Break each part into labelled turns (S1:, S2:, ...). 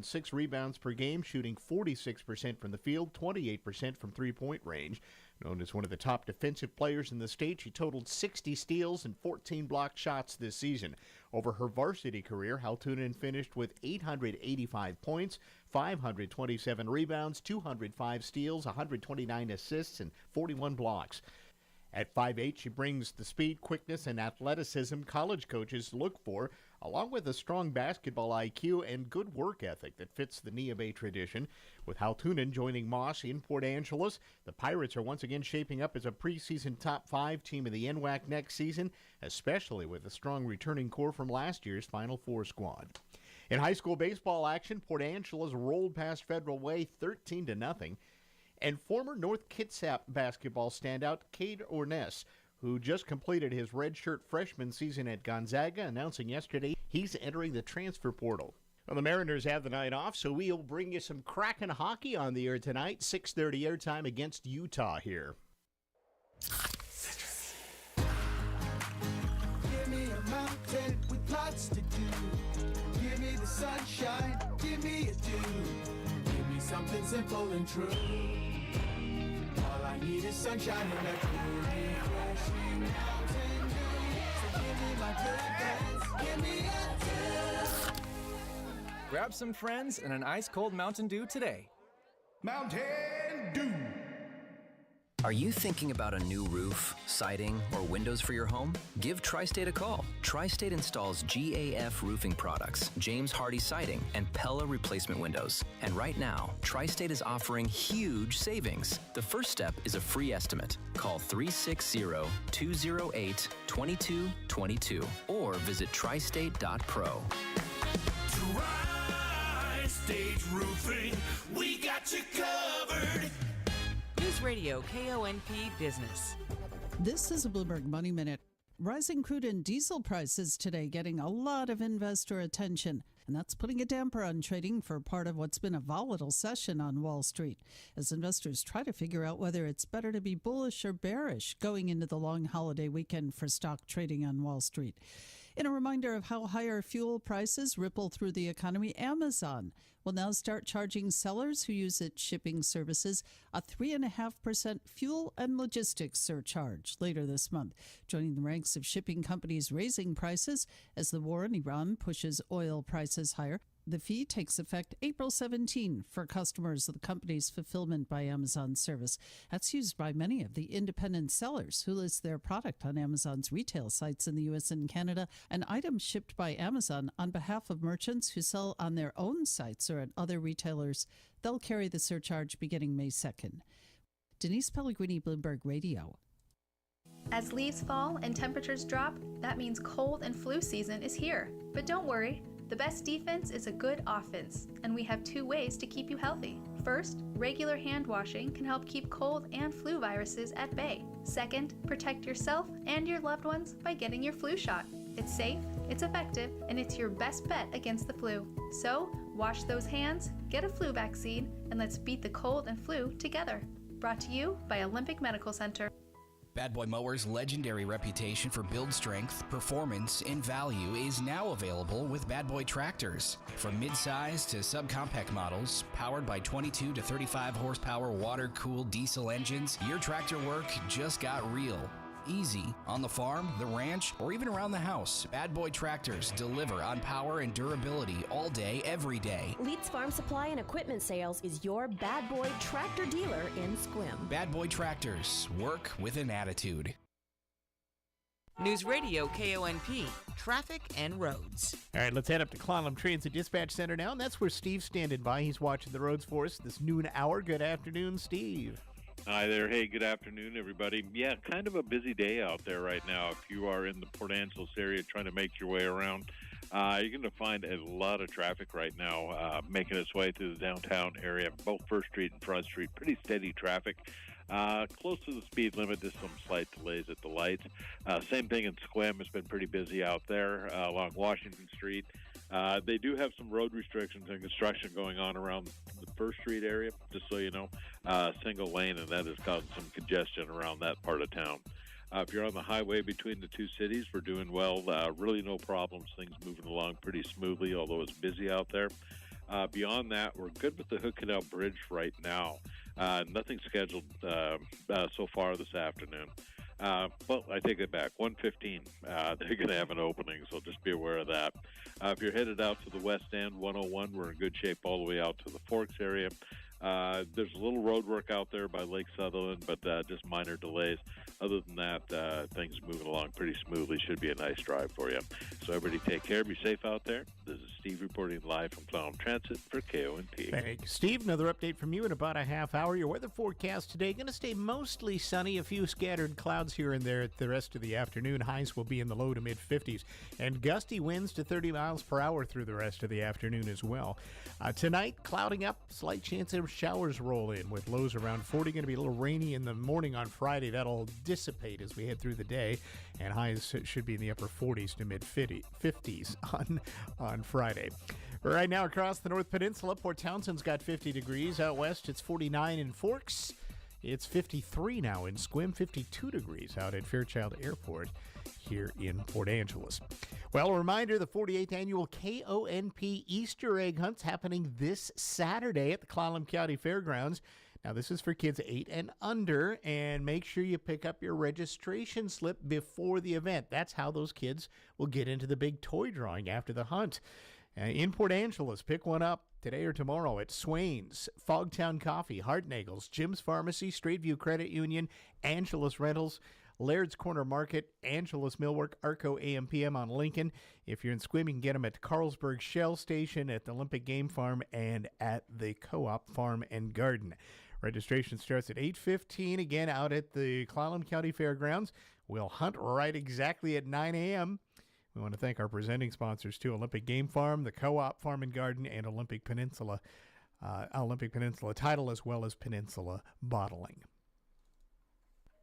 S1: and 6 rebounds per game, shooting 46% from the field, 28% from three-point range. Known as one of the top defensive players in the state, she totaled 60 steals and 14 block shots this season. Over her varsity career, Haltunen finished with 885 points, 527 rebounds, 205 steals, 129 assists, and 41 blocks. At 5'8", she brings the speed, quickness, and athleticism college coaches look for, along with a strong basketball IQ and good work ethic that fits the Nia Bay tradition. With Haltunen joining Moss in Port Angeles, the Pirates are once again shaping up as a preseason top 5 team of the NWAC next season, especially with a strong returning core from last year's Final Four squad. In high school baseball action, Port Angeles rolled past Federal Way 13-0. And former North Kitsap basketball standout Cade Orness, who just completed his redshirt freshman season at Gonzaga, announcing yesterday he's entering the transfer portal. Well, the Mariners have the night off, so we'll bring you some crackin' hockey on the air tonight. 6:30 airtime against Utah here.
S2: Give me a mountain with lots to do. Give me the sunshine, give me a dew. Give me something simple and true. All I need is sunshine and a cool, refreshing Mountain Dew. So give me my good friends, give me a dew.
S3: Grab some friends and an ice-cold Mountain Dew today.
S2: Mountain Dew.
S4: Are you thinking about a new roof, siding, or windows for your home? Give Tri-State a call. Tri-State installs GAF roofing products, James Hardy siding, and Pella replacement windows. And right now, Tri-State is offering huge savings. The first step is a free estimate. Call 360-208-2222 or visit tristate.pro.
S5: Tri-State Roofing, we got you covered.
S6: News Radio KONP Business.
S7: This is a Bloomberg Money Minute. Rising crude and diesel prices today getting a lot of investor attention, and that's putting a damper on trading for part of what's been a volatile session on Wall Street as investors try to figure out whether it's better to be bullish or bearish going into the long holiday weekend for stock trading on Wall Street. In a reminder of how higher fuel prices ripple through the economy, Amazon will now start charging sellers who use its shipping services a 3.5% fuel and logistics surcharge later this month, joining the ranks of shipping companies raising prices as the war in Iran pushes oil prices higher. The fee takes effect April 17 for customers of the company's Fulfillment by Amazon service. That's used by many of the independent sellers who list their product on Amazon's retail sites in the U.S. and Canada, and items shipped by Amazon on behalf of merchants who sell on their own sites or at other retailers. They'll carry the surcharge beginning May 2nd. Denise Pellegrini, Bloomberg Radio.
S8: As leaves fall and temperatures drop, that means cold and flu season is here. But don't worry. The best defense is a good offense, and we have 2 ways to keep you healthy. First, regular hand washing can help keep cold and flu viruses at bay. Second, protect yourself and your loved ones by getting your flu shot. It's safe, it's effective, and it's your best bet against the flu. So, wash those hands, get a flu vaccine, and let's beat the cold and flu together. Brought to you by Olympic Medical Center.
S9: Bad Boy Mowers' legendary reputation for build strength, performance, and value is now available with Bad Boy tractors. From mid-size to subcompact models, powered by 22 to 35 horsepower water-cooled diesel engines, your tractor work just got real. Easy on the farm, the ranch, or even around the house. Bad Boy tractors deliver on power and durability all day, every day.
S10: Leeds Farm Supply and Equipment Sales is your Bad Boy tractor dealer in Sequim.
S9: Bad Boy tractors, work with an attitude.
S6: News Radio KONP, traffic and roads.
S1: All right, let's head up to Clallam Transit Dispatch Center now, and that's where Steve's standing by. He's watching the roads for us this noon hour. Good afternoon, Steve.
S11: Hi there. Hey, good afternoon, everybody. Yeah, kind of a busy day out there right now. If you are in the Port Angeles area trying to make your way around, you're going to find a lot of traffic right now making its way through the downtown area, both First Street and Front Street. Pretty steady traffic. Close to the speed limit, just some slight delays at the lights. Same thing in Sequim. It's been pretty busy out there along Washington Street. They do have some road restrictions and construction going on around the First Street area, just so you know. Single lane, and that is causing some congestion around that part of town. If you're on the highway between the two cities, we're doing well. Really no problems. Things moving along pretty smoothly, although it's busy out there. Beyond that, we're good with the Hood Canal Bridge right now. Nothing scheduled so far this afternoon. Well, I take it back. 1:15, they're going to have an opening, so just be aware of that. If you're headed out to the west end, 101, we're in good shape all the way out to the Forks area. There's a little road work out there by Lake Sutherland, but just minor delays. Other than that, things are moving along pretty smoothly. Should be a nice drive for you. So everybody take care. Be safe out there. This is Steve reporting live from Clown Transit for KONP.
S1: Thank you, Steve. Another update from you in about a half hour. Your weather forecast today going to stay mostly sunny. A few scattered clouds here and there the rest of the afternoon. Highs will be in the low to mid 50s. And gusty winds to 30 miles per hour through the rest of the afternoon as well. Tonight, clouding up. Slight chance of showers roll in with lows around 40. Going to be a little rainy in the morning on Friday. That'll dissipate as we head through the day, and highs should be in the upper 40s to mid 50s on Friday. Right now across the North Peninsula, Port Townsend's got 50 degrees. Out west, it's 49 in Forks. It's 53 now in Squim, 52 degrees out at Fairchild Airport here in Port Angeles. Well, a reminder, the 48th annual KONP Easter egg hunt's happening this Saturday at the Clallam County Fairgrounds. Now, this is for kids 8 and under, and make sure you pick up your registration slip before the event. That's how those kids will get into the big toy drawing after the hunt. In Port Angeles, pick one up today or tomorrow at Swain's, Fogtown Coffee, Hartnagel's, Jim's Pharmacy, Straight View Credit Union, Angelus Rentals, Laird's Corner Market, Angelus Millwork, Arco AM/PM on Lincoln. If you're in Squim, you can get them at Carlsberg Shell Station, at the Olympic Game Farm, and at the Co-op Farm and Garden. Registration starts at 8:15, again out at the Clallam County Fairgrounds. We'll hunt right exactly at 9 a.m. We want to thank our presenting sponsors, too, Olympic Game Farm, the Co-op Farm and Garden, and Olympic Peninsula Title, as well as Peninsula Bottling.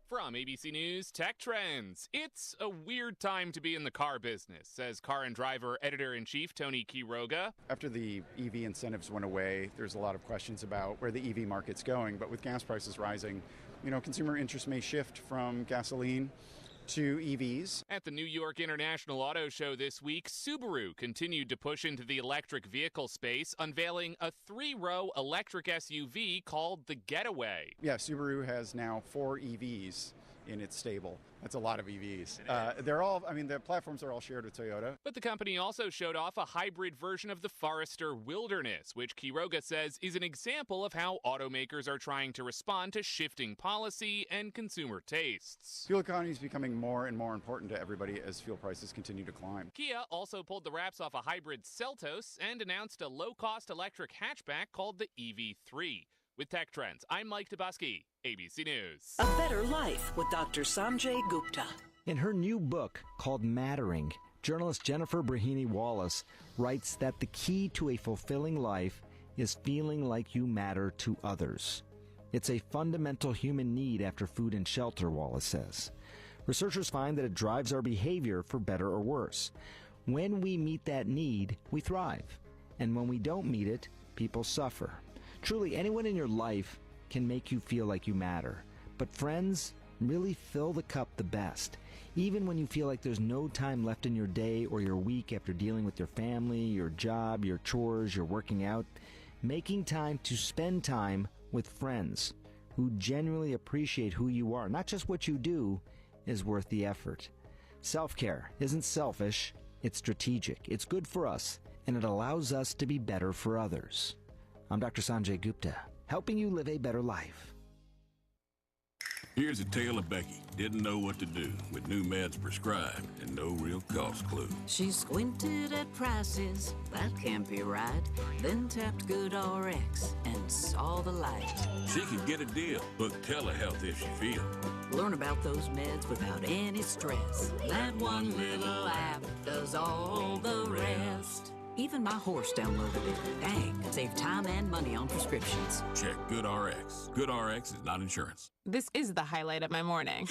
S12: From ABC News Tech Trends, it's a weird time to be in the car business, says Car and Driver Editor-in-Chief Tony Quiroga.
S13: After the EV incentives went away, there's a lot of questions about where the EV market's going, but with gas prices rising, consumer interest may shift from gasoline to EVs.
S12: At the New York International Auto Show this week, Subaru continued to push into the electric vehicle space, unveiling a 3-row electric SUV called the Getaway.
S13: Yeah, Subaru has now 4 EVs in its stable. That's a lot of EVs. The platforms are all shared with Toyota.
S12: But the company also showed off a hybrid version of the Forester Wilderness, which Quiroga says is an example of how automakers are trying to respond to shifting policy and consumer tastes.
S13: Fuel economy is becoming more and more important to everybody as fuel prices continue to climb.
S12: Kia also pulled the wraps off a hybrid Seltos and announced a low-cost electric hatchback called the EV3. With Tech Trends, I'm Mike Dubusky, ABC News.
S14: A Better Life with Dr. Sanjay Gupta.
S15: In her new book called Mattering, journalist Jennifer Brahini Wallace writes that the key to a fulfilling life is feeling like you matter to others. It's a fundamental human need after food and shelter, Wallace says. Researchers find that it drives our behavior for better or worse. When we meet that need, we thrive. And when we don't meet it, people suffer. Truly, anyone in your life can make you feel like you matter. But friends really fill the cup the best. Even when you feel like there's no time left in your day or your week after dealing with your family, your job, your chores, your working out, making time to spend time with friends who genuinely appreciate who you are, not just what you do, is worth the effort. Self-care isn't selfish, it's strategic. It's good for us, and it allows us to be better for others. I'm Dr. Sanjay Gupta, helping you live a better life.
S16: Here's a tale of Becky. Didn't know what to do with new meds prescribed and no real cost clue.
S17: She squinted at prices, that can't be right. Then tapped GoodRx and saw the light.
S16: She could get a deal. Book telehealth if she feels.
S17: Learn about those meds without any stress. That one little app does all the rest. Even my horse downloaded it. Dang, save time and money on prescriptions.
S16: Check GoodRx. GoodRx is not insurance.
S18: This is the highlight of my morning.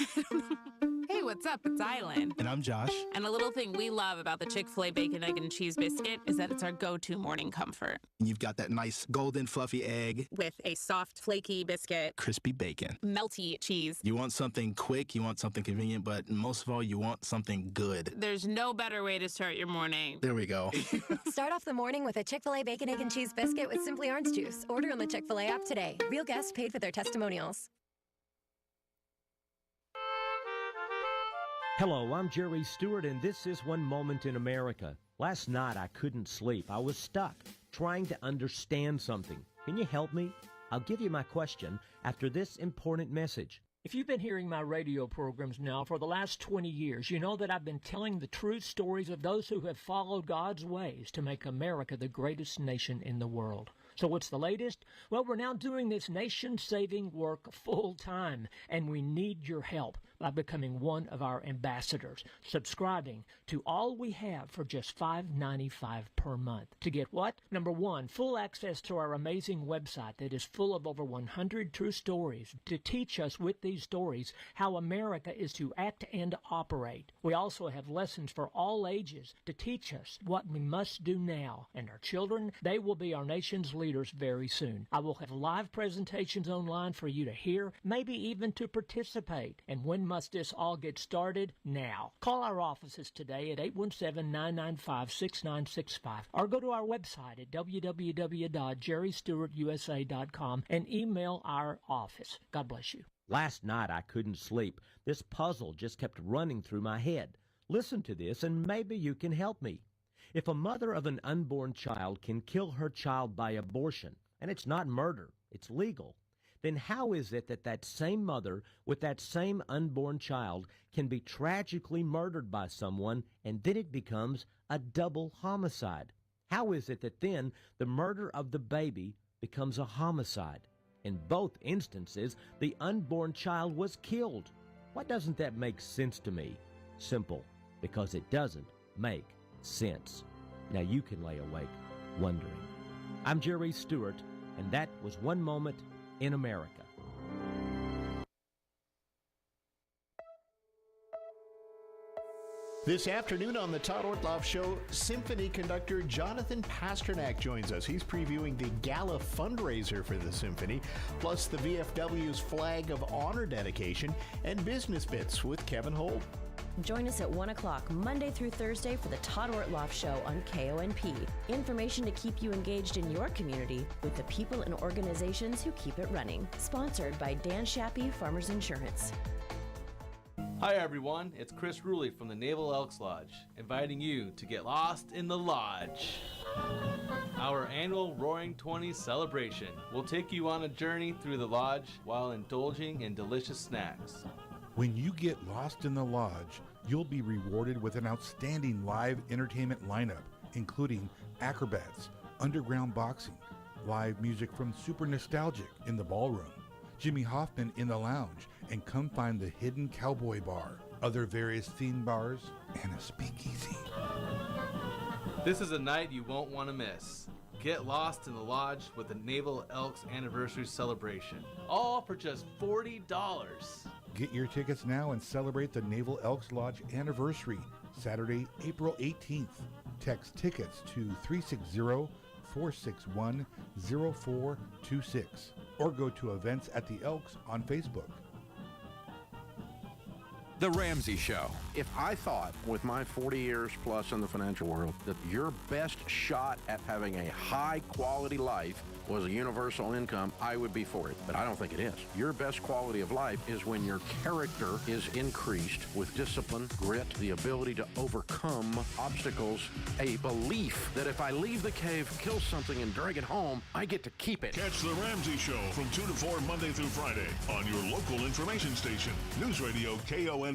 S18: Hey, what's up? It's Island.
S19: And I'm Josh.
S18: And a little thing we love about the Chick-fil-A Bacon, Egg, and Cheese Biscuit is that it's our go-to morning comfort.
S19: And you've got that nice golden fluffy egg.
S18: With a soft, flaky biscuit.
S19: Crispy bacon.
S18: Melty cheese.
S19: You want something quick, you want something convenient, but most of all, you want something good.
S18: There's no better way to start your morning.
S19: There we go.
S20: Start off the morning with a Chick-fil-A Bacon, Egg, and Cheese Biscuit with Simply Orange Juice. Order on the Chick-fil-A app today. Real guests paid for their testimonials.
S21: Hello, I'm Jerry Stewart, and this is One Moment in America. Last night I couldn't sleep. I was stuck, trying to understand something. Can you help me? I'll give you my question after this important message.
S22: If you've been hearing my radio programs now for the last 20 years, you know that I've been telling the true stories of those who have followed God's ways to make America the greatest nation in the world. So what's the latest? Well, we're now doing this nation-saving work full-time, and we need your help by becoming one of our ambassadors, subscribing to All We Have for just $5.95 per month. To get what? Number one, full access to our amazing website that is full of over 100 true stories to teach us with these stories how America is to act and operate. We also have lessons for all ages to teach us what we must do now. And our children, they will be our nation's leaders very soon. I will have live presentations online for you to hear, maybe even to participate. And when must this all get started? Now. Call our offices today at 817-995-6965 or go to our website at www.jerrystewartusa.com and email our office. God bless you.
S21: Last night I couldn't sleep. This puzzle just kept running through my head. Listen to this and maybe you can help me. If a mother of an unborn child can kill her child by abortion, and it's not murder, it's legal, then how is it that that same mother with that same unborn child can be tragically murdered by someone and then it becomes a double homicide? How is it that then the murder of the baby becomes a homicide? In both instances, the unborn child was killed. Why doesn't that make sense to me? Simple, because it doesn't make sense. Now you can lay awake wondering. I'm Jerry Stewart, and that was One Moment in America.
S1: This afternoon on the Todd Ortloff Show, symphony conductor Jonathan Pasternak joins us. He's previewing the gala fundraiser for the symphony, plus the VFW's Flag of Honor dedication and business bits with Kevin Holt.
S10: Join us at 1 o'clock Monday through Thursday for the Todd Ortloff Show on KONP. Information to keep you engaged in your community with the people and organizations who keep it running. Sponsored by Dan Shappy Farmers Insurance.
S23: Hi everyone, it's Chris Ruley from the Naval Elks Lodge, inviting you to get lost in the lodge. Our annual Roaring 20s celebration will take you on a journey through the lodge while indulging in delicious snacks.
S24: When you get lost in the lodge, you'll be rewarded with an outstanding live entertainment lineup, including acrobats, underground boxing, live music from Super Nostalgic in the ballroom, Jimmy Hoffman in the lounge, and come find the hidden cowboy bar, other various theme bars, and a speakeasy.
S23: This is a night you won't want to miss. Get lost in the lodge with the Naval Elks Anniversary Celebration, all for just $40.
S24: Get your tickets now and celebrate the Naval Elks Lodge anniversary, Saturday, April 18th. Text tickets to 360-461-0426 or go to Events at the Elks on Facebook.
S25: The Ramsey Show. If I thought, with my 40 years plus in the financial world, that your best shot at having a high-quality life was a universal income, I would be for it. But I don't think it is. Your best quality of life is when your character is increased with discipline, grit, the ability to overcome obstacles, a belief that if I leave the cave, kill something, and drag it home, I get to keep it.
S16: Catch The Ramsey Show from 2 to 4 Monday through Friday on your local information station, News Radio KONP.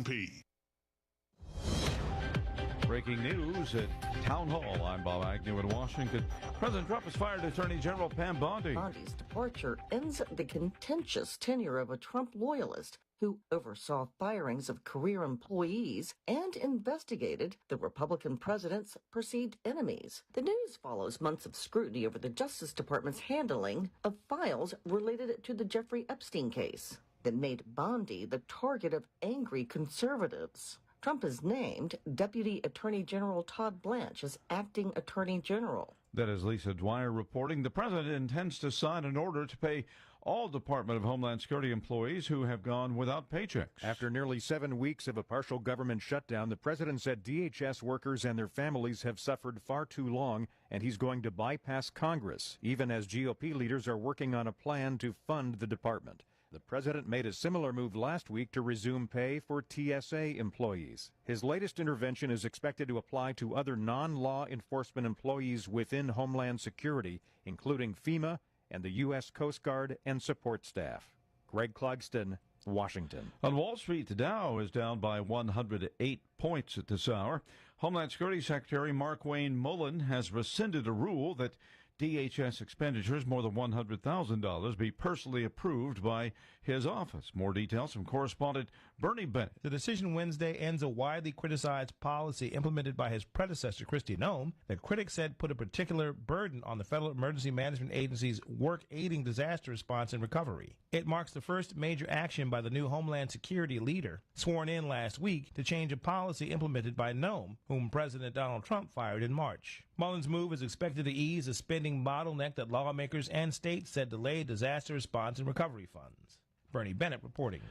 S26: Breaking news at Town Hall. I'm Bob Agnew in Washington. President Trump has fired Attorney General Pam Bondi.
S27: Bondi's departure ends the contentious tenure of a Trump loyalist who oversaw firings of career employees and investigated the Republican president's perceived enemies. The news follows months of scrutiny over the Justice Department's handling of files related to the Jeffrey Epstein case. that made Bondi the target of angry conservatives. Trump has named Deputy Attorney General Todd Blanche as acting Attorney General.
S26: That is Lisa Dwyer reporting. The president intends to sign an order to pay all Department of Homeland Security employees who have gone without paychecks.
S2: After nearly 7 weeks of a partial government shutdown, the president said DHS workers and their families have suffered far too long, and he's going to bypass Congress, even as GOP leaders are working on a plan to fund the department. The president made a similar move last week to resume pay for TSA employees. His latest intervention is expected to apply to other non-law enforcement employees within Homeland Security, including FEMA and the U.S. Coast Guard and support staff. Greg Clugston, Washington.
S26: On Wall Street, the Dow is down by 108 points at this hour. Homeland Security Secretary Markwayne Mullin has rescinded a rule that DHS expenditures more than $100,000 be personally approved by his office. More details from correspondent Bernie Bennett.
S3: The decision Wednesday ends a widely criticized policy implemented by his predecessor, Kristi Noem, that critics said put a particular burden on the Federal Emergency Management Agency's work aiding disaster response and recovery. It marks the first major action by the new Homeland Security leader, sworn in last week, to change a policy implemented by Noem, whom President Donald Trump fired in March. Mullin's move is expected to ease a spending bottleneck that lawmakers and states said delayed disaster response and recovery funds. Bernie Bennett reporting.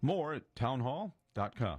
S26: More at townhall.com.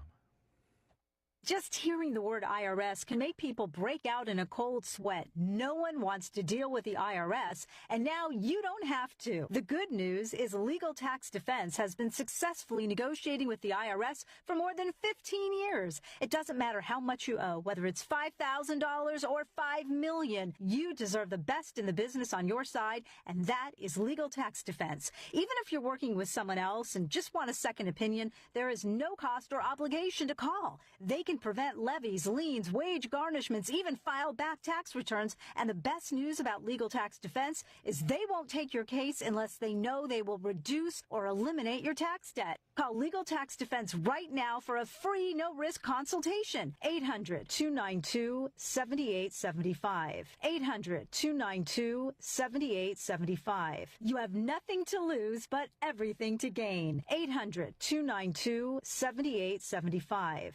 S4: Just hearing the word IRS can make people break out in a cold sweat. No one wants to deal with the IRS, and now you don't have to. The good news is Legal Tax Defense has been successfully negotiating with the IRS for more than 15 years. It doesn't matter how much you owe, whether it's $5,000 or $5 million. You deserve the best in the business on your side, and that is Legal Tax Defense. Even if you're working with someone else and just want a second opinion, there is no cost or obligation to call. They can prevent levies, liens, wage garnishments, even file back tax returns. And the best news about Legal Tax Defense is they won't take your case unless they know they will reduce or eliminate your tax debt. Call Legal Tax Defense right now for a free, no-risk consultation. 800-292-7875. 800-292-7875. You have nothing to lose but everything to gain. 800-292-7875.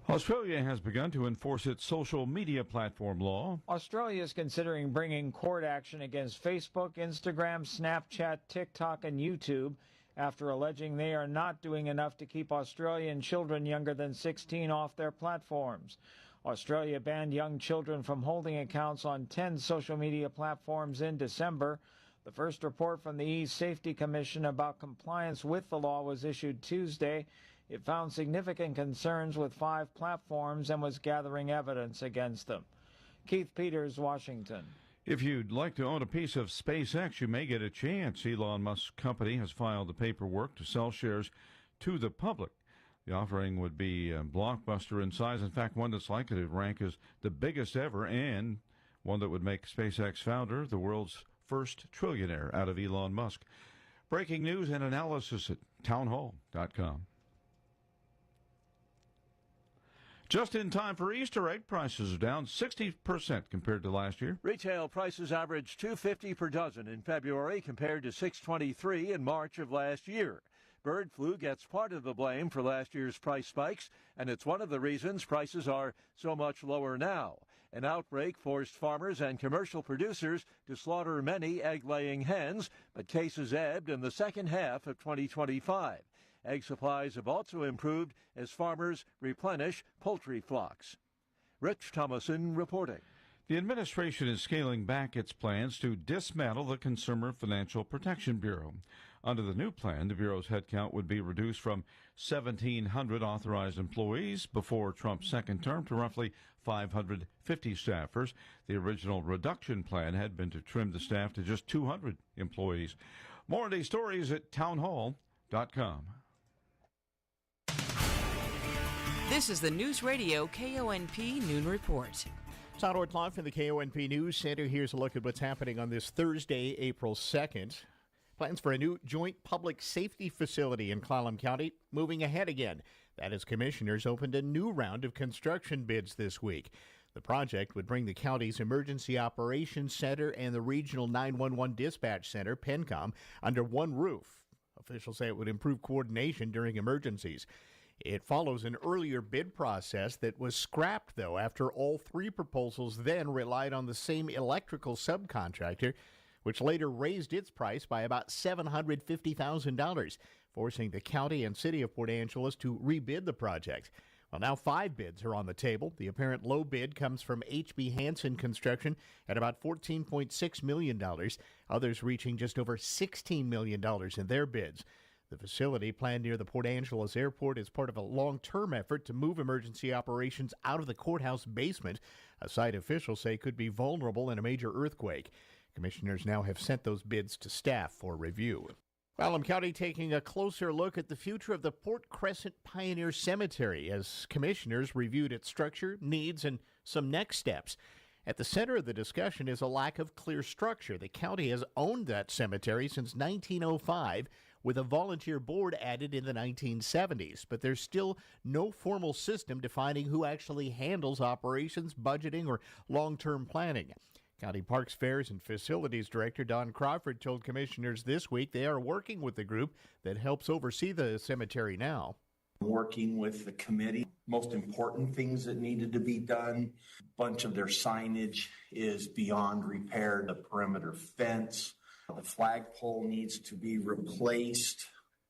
S26: Australia has begun to enforce its social media platform law.
S5: Australia is considering bringing court action against Facebook, Instagram, Snapchat, TikTok, and YouTube after alleging they are not doing enough to keep Australian children younger than 16 off their platforms. Australia banned young children from holding accounts on 10 social media platforms in December. The first report from the E-Safety Commission about compliance with the law was issued Tuesday. It found significant concerns with 5 platforms and was gathering evidence against them. Keith Peters, Washington.
S26: If you'd like to own a piece of SpaceX, you may get a chance. Elon Musk's company has filed the paperwork to sell shares to the public. The offering would be a blockbuster in size, in fact, one that's likely to rank as the biggest ever, and one that would make SpaceX founder the world's first trillionaire out of Elon Musk. Breaking news and analysis at townhall.com. Just in time for Easter, egg prices are down 60% compared to last year.
S7: Retail prices averaged $2.50 per dozen in February compared to $6.23 in March of last year. Bird flu gets part of the blame for last year's price spikes, and it's one of the reasons prices are so much lower now. An outbreak forced farmers and commercial producers to slaughter many egg-laying hens, but cases ebbed in the second half of 2025. Egg supplies have also improved as farmers replenish poultry flocks. Rich Thomason reporting.
S26: The administration is scaling back its plans to dismantle the Consumer Financial Protection Bureau. Under the new plan, the Bureau's headcount would be reduced from 1,700 authorized employees before Trump's second term to roughly 550 staffers. The original reduction plan had been to trim the staff to just 200 employees. More of these stories at townhall.com.
S6: This is the News Radio KONP Noon Report.
S1: Todd Ortloff from the KONP News Center. Here's a look at what's happening on this Thursday, April 2nd. Plans for a new joint public safety facility in Clallam County moving ahead again. That as commissioners opened a new round of construction bids this week. The project would bring the county's Emergency Operations Center and the Regional 911 Dispatch Center, PENCOM, under one roof. Officials say it would improve coordination during emergencies. It follows an earlier bid process that was scrapped, though, after all three proposals then relied on the same electrical subcontractor, which later raised its price by about $750,000, forcing the county and city of Port Angeles to rebid the project. Well, now 5 bids are on the table. The apparent low bid comes from H.B. Hansen Construction at about $14.6 million, others reaching just over $16 million in their bids. The facility, planned near the Port Angeles Airport, is part of a long-term effort to move emergency operations out of the courthouse basement, a site officials say could be vulnerable in a major earthquake. Commissioners now have sent those bids to staff for review. Allen County taking a closer look at the future of the Port Crescent Pioneer Cemetery as commissioners reviewed its structure, needs, and some next steps. At the center of the discussion is a lack of clear structure. The county has owned that cemetery since 1905, with a volunteer board added in the 1970s, but there's still no formal system defining who actually handles operations, budgeting, or long-term planning. County Parks, Fairs, and Facilities Director Don Crawford told commissioners this week they are working with the group that helps oversee the cemetery now.
S8: Working with the committee, most important things that needed to be done. A bunch of their signage is beyond repair. The perimeter fence, the flagpole needs to be replaced.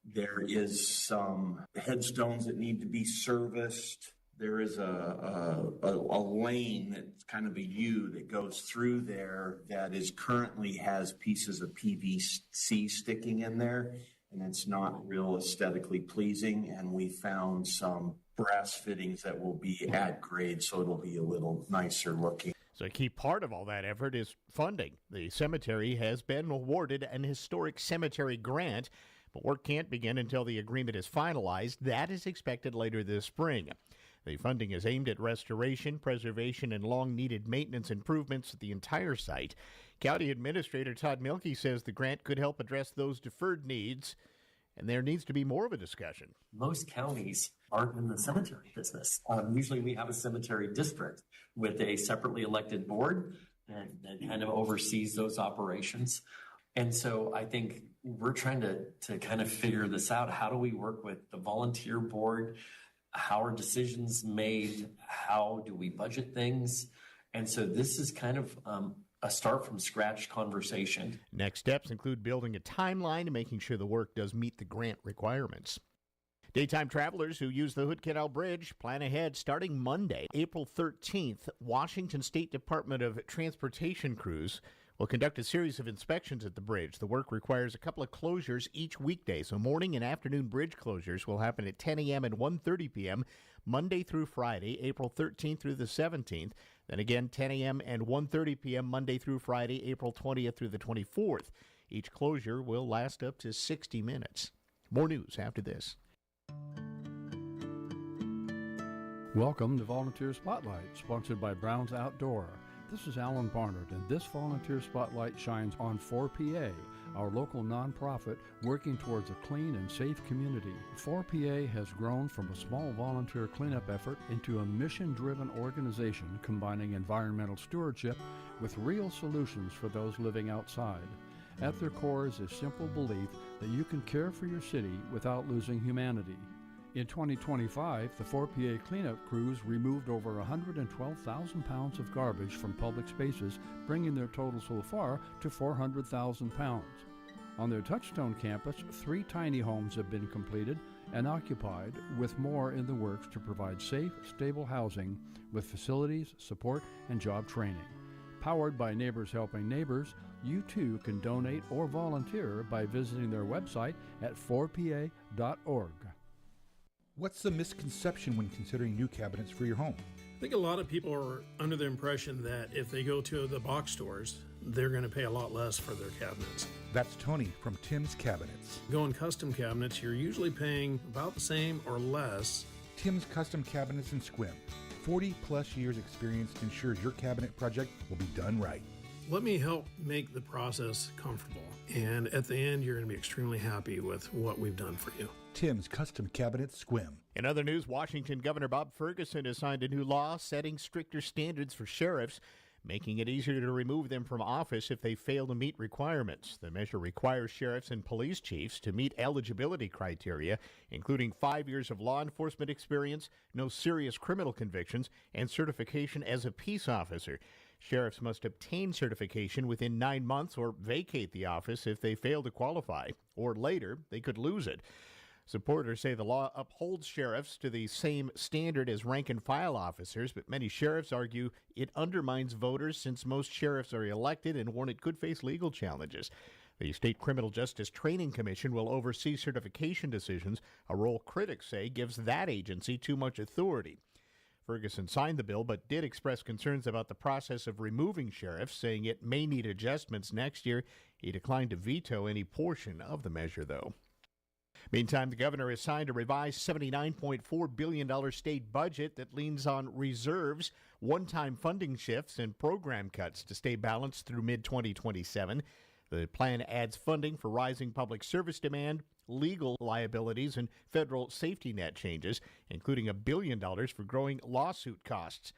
S8: There is some headstones that need to be serviced. There is a lane that's kind of a U that goes through there that is currently has pieces of PVC sticking in there, and it's not real aesthetically pleasing. And we found some brass fittings that will be at grade, so it'll be a little nicer looking.
S1: So a key part of all that effort is funding. The cemetery has been awarded an historic cemetery grant, but work can't begin until the agreement is finalized. That is expected later this spring. The funding is aimed at restoration, preservation, and long-needed maintenance improvements at the entire site. County Administrator Todd Mielke says the grant could help address those deferred needs, and there needs to be more of a discussion.
S9: Most counties aren't in the cemetery business. Usually we have a cemetery district with a separately elected board that kind of oversees those operations. And so I think we're trying to kind of figure this out. How do we work with the volunteer board? How are decisions made? How do we budget things? And so this is kind of a start from scratch conversation.
S1: Next steps include building a timeline and making sure the work does meet the grant requirements. Daytime travelers who use the Hood Canal Bridge plan ahead starting Monday, April 13th. Washington State Department of Transportation crews will conduct a series of inspections at the bridge. The work requires a couple of closures each weekday, so morning and afternoon bridge closures will happen at 10 a.m. and 1:30 p.m. Monday through Friday, April 13th through the 17th. Then again, 10 a.m. and 1:30 p.m. Monday through Friday, April 20th through the 24th. Each closure will last up to 60 minutes. More news after this.
S11: Welcome to Volunteer Spotlight, sponsored by Brown's Outdoor. This is Alan Barnard, and this Volunteer Spotlight shines on 4PA, our local nonprofit working towards a clean and safe community. 4PA has grown from a small volunteer cleanup effort into a mission-driven organization combining environmental stewardship with real solutions for those living outside. At their core is a simple belief that you can care for your city without losing humanity. In 2025, the 4PA cleanup crews removed over 112,000 pounds of garbage from public spaces, bringing their total so far to 400,000 pounds. On their Touchstone campus, 3 tiny homes have been completed and occupied, with more in the works to provide safe, stable housing with facilities, support, and job training. Powered by Neighbors Helping Neighbors, you too can donate or volunteer by visiting their website at 4pa.org.
S24: What's the misconception when considering new cabinets for your home?
S12: I think a lot of people are under the impression that if they go to the box stores, they're going to pay a lot less for their cabinets.
S24: That's Tony from Tim's Cabinets.
S12: Going custom cabinets, you're usually paying about the same or less.
S24: Tim's Custom Cabinets in Sequim. 40 plus years experience ensures your cabinet project will be done right.
S12: Let me help make the process comfortable. And at the end, you're going to be extremely happy with what we've done for you.
S24: Tim's Custom Cabinet Squim.
S1: In other news, Washington Governor Bob Ferguson has signed a new law setting stricter standards for sheriffs, making it easier to remove them from office if they fail to meet requirements. The measure requires sheriffs and police chiefs to meet eligibility criteria, including 5 years of law enforcement experience, no serious criminal convictions, and certification as a peace officer. Sheriffs must obtain certification within 9 months or vacate the office if they fail to qualify, or later they could lose it. Supporters say the law upholds sheriffs to the same standard as rank-and-file officers, but many sheriffs argue it undermines voters since most sheriffs are elected and warn it could face legal challenges. The State Criminal Justice Training Commission will oversee certification decisions, a role critics say gives that agency too much authority. Ferguson signed the bill but did express concerns about the process of removing sheriffs, saying it may need adjustments next year. He declined to veto any portion of the measure, though. Meantime, the governor has signed a revised $79.4 billion state budget that leans on reserves, one-time funding shifts, and program cuts to stay balanced through mid-2027. The plan adds funding for rising public service demand, legal liabilities, and federal safety net changes, including $1 billion for growing lawsuit costs.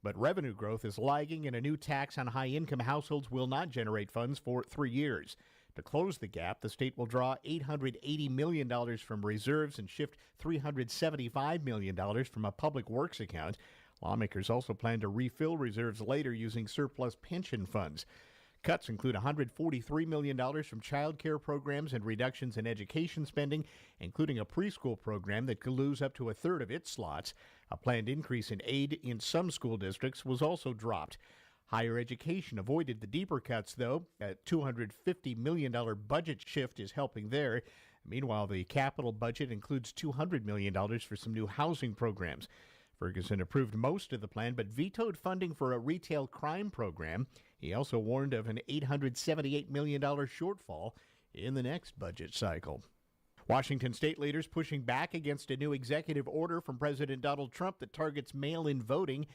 S1: But revenue growth is lagging, and a new tax on high-income households will not generate funds for 3 years. To close the gap, the state will draw $880 million from reserves and shift $375 million from a public works account. Lawmakers also plan to refill reserves later using surplus pension funds. Cuts include $143 million from child care programs and reductions in education spending, including a preschool program that could lose up to a third of its slots. A planned increase in aid in some school districts was also dropped. Higher education avoided the deeper cuts, though. A $250 million budget shift is helping there. Meanwhile, the capital budget includes $200 million for some new housing programs. Ferguson approved most of the plan, but vetoed funding for a retail crime program. He also warned of an $878 million shortfall in the next budget cycle. Washington state leaders pushing back against a new executive order from President Donald Trump that targets mail-in voting.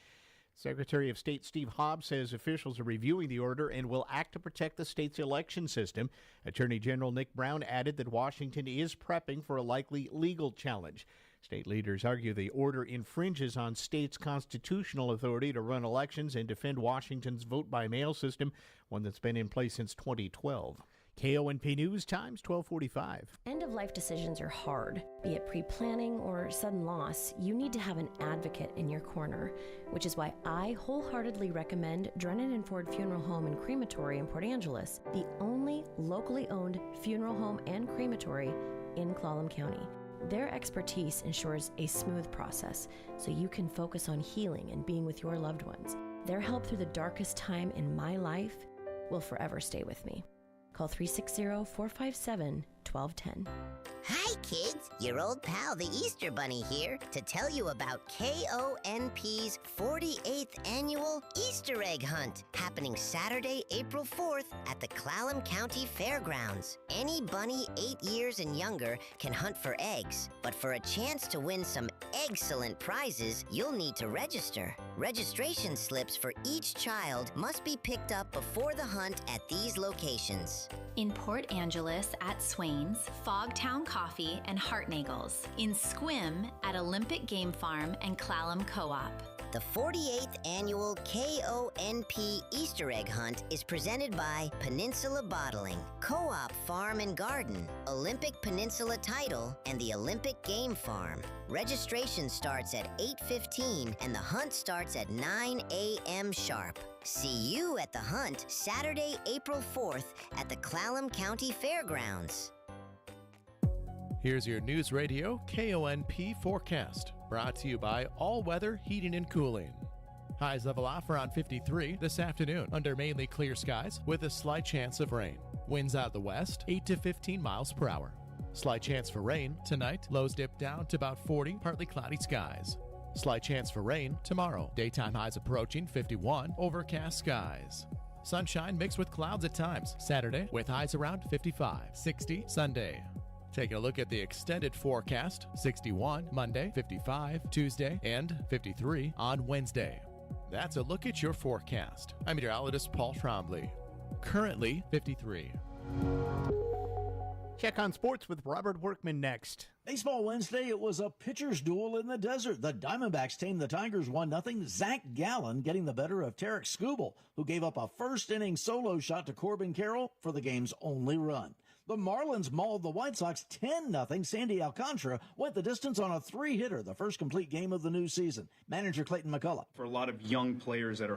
S1: Secretary of State Steve Hobbs says officials are reviewing the order and will act to protect the state's election system. Attorney General Nick Brown added that Washington is prepping for a likely legal challenge. State leaders argue the order infringes on states' constitutional authority to run elections and defend Washington's vote-by-mail system, one that's been in place since 2012. KONP News, Times 1245.
S10: End-of-life decisions are hard. Be it pre-planning or sudden loss, you need to have an advocate in your corner, which is why I wholeheartedly recommend Drennan & Ford Funeral Home and Crematory in Port Angeles, the only locally owned funeral home and crematory in Clallam County. Their expertise ensures a smooth process so you can focus on healing and being with your loved ones. Their help through the darkest time in my life will forever stay with me. Call 360-457-1210.
S13: Hi, kids. Your old pal, the Easter Bunny, here to tell you about KONP's 48th annual Easter Egg Hunt, happening Saturday, April 4th at the Clallam County Fairgrounds. Any bunny 8 years and younger can hunt for eggs, but for a chance to win some excellent prizes, you'll need to register. Registration slips for each child must be picked up before the hunt at these locations.
S14: In Port Angeles at Swain's, Fogtown Coffee and Hartnagel's. In Squim at Olympic Game Farm and Clallam Co-op.
S13: The 48th annual KONP Easter Egg Hunt is presented by Peninsula Bottling, Co-op Farm and Garden, Olympic Peninsula Title, and the Olympic Game Farm. Registration starts at 8:15 and the hunt starts at 9 a.m. sharp. See you at the hunt Saturday, April 4th at the Clallam County Fairgrounds.
S15: Here's your News Radio KONP forecast, brought to you by All Weather Heating and Cooling. Highs level off around 53 this afternoon under mainly clear skies with a slight chance of rain. Winds out of the west, 8 to 15 miles per hour. Slight chance for rain tonight, lows dip down to about 40, partly cloudy skies. Slight chance for rain tomorrow. Daytime highs approaching 51, overcast skies. Sunshine mixed with clouds at times. Saturday with highs around 55, 60 Sunday. Taking a look at the extended forecast, 61 Monday, 55 Tuesday, and 53 on Wednesday. That's a look at your forecast. I'm meteorologist Paul Trombley. Currently 53.
S1: Check on sports with Robert Workman next.
S17: Baseball Wednesday, it was a pitcher's duel in the desert. The Diamondbacks tamed the Tigers 1-0. Zach Gallen getting the better of Tarek Skubal, who gave up a first-inning solo shot to Corbin Carroll for the game's only run. The Marlins mauled the White Sox 10-0. Sandy Alcantara went the distance on a three-hitter, the first complete game of the new season. Manager Clayton McCullough.
S18: For a lot of young players that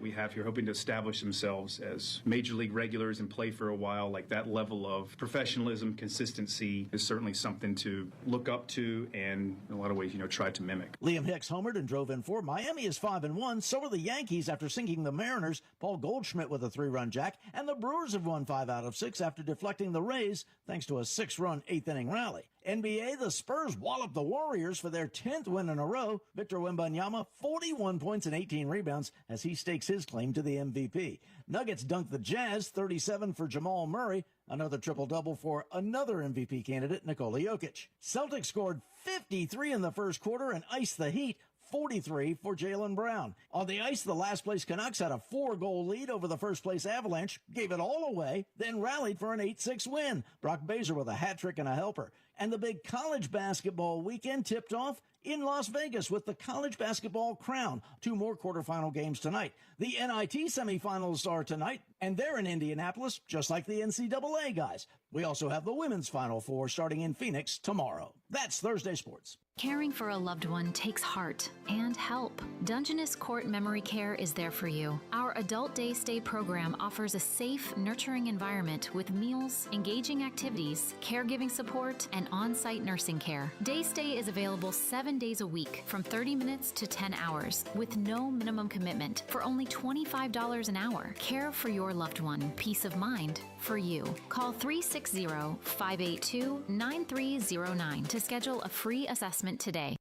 S18: we have here, hoping to establish themselves as major league regulars and play for a while, like that level of professionalism, consistency is certainly something to look up to and in a lot of ways, try to mimic.
S17: Liam Hicks homered and drove in 4. Miami is 5-1. So are the Yankees after sinking the Mariners. Paul Goldschmidt with a 3-run jack. And the Brewers have won 5 out of 6 after deflecting the Rays thanks to a 6-run 8th-inning rally. NBA, the Spurs walloped the Warriors for their 10th win in a row. Victor Wembanyama, 41 points and 18 rebounds as he stakes his claim to the MVP. Nuggets dunked the Jazz, 37 for Jamal Murray. Another triple-double for another MVP candidate, Nikola Jokic. Celtics scored 53 in the first quarter and iced the Heat, 43 for Jaylen Brown. On the ice, the last-place Canucks had a 4-goal lead over the first-place Avalanche, gave it all away, then rallied for an 8-6 win. Brock Baser with a hat trick and a helper. And the big college basketball weekend tipped off in Las Vegas with the College Basketball Crown. 2 more quarterfinal games tonight. The NIT semifinals are tonight, and they're in Indianapolis, just like the NCAA guys. We also have the women's Final Four starting in Phoenix tomorrow. That's Thursday Sports.
S14: Caring for a loved one takes heart and help. Dungeness Court Memory Care is there for you. Our adult day stay program offers a safe, nurturing environment with meals, engaging activities, caregiving support, and on-site nursing care. Day stay is available 7 days a week from 30 minutes to 10 hours with no minimum commitment for only $25 an hour. Care for your loved one. Peace of mind for you. Call 360-582-9309 to schedule a free assessment today.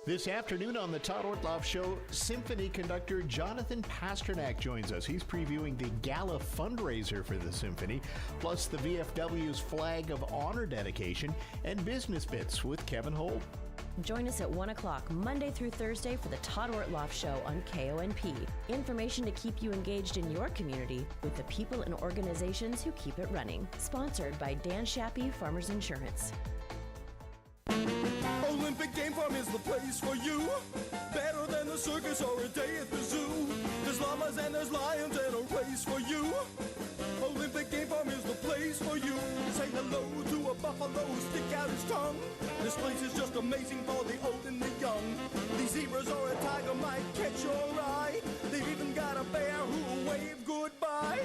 S1: This afternoon on the Todd Ortloff Show, symphony conductor Jonathan Pasternak joins us. He's previewing the gala fundraiser for the symphony, plus the VFW's Flag of Honor dedication and business bits with Kevin Holt.
S10: Join us at 1 o'clock Monday through Thursday for the Todd Ortloff Show on KONP. Information to keep you engaged in your community with the people and organizations who keep it running. Sponsored by Dan Shappy Farmers Insurance.
S19: Olympic Game Farm is the place for you. Better than the circus or a day at the zoo. There's llamas and there's lions and a race for you. Olympic Game Farm is the place for you. Say hello to a buffalo, stick out his tongue. This place is just amazing for the old and the young. These zebras or a tiger might catch your eye. They've even got a bear who'll wave goodbye.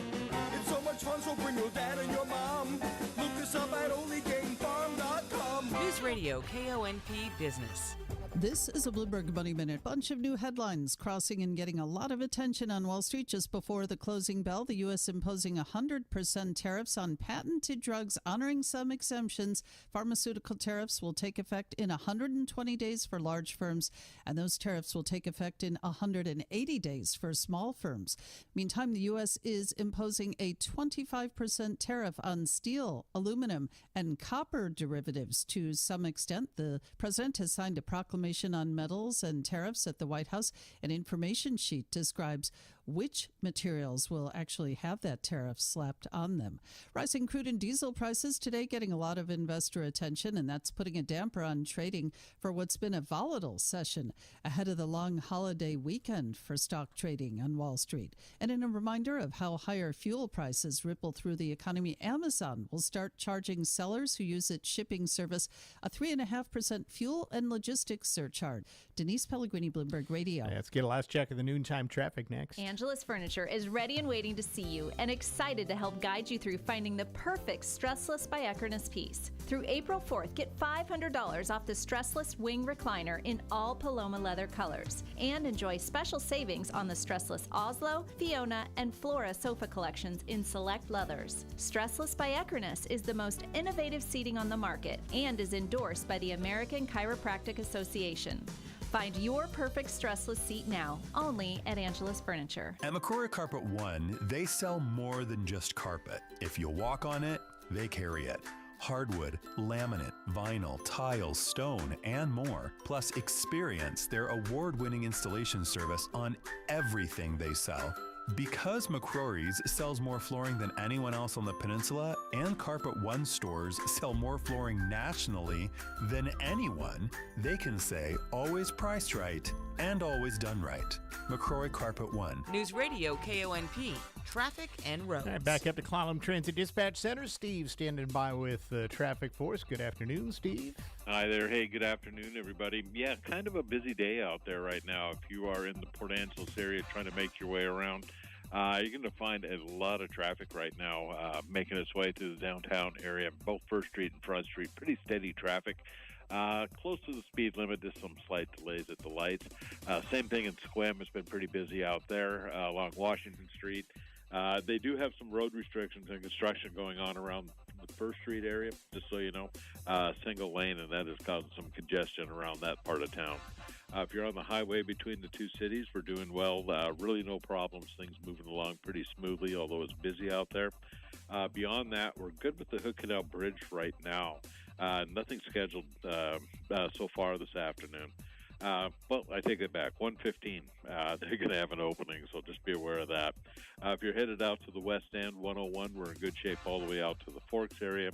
S19: It's so much fun, so bring your dad and your mom. Look us up at oldiegamefarm.com.
S6: News Radio KONP Business.
S20: This is a Bloomberg Money Minute. Bunch of new headlines crossing and getting a lot of attention on Wall Street just before the closing bell. The U.S. imposing 100% tariffs on patented drugs, honoring some exemptions. Pharmaceutical tariffs will take effect in 120 days for large firms, and those tariffs will take effect in 180 days for small firms. Meantime, the U.S. is imposing a 25% tariff on steel, aluminum, and copper derivatives. To some extent, the president has signed a proclamation on metals and tariffs at the White House. An information sheet describes which materials will actually have that tariff slapped on them. Rising crude and diesel prices today getting a lot of investor attention, and that's putting a damper on trading for what's been a volatile session ahead of the long holiday weekend for stock trading on Wall Street. And in a reminder of how higher fuel prices ripple through the economy, Amazon will start charging sellers who use its shipping service a 3.5% fuel and logistics surcharge. Denise Pellegrini, Bloomberg Radio.
S1: Let's get a last check of the noontime traffic next.
S21: Angelus Furniture is ready and waiting to see you and excited to help guide you through finding the perfect stressless by Eckernes piece. Through April 4th, get $500 off the stressless wing recliner in all Paloma leather colors and enjoy special savings on the stressless Oslo, Fiona, and Flora sofa collections in select leathers. Stressless by Eckernes is the most innovative seating on the market and is endorsed by the American Chiropractic Association. Find your perfect stressless seat now, only at Angelus Furniture.
S22: At Macquarie Carpet One, they sell more than just carpet. If you walk on it, they carry it.
S2: hardwood, laminate, vinyl, tiles, stone, and more. Plus, experience their award-winning installation service on everything they sell. Because McCrory's sells more flooring than anyone else on the peninsula, and Carpet One stores sell more flooring nationally than anyone, they can say always priced right and always done right. McCrory Carpet One.
S6: News Radio KONP, traffic and roads.
S1: All right, back up to Clallam Transit Dispatch Center. Steve standing by with traffic for us. Good afternoon, Steve.
S3: Hi there. Hey, good afternoon, everybody. Yeah, kind of a busy day out there right now. If you are in the Port Angeles area trying to make your way around, you're going to find a lot of traffic right now making its way through the downtown area, both First Street and Front Street. Pretty steady traffic. Close to the speed limit, just some slight delays at the lights. Same thing in Sequim. It's been pretty busy out there along Washington Street. They do have some road restrictions and construction going on around the First Street area, just so you know. Single lane, and that is causing some congestion around that part of town. If you're on the highway between the two cities, we're doing well. Really no problems. Things moving along pretty smoothly, although it's busy out there. Beyond that, we're good with the Hood Canal Bridge right now. Nothing scheduled so far this afternoon. Well, I take it back. 1:15, they're going to have an opening, so just be aware of that. If you're headed out to the West End, 101, we're in good shape all the way out to the Forks area.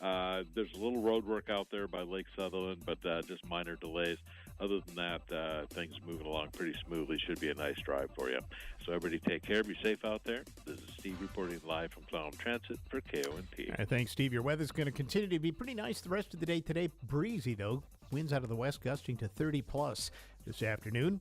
S3: There's a little road work out there by Lake Sutherland, but just minor delays. Other than that, things moving along pretty smoothly. Should be a nice drive for you. So everybody take care. Be safe out there. This is Steve reporting live from Clallam Transit for KONP.
S1: All right, thanks, Steve. Your weather's going to continue to be pretty nice the rest of the day today. Breezy, though. Winds out of the west gusting to 30-plus this afternoon.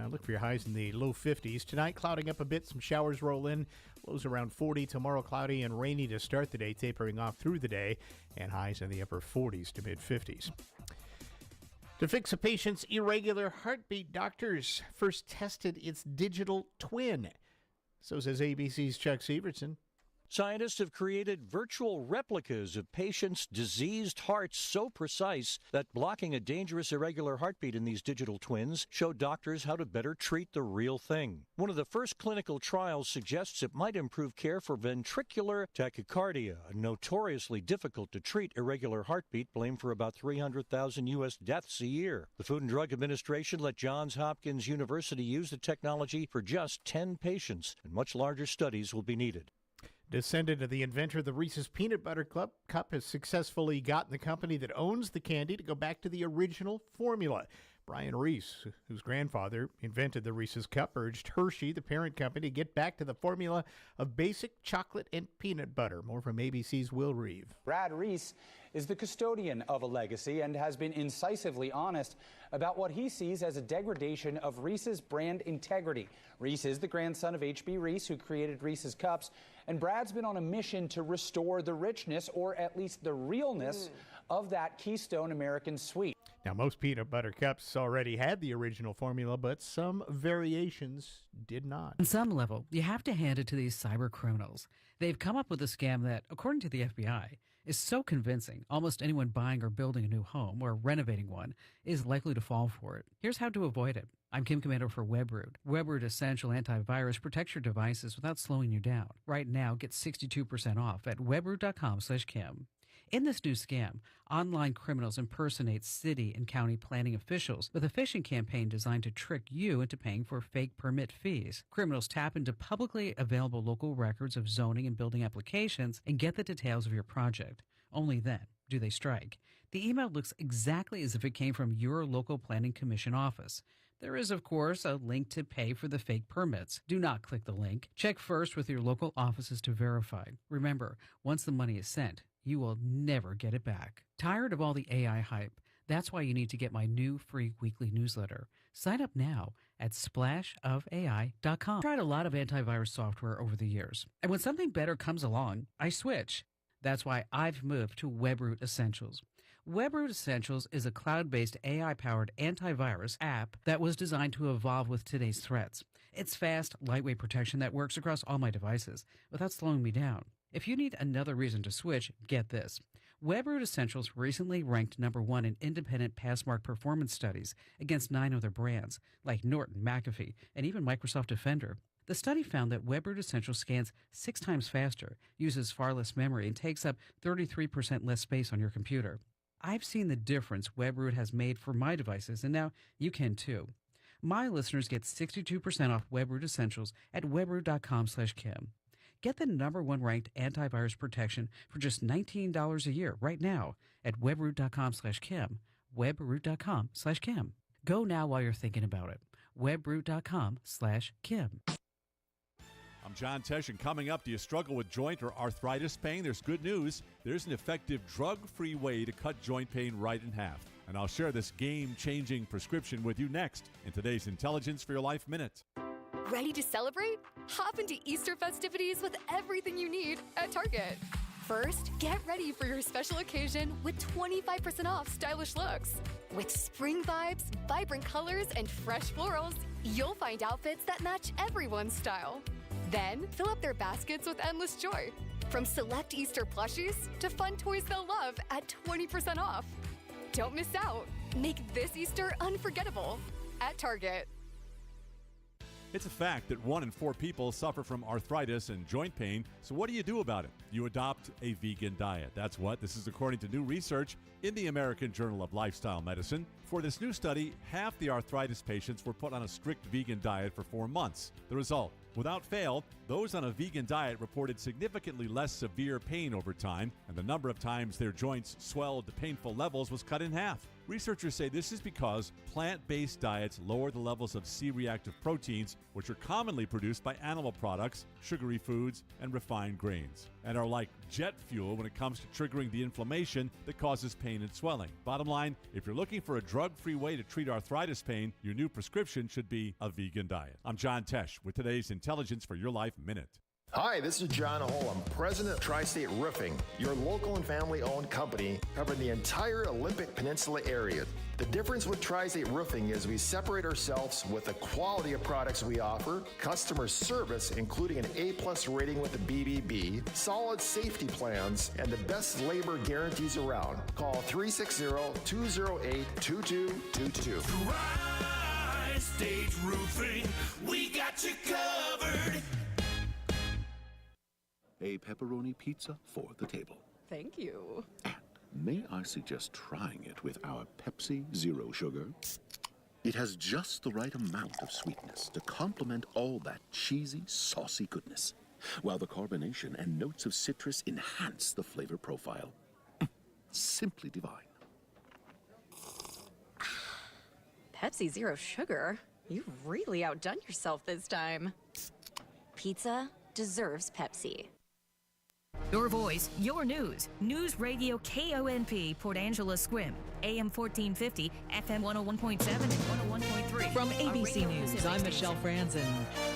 S1: Look for your highs in the low 50s. Tonight, clouding up a bit. Some showers roll in. Lows around 40. Tomorrow, cloudy and rainy to start the day, tapering off through the day, and highs in the upper 40s to mid-50s. To fix a patient's irregular heartbeat, doctors first tested its digital twin. So says ABC's Chuck Severson.
S16: Scientists have created virtual replicas of patients' diseased hearts so precise that blocking a dangerous irregular heartbeat in these digital twins showed doctors how to better treat the real thing. One of the first clinical trials suggests it might improve care for ventricular tachycardia, a notoriously difficult to treat irregular heartbeat blamed for about 300,000 U.S. deaths a year. The Food and Drug Administration let Johns Hopkins University use the technology for just 10 patients, and much larger studies will be needed.
S1: Descendant of the inventor of the Reese's Peanut Butter Cup has successfully gotten the company that owns the candy to go back to the original formula. Brian Reese, whose grandfather invented the Reese's Cup, urged Hershey, the parent company, to get back to the formula of basic chocolate and peanut butter. More from ABC's Will Reeve.
S22: Brad Reese is the custodian of a legacy and has been incisively honest about what he sees as a degradation of Reese's brand integrity. Reese is the grandson of H.B. Reese, who created Reese's Cups, and Brad's been on a mission to restore the richness, or at least the realness, of that Keystone American sweet.
S1: Now, most peanut butter cups already had the original formula, but some variations did not.
S23: On some level, you have to hand it to these cyber criminals. They've come up with a scam that, according to the FBI, is so convincing, almost anyone buying or building a new home or renovating one is likely to fall for it. Here's how to avoid it. I'm Kim Commander for WebRoot. WebRoot Essential Antivirus protects your devices without slowing you down. Right now, get 62% off at webroot.com/Kim. In this new scam, online criminals impersonate city and county planning officials with a phishing campaign designed to trick you into paying for fake permit fees. Criminals tap into publicly available local records of zoning and building applications and get the details of your project. Only then do they strike. The email looks exactly as if it came from your local planning commission office. There is, of course, a link to pay for the fake permits. Do not click the link. Check first with your local offices to verify. Remember, once the money is sent, you will never get it back. Tired of all the AI hype? That's why you need to get my new free weekly newsletter. Sign up now at splashofai.com. I've tried a lot of antivirus software over the years, and when something better comes along, I switch. That's why I've moved to WebRoot Essentials. WebRoot Essentials is a cloud-based AI-powered antivirus app that was designed to evolve with today's threats. It's fast, lightweight protection that works across all my devices without slowing me down. If you need another reason to switch, get this. WebRoot Essentials recently ranked #1 in independent Passmark performance studies against 9 other brands like Norton, McAfee, and even Microsoft Defender. The study found that WebRoot Essentials scans 6 times faster, uses far less memory, and takes up 33% less space on your computer. I've seen the difference WebRoot has made for my devices, and now you can too. My listeners get 62% off WebRoot Essentials at webroot.com/Kim. Get the #1 ranked antivirus protection for just $19 a year right now at webroot.com/Kim. webroot.com/Kim. Go now while you're thinking about it. webroot.com/Kim.
S4: I'm John Tesh, and coming up, do you struggle with joint or arthritis pain? There's good news. There's an effective drug-free way to cut joint pain right in half. And I'll share this game-changing prescription with you next in today's Intelligence for Your Life Minute.
S5: Ready to celebrate? Hop into Easter festivities with everything you need at Target. First, get ready for your special occasion with 25% off stylish looks. With spring vibes, vibrant colors, and fresh florals, you'll find outfits that match everyone's style. Then, fill up their baskets with endless joy. From select Easter plushies to fun toys they'll love at 20% off. Don't miss out. Make this Easter unforgettable at Target.
S4: It's a fact that 1 in 4 people suffer from arthritis and joint pain, so what do you do about it? You adopt a vegan diet. That's what. This is according to new research in the American Journal of Lifestyle Medicine. For this new study, half the arthritis patients were put on a strict vegan diet for 4 months. The result? Without fail, those on a vegan diet reported significantly less severe pain over time, and the number of times their joints swelled to painful levels was cut in half. Researchers say this is because plant-based diets lower the levels of C-reactive proteins, which are commonly produced by animal products, sugary foods, and refined grains, and are like jet fuel when it comes to triggering the inflammation that causes pain and swelling. Bottom line, if you're looking for a drug-free way to treat arthritis pain, your new prescription should be a vegan diet. I'm John Tesh with today's Intelligence for Your Life Minute.
S7: Hi, this is John Holm, President of Tri-State Roofing, your local and family-owned company covering the entire Olympic Peninsula area. The difference with Tri-State Roofing is we separate ourselves with the quality of products we offer, customer service, including an A+ rating with the BBB, solid safety plans, and the best labor guarantees around. Call 360-208-2222.
S19: Tri-State Roofing, we got you covered.
S8: A pepperoni pizza for the table.
S5: Thank you.
S8: May I suggest trying it with our Pepsi Zero Sugar? It has just the right amount of sweetness to complement all that cheesy, saucy goodness, while the carbonation and notes of citrus enhance the flavor profile. Simply divine.
S5: Pepsi Zero Sugar? You've really outdone yourself this time. Pizza deserves Pepsi.
S25: Your voice, your news. News Radio KONP, Port Angeles Squim. AM 1450, FM 101.7 and 101.3.
S26: From ABC News, I'm Michelle Franzen.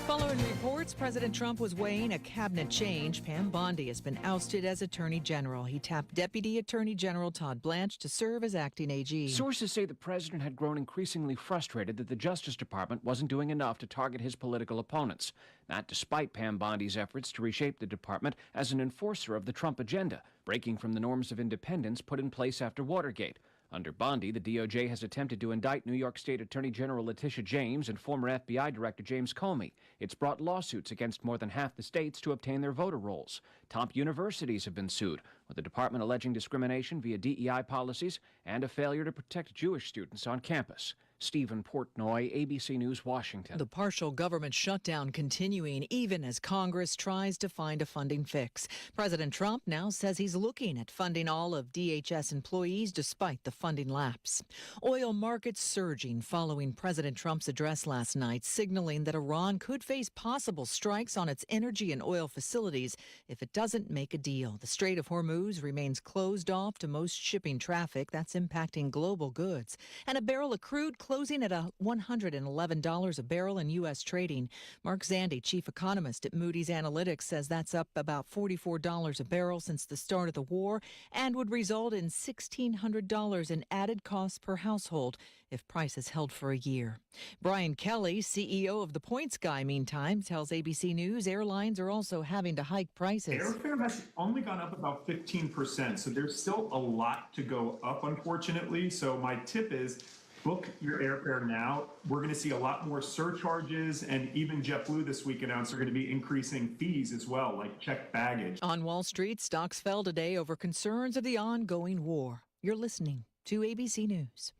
S26: Following reports President Trump was weighing a cabinet change, Pam Bondi has been ousted as Attorney General. He tapped Deputy Attorney General Todd Blanche to serve as acting AG.
S27: Sources say the president had grown increasingly frustrated that the Justice Department wasn't doing enough to target his political opponents. That despite Pam Bondi's efforts to reshape the department as an enforcer of the Trump agenda, breaking from the norms of independence put in place after Watergate. Under Bondi, the DOJ has attempted to indict New York State Attorney General Letitia James and former FBI Director James Comey. It's brought lawsuits against more than half the states to obtain their voter rolls. Top universities have been sued, with the department alleging discrimination via DEI policies and a failure to protect Jewish students on campus. Stephen Portnoy, ABC News, Washington.
S26: The partial government shutdown continuing even as Congress tries to find a funding fix. President Trump now says he's looking at funding all of DHS employees despite the funding lapse. Oil markets surging following President Trump's address last night, signaling that Iran could face possible strikes on its energy and oil facilities if it doesn't make a deal. The Strait of Hormuz remains closed off to most shipping traffic. That's impacting global goods. And a barrel of crude closing at $111 a barrel in U.S. trading. Mark Zandi, chief economist at Moody's Analytics, says that's up about $44 a barrel since the start of the war and would result in $1,600 in added costs per household if prices held for a year. Brian Kelly, CEO of the Points Guy, meantime, tells ABC News airlines are also having to hike prices.
S28: Airfare has only gone up about 15%, so there's still a lot to go up, unfortunately. So my tip is, book your airfare now. We're going to see a lot more surcharges, and even JetBlue this week announced they're going to be increasing fees as well, like checked baggage.
S26: On Wall Street, stocks fell today over concerns of the ongoing war. You're listening to ABC News.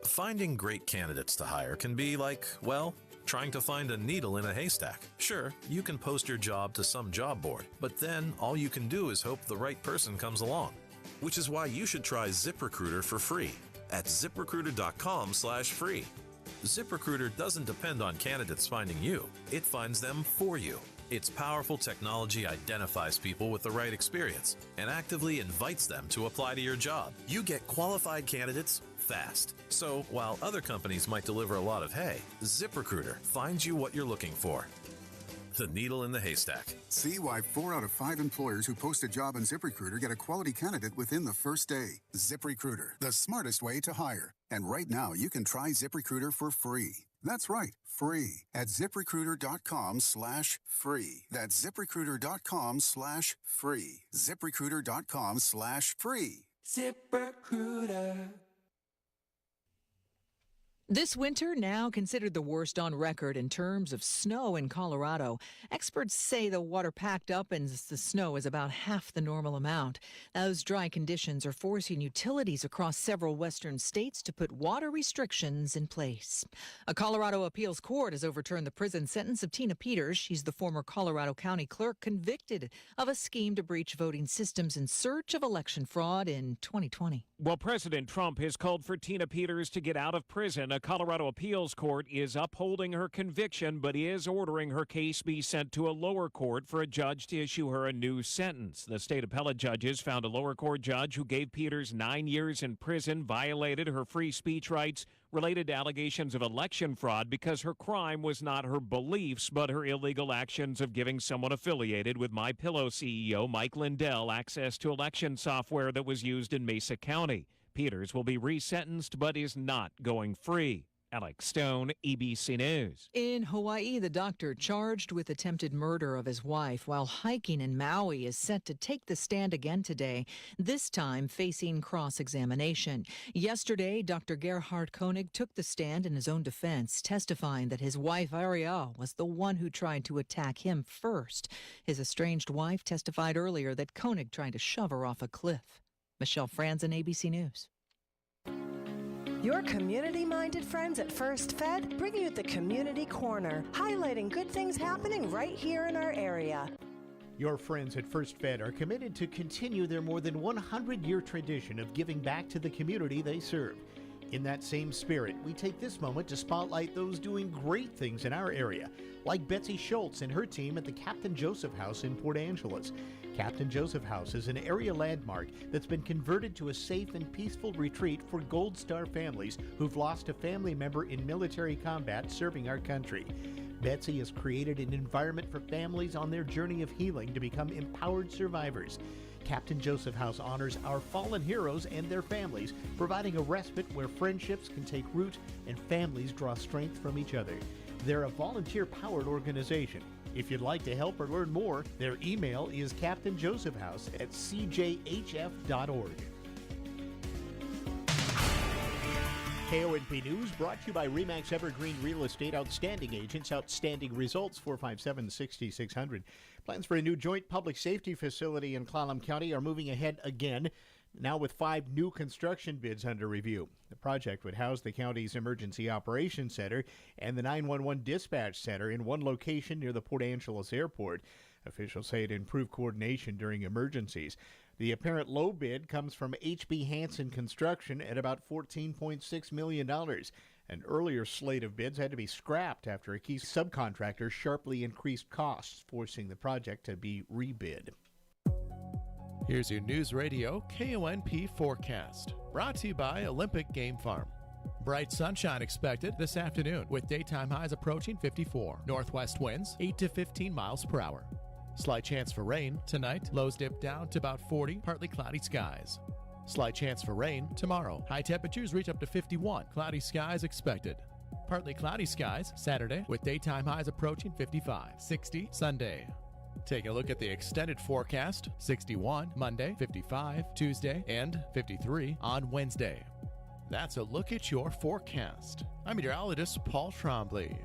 S9: Finding great candidates to hire can be like, well, trying to find a needle in a haystack. Sure, you can post your job to some job board, but then all you can do is hope the right person comes along. Which is why you should try ZipRecruiter for free at ZipRecruiter.com/free. ZipRecruiter doesn't depend on candidates finding you. It finds them for you. Its powerful technology identifies people with the right experience and actively invites them to apply to your job. You get qualified candidates fast. So while other companies might deliver a lot of hay, ZipRecruiter finds you what you're looking for. The needle in the haystack.
S11: See why 4 out of 5 employers who post a job on ZipRecruiter get a quality candidate within the first day. ZipRecruiter, the smartest way to hire. And right now, you can try ZipRecruiter for free. That's right, free at ZipRecruiter.com/free. That's ZipRecruiter.com/free. ZipRecruiter.com/free.
S26: ZipRecruiter. This winter, now considered the worst on record in terms of snow in Colorado. Experts say the water packed up and the snow is about half the normal amount. Those dry conditions are forcing utilities across several western states to put water restrictions in place. A Colorado appeals court has overturned the prison sentence of Tina Peters. She's the former Colorado County clerk convicted of a scheme to breach voting systems in search of election fraud in 2020.
S27: Well, President Trump has called for Tina Peters to get out of prison. A Colorado appeals court is upholding her conviction, but is ordering her case be sent to a lower court for a judge to issue her a new sentence. The state appellate judges found a lower court judge who gave Peters 9 years in prison violated her free speech rights related to allegations of election fraud because her crime was not her beliefs, but her illegal actions of giving someone affiliated with MyPillow CEO Mike Lindell access to election software that was used in Mesa County. Peters will be resentenced but is not going free. Alex Stone, ABC News.
S26: In Hawaii, the doctor charged with attempted murder of his wife while hiking in Maui is set to take the stand again today, this time facing cross-examination. Yesterday, Dr. Gerhard Koenig took the stand in his own defense, testifying that his wife, Ariel, was the one who tried to attack him first. His estranged wife testified earlier that Koenig tried to shove her off a cliff. Michelle Franzen, ABC News.
S12: Your community-minded friends at First Fed bring you the Community Corner, highlighting good things happening right here in our area.
S1: Your friends at First Fed are committed to continue their more than 100-year tradition of giving back to the community they serve. In that same spirit, we take this moment to spotlight those doing great things in our area, like Betsy Schultz and her team at the Captain Joseph House in Port Angeles. Captain Joseph House is an area landmark that's been converted to a safe and peaceful retreat for Gold Star families who've lost a family member in military combat serving our country. Betsy has created an environment for families on their journey of healing to become empowered survivors. Captain Joseph House honors our fallen heroes and their families, providing a respite where friendships can take root and families draw strength from each other. They're a volunteer-powered organization. If you'd like to help or learn more, their email is captainjosephhouse@cjhf.org. KONP News brought to you by RE/MAX Evergreen Real Estate Outstanding Agents. Outstanding results, 457-6600. Plans for a new joint public safety facility in Clallam County are moving ahead again, now with 5 new construction bids under review. The project would house the county's Emergency Operations Center and the 911 Dispatch Center in one location near the Port Angeles Airport. Officials say it improved coordination during emergencies. The apparent low bid comes from HB Hansen Construction at about $14.6 million. An earlier slate of bids had to be scrapped after a key subcontractor sharply increased costs, forcing the project to be rebid.
S13: Here's your News Radio KONP forecast, brought to you by Olympic Game Farm. Bright sunshine expected this afternoon with daytime highs approaching 54. Northwest winds 8 to 15 miles per hour. Slight chance for rain tonight. Lows dip down to about 40, partly cloudy skies. Slight chance for rain tomorrow. High temperatures reach up to 51. Cloudy skies expected. Partly cloudy skies Saturday with daytime highs approaching 55. 60 Sunday. Taking a look at the extended forecast. 61 Monday, 55 Tuesday, and 53 on Wednesday. That's a look at your forecast. I'm meteorologist Paul Trombley.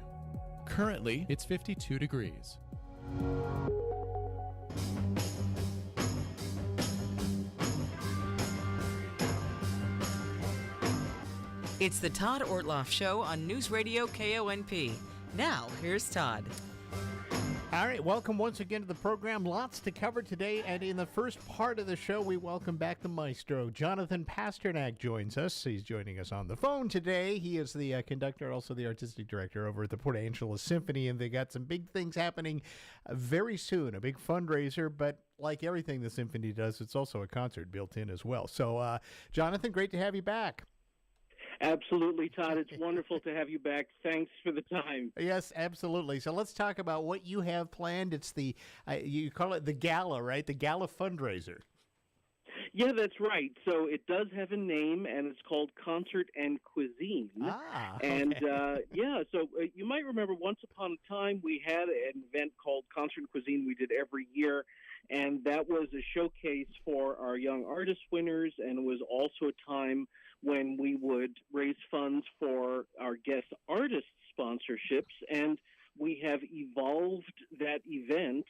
S13: Currently, it's 52 degrees.
S6: It's the Todd Ortloff Show on News Radio KONP. Now, here's Todd.
S1: All right, welcome once again to the program. Lots to cover today, and in the first part of the show, we welcome back the maestro. Jonathan Pasternak joins us. He's joining us on the phone today. He is the conductor, also the artistic director over at the Port Angeles Symphony, and they got some big things happening very soon, a big fundraiser, but like everything the Symphony does, it's also a concert built in as well. So, Jonathan, great to have you back.
S10: Absolutely, Todd. It's wonderful to have you back. Thanks for the time.
S1: Yes, absolutely. So let's talk about what you have planned. It's the, you call it the gala, right? The gala fundraiser.
S10: Yeah, that's right. So it does have a name, and it's called Concert and Cuisine.
S1: Okay.
S10: And so you might remember once upon a time we had an event called Concert and Cuisine we did every year, and that was a showcase for our young artist winners, and it was also a time when we would raise funds for our guest artist sponsorships, and we have evolved that event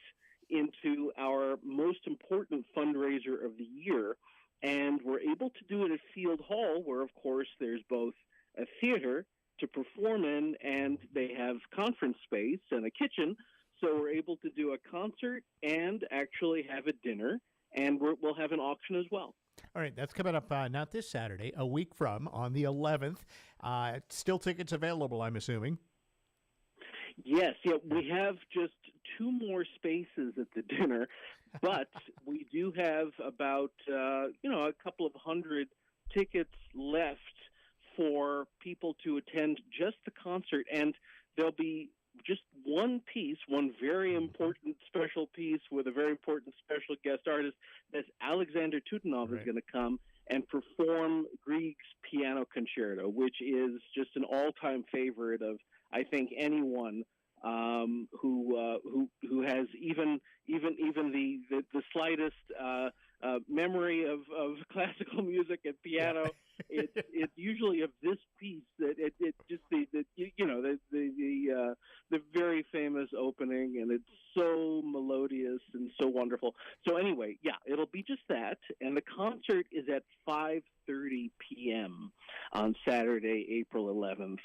S10: into our most important fundraiser of the year, and we're able to do it at Field Hall, where, of course, there's both a theater to perform in, and they have conference space and a kitchen, so we're able to do a concert and actually have a dinner, and we'll have an auction as well.
S1: All right, that's coming up not this Saturday, a week from, on the 11th. Still tickets available, I'm assuming.
S10: Yes, we have just 2 more spaces at the dinner, but we do have about, a couple of hundred tickets left for people to attend just the concert, and there'll be just one very important special piece with a very important special guest artist. That's Alexander Tutanov is going to come and perform Grieg's Piano Concerto, which is just an all-time favorite of, I think, anyone who has even the slightest memory of classical music and piano. It's usually of this piece that it just the very famous opening, and it's so melodious and so wonderful. So anyway, it'll be just that, and the concert is at 5:30 p.m. on Saturday, April 11th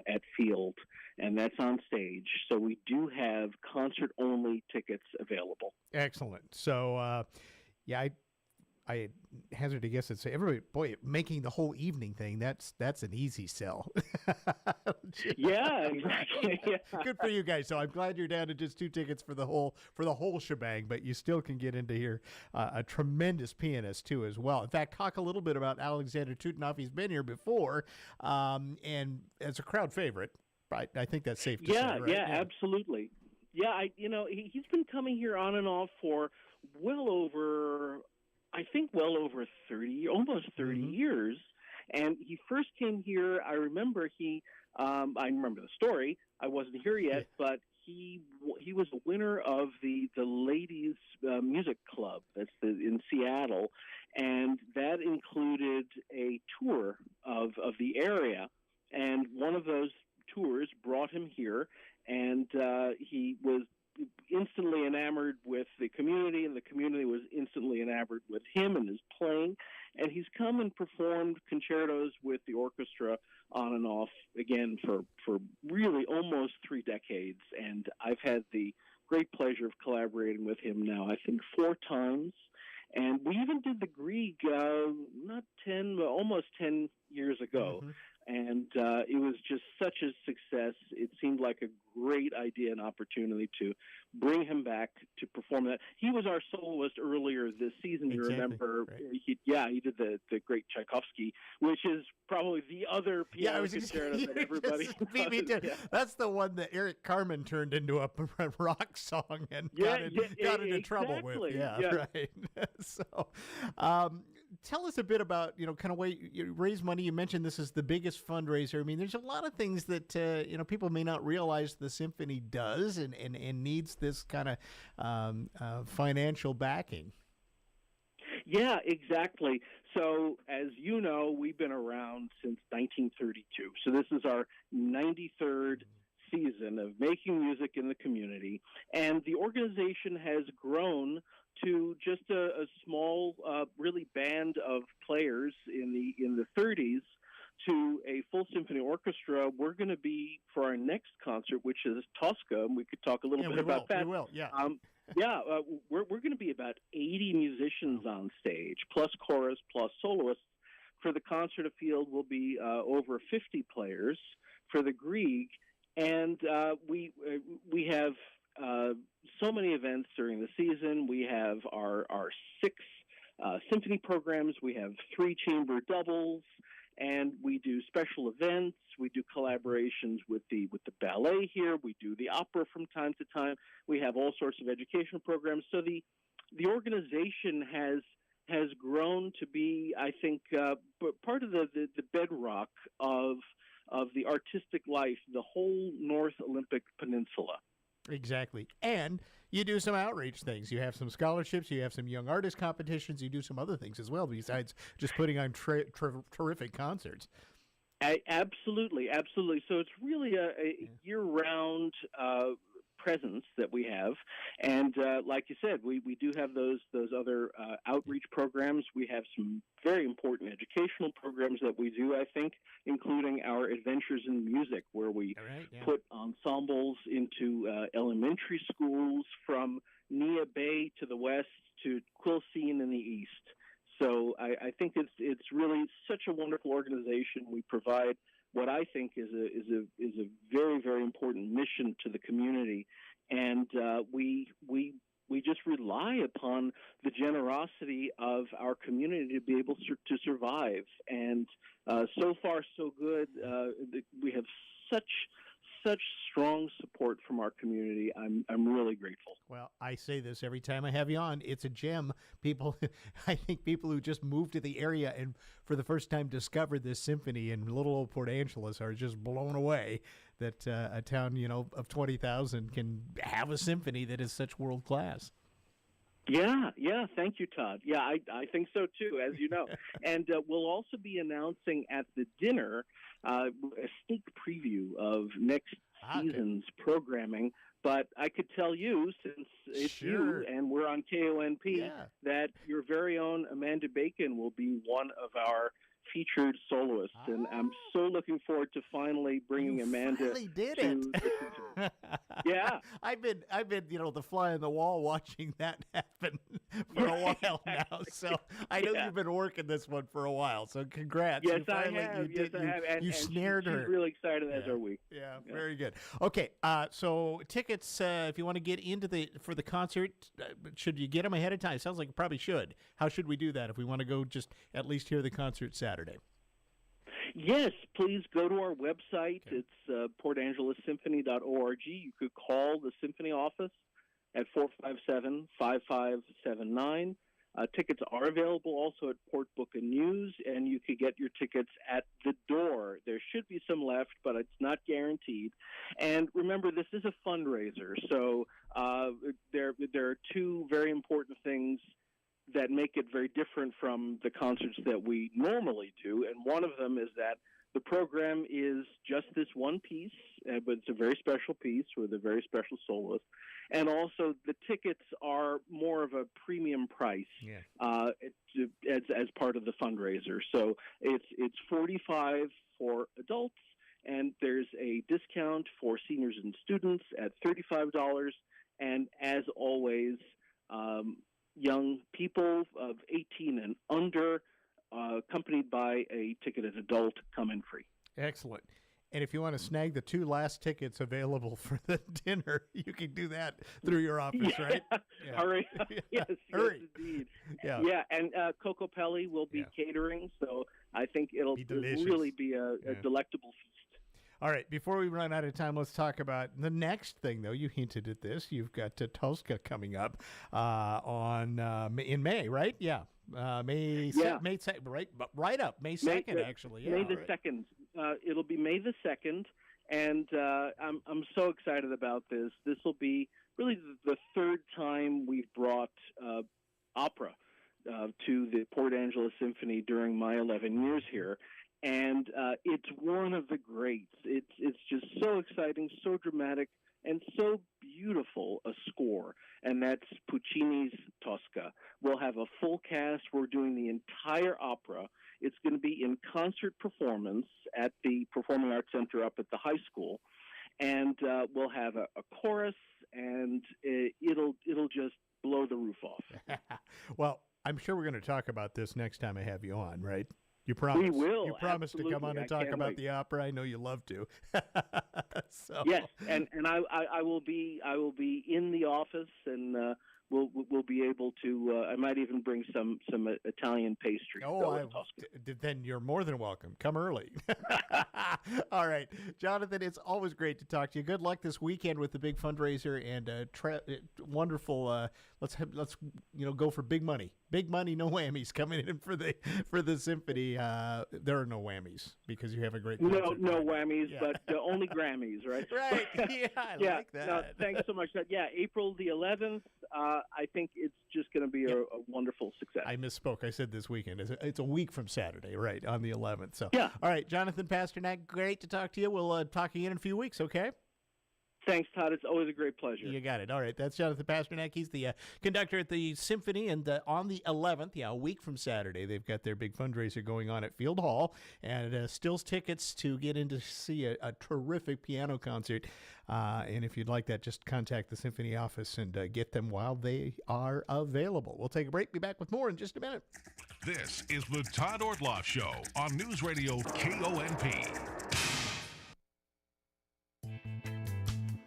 S10: at Field, and that's on stage. So we do have concert-only tickets available.
S1: Excellent. So, I hazard to guess that say everybody, boy, making the whole evening thing, that's an easy sell.
S10: Yeah, exactly. Yeah.
S1: Good for you guys. So I'm glad you're down to just 2 tickets for the whole shebang, but you still can get into here a tremendous pianist too as well. In fact, talk a little bit about Alexander Tutanov. He's been here before, and as a crowd favorite. Right, I think that's safe to say. Right?
S10: Yeah, absolutely. Yeah, he's been coming here on and off for well over 30, almost 30 years. And he first came here, I remember I remember the story. I wasn't here yet, but he was a winner of the ladies music club that's in Seattle, and that included a tour of the area. And one of those tours brought him here, and he was instantly enamored with the community, and the community was instantly enamored with him and his playing. And he's come and performed concertos with the orchestra on and off again for really almost 3 decades. And I've had the great pleasure of collaborating with him now, I think 4 times. And we even did the Grieg almost 10 years ago. And it was just such a success. It seemed like a great idea and opportunity to bring him back to perform that. He was our soloist earlier this season. You remember? Right. He did the great Tchaikovsky, which is probably the other piano concerto that everybody
S1: beat me to. That's the one that Eric Carmen turned into a rock song and got into trouble with. Yeah. Right. So, tell us a bit about, kind of way you raise money. You mentioned this is the biggest fundraiser. I mean, there's a lot of things that, people may not realize the Symphony does and needs this kind of financial backing.
S10: Yeah, exactly. So, as you know, we've been around since 1932. So this is our 93rd season of making music in the community. And the organization has grown to just a small, really band of players in the 30s to a full symphony orchestra. We're going to be, for our next concert, which is Tosca, and we could talk a little bit about that.
S1: We will, yeah.
S10: We're going to be about 80 musicians on stage, plus chorus, plus soloists. For the concert field, will be over 50 players for the Grieg, and we have so many events during the season. We have our 6 symphony programs. We have 3 chamber doubles, and we do special events. We do collaborations with the ballet here. We do the opera from time to time. We have all sorts of educational programs. So the organization has grown to be, I think, part of the bedrock of the artistic life, the whole North Olympic Peninsula.
S1: Exactly. And you do some outreach things. You have some scholarships. You have some young artist competitions. You do some other things as well, besides just putting on terrific concerts.
S10: Absolutely. So it's really a year-round presence that we have. And like you said, we do have those other outreach programs. We have some very important educational programs that we do, I think, including our Adventures in Music, where we put ensembles into elementary schools from Nia Bay to the west to Quilcene in the east. So I think it's really such a wonderful organization. We provide what I think is a very, very important mission to the community, and we just rely upon the generosity of our community to be able to survive. And so far, so good. We have such strong support from our community. I'm really grateful.
S1: Well, I say this every time I have you on. It's a gem. People, I think people who just moved to the area and for the first time discovered this symphony in little old Port Angeles are just blown away that a town, of 20,000 can have a symphony that is such world class.
S10: Yeah. Thank you, Todd. Yeah, I think so too, as you know. And we'll also be announcing at the dinner a sneak preview of next season's programming. But I could tell you, since it's you and we're on KONP, that your very own Amanda Bacon will be one of our featured soloists, and I'm so looking forward to finally bringing Amanda.
S1: Finally did it.
S10: Yeah,
S1: I've been, the fly on the wall watching that happen for a while now. So I know you've been working this one for a while. So congrats.
S10: Yes, I have. And
S1: you snared her.
S10: She's really excited, as are we.
S1: Yeah, very good. Okay, so tickets, if you want to get into for the concert, should you get them ahead of time? Sounds like you probably should. How should we do that if we want to go just at least hear the concert Saturday?
S10: Yes, please go to our website. Okay. It's portangelessymphony.org. You could call the symphony office at 457-5579. Tickets are available also at Port Book and News, and you could get your tickets at the door. There should be some left, but it's not guaranteed. And remember, this is a fundraiser, so there are 2 very important things that make it very different from the concerts that we normally do. And one of them is that the program is just this one piece, but it's a very special piece with a very special soloist. And also the tickets are more of a premium price as part of the fundraiser. So it's $45 for adults, and there's a discount for seniors and students at $35. And as always, young people of 18 and under, accompanied by a ticketed adult, come in free.
S1: Excellent. And if you want to snag the 2 last tickets available for the dinner, you can do that through your office, right?
S10: Yeah. All right. Yes, indeed. Yeah, and Coco Pelli will be catering, so I think it'll really be a delectable feast.
S1: All right, before we run out of time, let's talk about the next thing, though. You hinted at this. You've got Tosca coming up in May, right? Yeah. May 2nd, right? Right up, May 2nd, actually. Yeah,
S10: May the 2nd. It'll be May the 2nd, and I'm so excited about this. This will be really the 3rd time we've brought opera to the Port Angeles Symphony 11 years here. And it's one of the greats. It's just so exciting, so dramatic, and so beautiful a score. And that's Puccini's Tosca. We'll have a full cast. We're doing the entire opera. It's going to be in concert performance at the Performing Arts Center up at the high school. And we'll have a chorus, and it'll just blow the roof off.
S1: Well, I'm sure we're going to talk about this next time I have you on, right? You promise.
S10: We will.
S1: You promise
S10: absolutely.
S1: to come on and talk about
S10: wait.
S1: the opera. I know you love to. So.
S10: Yes, and I will be in the office, and we'll be able to. I might even bring some Italian pastry.
S1: Then you're more than welcome. Come early. All right, Jonathan. It's always great to talk to you. Good luck this weekend with the big fundraiser and wonderful. Let's go for big money. Big money, no whammies coming in for the symphony. There are no whammies because you have a great concert.
S10: No whammies, yeah. But only Grammys, right?
S1: Right. Yeah, I like that.
S10: No, thanks so much. April the 11th. I think it's just going to be a wonderful success.
S1: I misspoke. I said this weekend. It's a week from Saturday, right, on the 11th. So,
S10: yeah.
S1: All right, Jonathan Pasternak, great to talk to you. We'll talk again in a few weeks, okay?
S10: Thanks, Todd. It's always a great pleasure.
S1: You got it. All right. That's Jonathan Pasternak. He's the conductor at the Symphony. And on the 11th, a week from Saturday, they've got their big fundraiser going on at Field Hall. And stills tickets to get in to see a terrific piano concert. And if you'd like that, just contact the Symphony office and get them while they are available. We'll take a break. Be back with more in just a minute.
S2: This is the Todd Ortloff Show on News Radio KONP.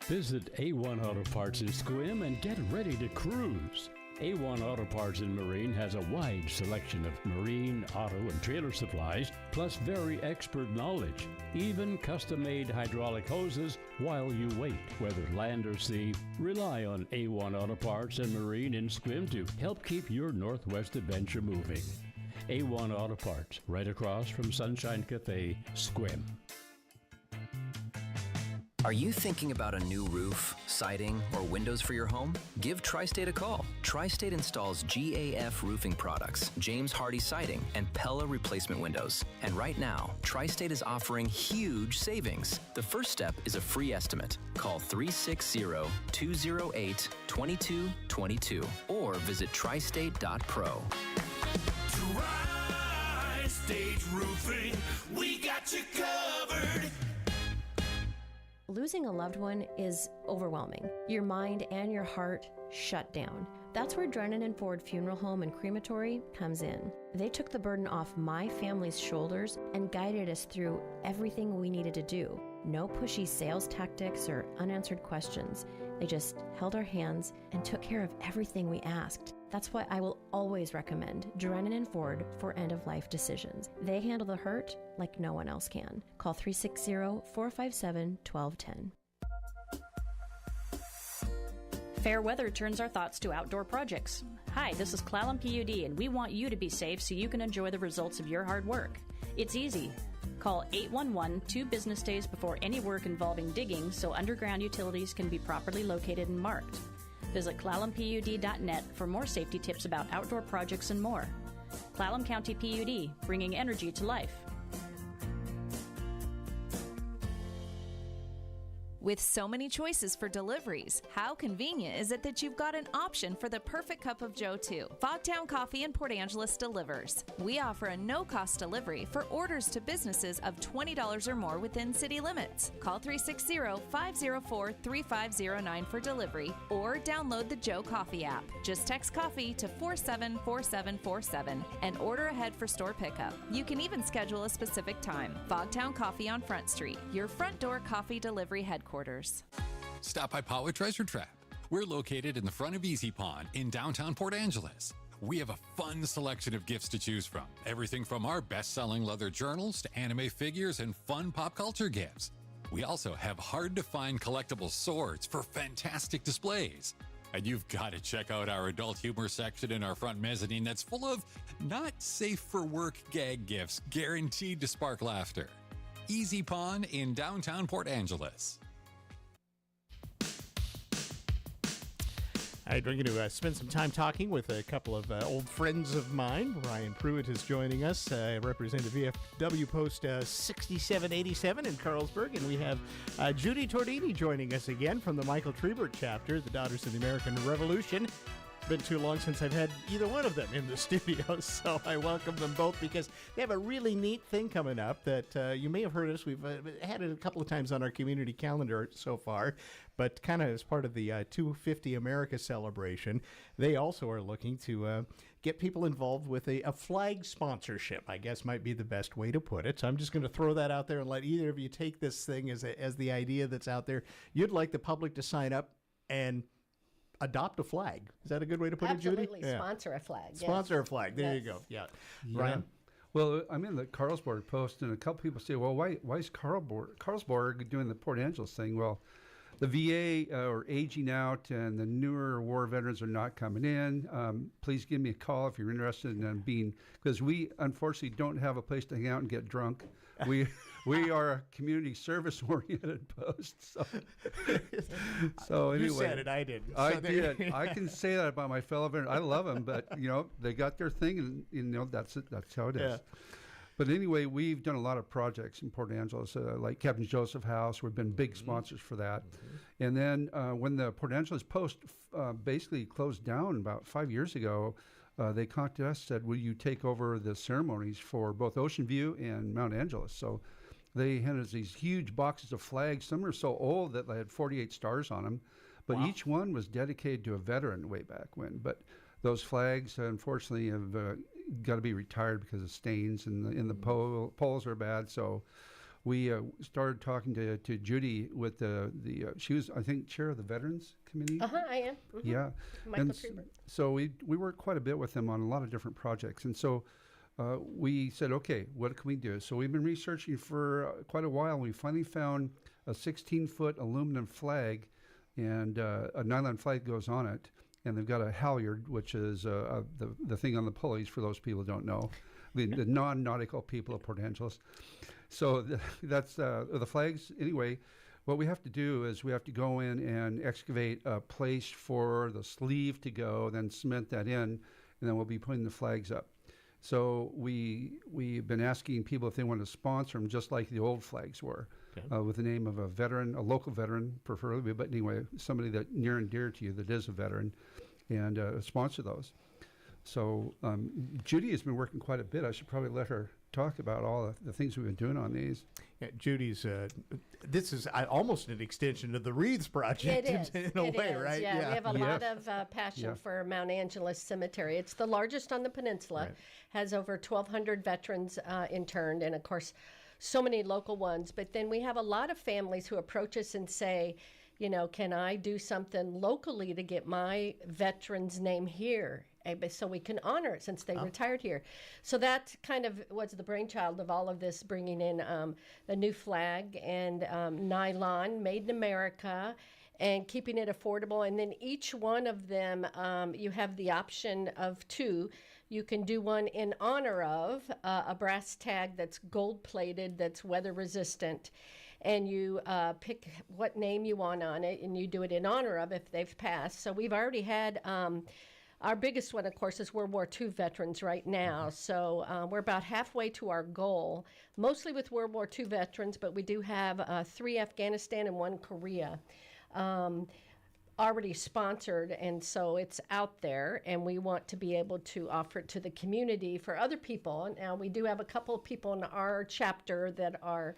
S14: Visit A1 Auto Parts in Sequim and get ready to cruise. A1 Auto Parts in Marine has a wide selection of marine, auto, and trailer supplies, plus very expert knowledge, even custom-made hydraulic hoses while you wait. Whether land or sea, rely on A1 Auto Parts and Marine in Sequim to help keep your Northwest adventure moving. A1 Auto Parts, right across from Sunshine Cafe, Sequim.
S15: Are you thinking about a new roof, siding, or windows for your home? Give Tri-State a call. Tri-State installs GAF roofing products, James Hardy siding, and Pella replacement windows. And right now, Tri-State is offering huge savings. The first step is a free estimate. Call 360-208-2222 or visit tristate.pro.
S19: Tri-State Roofing, we got you covered.
S17: Losing a loved one is overwhelming. Your mind and your heart shut down. That's where Drennan & Ford Funeral Home and Crematory comes in. They took the burden off my family's shoulders and guided us through everything we needed to do. No pushy sales tactics or unanswered questions. They just held our hands and took care of everything we asked. That's why I will always recommend Drennan & Ford for end-of-life decisions. They handle the hurt like no one else can. Call 360-457-1210.
S18: Fair weather turns our thoughts to outdoor projects. Hi, this is Clallam PUD, and we want you to be safe so you can enjoy the results of your hard work. It's easy. Call 811 2 business days before any work involving digging so underground utilities can be properly located and marked. Visit ClallamPUD.net for more safety tips about outdoor projects and more. Clallam County PUD, bringing energy to life.
S20: With so many choices for deliveries, how convenient is it that you've got an option for the perfect cup of joe too? Fogtown Coffee in Port Angeles delivers. We offer a no-cost delivery for orders to businesses of $20 or more within city limits. Call 360-504-3509 for delivery or download the Joe Coffee app. Just text coffee to 474747 and order ahead for store pickup. You can even schedule a specific time. Fogtown Coffee on Front Street, your front door coffee delivery headquarters.
S21: Stop by Potwood Treasure Trap. We're located in the front of Easy Pond in downtown Port Angeles. We have a fun selection of gifts to choose from. Everything from our best-selling leather journals to anime figures and fun pop culture gifts. We also have hard-to-find collectible swords for fantastic displays. And you've got to check out our adult humor section in our front mezzanine that's full of not safe for work gag gifts guaranteed to spark laughter. Easy Pond in downtown Port Angeles.
S1: All right, we're going to spend some time talking with a couple of old friends of mine. Ryan Pruitt is joining us, representing the VFW Post 6787 in Carlsberg. And we have Judy Tordini joining us again from the Michael Trebert chapter, the Daughters of the American Revolution. It's been too long since I've had either one of them in the studio, so I welcome them both because they have a really neat thing coming up that you may have heard us. We've had it a couple of times on our community calendar so far, but kind of as part of the 250 America celebration, they also are looking to get people involved with a flag sponsorship, I guess might be the best way to put it. So I'm just going to throw that out there and let either of you take this thing as the idea that's out there. You'd like the public to sign up and adopt a flag. Is that a good way to put it, Judy?
S3: Absolutely, sponsor a flag.
S1: Sponsor a flag. There you go. Yeah. Ryan?
S4: Well, I'm in the Carlsberg Post, and a couple people say, well, why is Carlsberg doing the Port Angeles thing? Well, the VA are aging out, and the newer war veterans are not coming in. Please give me a call if you're interested in being, because we unfortunately don't have a place to hang out and get drunk. We are a community service-oriented post. So anyway,
S1: you said it. I didn't.
S4: I did. I can say that about my fellow veterans. I love them, but they got their thing, and that's it. That's how it is. Yeah. But anyway, we've done a lot of projects in Port Angeles, like Captain Joseph House. We've been big sponsors for that. And then when the Port Angeles Post basically closed down about 5 years ago, they contacted us, said, will you take over the ceremonies for both Ocean View and Mount Angeles? So they handed us these huge boxes of flags. Some are so old that they had 48 stars on them, but each one was dedicated to a veteran way back when. But those flags, unfortunately, have got to be retired because of stains, and the poles are bad. So we started talking to Judy with she was, I think, chair of the Veterans Committee.
S3: I am. Mm-hmm.
S4: Yeah.
S3: Michael Trebert.
S4: So we worked quite a bit with them on a lot of different projects. And so we said, okay, what can we do? So we've been researching for quite a while. We finally found a 16-foot aluminum flag, and a nylon flag goes on it. And they've got a halyard, which is the thing on the pulleys, for those people who don't know, the non-nautical people of Port Angeles. So that's the flags. Anyway, what we have to do is we have to go in and excavate a place for the sleeve to go, then cement that in, and then we'll be putting the flags up. So we've been asking people if they want to sponsor them, just like the old flags were, with the name of a veteran, a local veteran preferably, but anyway, somebody that near and dear to you that is a veteran, and sponsor those. So Judy has been working quite a bit. I should probably let her talk about all the things we've been doing on these.
S1: Yeah, Judy's, this is almost an extension of the Wreaths Project in a way, right?
S3: Yeah, we have a lot of passion for Mount Angeles Cemetery. It's the largest on the peninsula, has over 1,200 veterans interned, and of course, so many local ones. But then we have a lot of families who approach us and say, can I do something locally to get my veteran's name here, so we can honor it since they retired here? So that kind of was the brainchild of all of this, bringing in a new flag and nylon, made in America, and keeping it affordable. And then each one of them, you have the option of two. You can do one in honor of a brass tag that's gold-plated, that's weather-resistant, and you pick what name you want on it, and you do it in honor of if they've passed. So we've already had, our biggest one, of course, is World War II veterans right now. So we're about halfway to our goal, mostly with World War II veterans, but we do have 3 Afghanistan and 1 Korea. Already sponsored, and so it's out there, and we want to be able to offer it to the community for other people. Now, we do have a couple of people in our chapter that are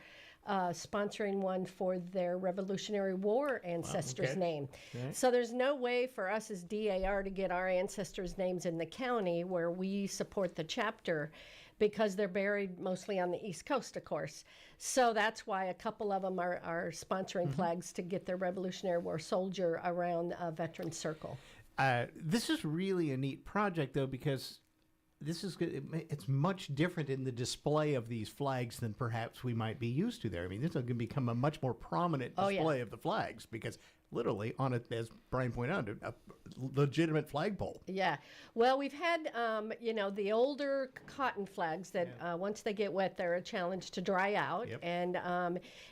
S3: sponsoring one for their Revolutionary War ancestors' name. Right. So there's no way for us as DAR to get our ancestors' names in the county where we support the chapter, because they're buried mostly on the East Coast, of course. So that's why a couple of them are sponsoring flags to get their Revolutionary War soldier around a veteran circle.
S1: This is really a neat project, though, because it's much different in the display of these flags than perhaps we might be used to there. I mean, this is going to become a much more prominent display of the flags, because literally on it, as Brian pointed out, a legitimate flagpole.
S3: Yeah. Well, we've had, the older cotton flags that once they get wet, they're a challenge to dry out. Yep.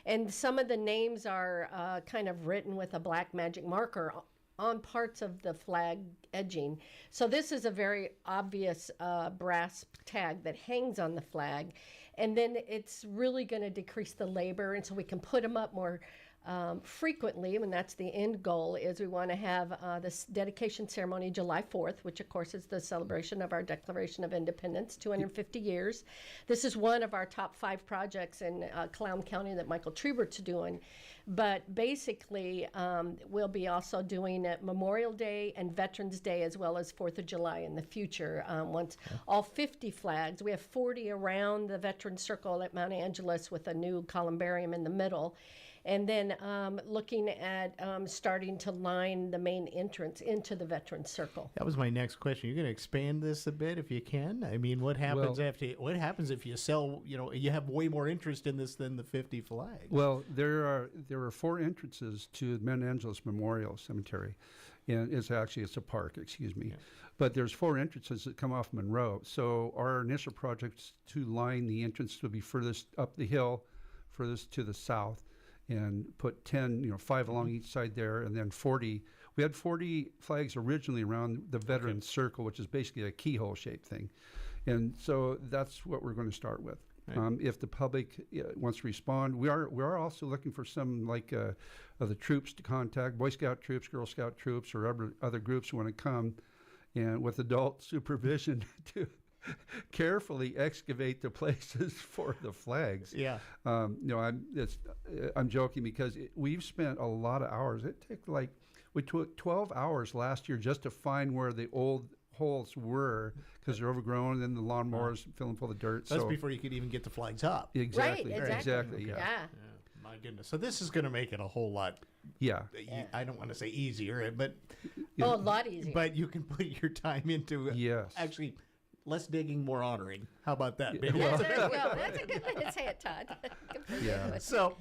S3: And some of the names are kind of written with a black magic marker on parts of the flag edging. So this is a very obvious brass tag that hangs on the flag. And then it's really going to decrease the labor, and so we can put them up more frequently, and that's the end goal. Is we want to have this dedication ceremony July 4th, which of course is the celebration of our Declaration of Independence, 250 years. This is one of our top 5 projects in Clown County that Michael Trubert's doing. But basically, we'll be also doing it Memorial Day and Veterans Day, as well as 4th of July in the future. Once all 50 flags, we have 40 around the Veterans Circle at Mount Angeles with a new columbarium in the middle. And then looking at starting to line the main entrance into the Veterans Circle.
S1: That was my next question. You're going to expand this a bit if you can. I mean, what happens if you sell? You have way more interest in this than the 50 flags.
S4: Well, there are 4 entrances to Mount Angeles Memorial Cemetery, and it's a park. Excuse me, but there's 4 entrances that come off Monroe. So our initial project is to line the entrance to be furthest up the hill, furthest to the south, and put 10, 5 along each side there, and then 40. We had 40 flags originally around the Veterans Circle, which is basically a keyhole shaped thing. And so that's what we're going to start with. Right. If the public wants to respond, we are also looking for some of the troops to contact, Boy Scout troops, Girl Scout troops, or other groups who want to come, and with adult supervision to carefully excavate the places for the flags.
S1: Yeah.
S4: I'm joking because we've spent a lot of hours. We took 12 hours last year just to find where the old holes were because they're overgrown, and then the lawnmowers filling full of dirt.
S1: That's before you could even get the flags up.
S4: Exactly.
S3: Right,
S4: exactly.
S3: Yeah.
S1: My goodness. So this is going to make it a whole lot.
S4: Yeah.
S1: I don't want to say easier, but
S3: a lot easier.
S1: But you can put your time into actually less digging, more honoring. How about that?
S3: Yeah, there you go. That's a good way to say it, Todd.
S4: Yeah.
S1: So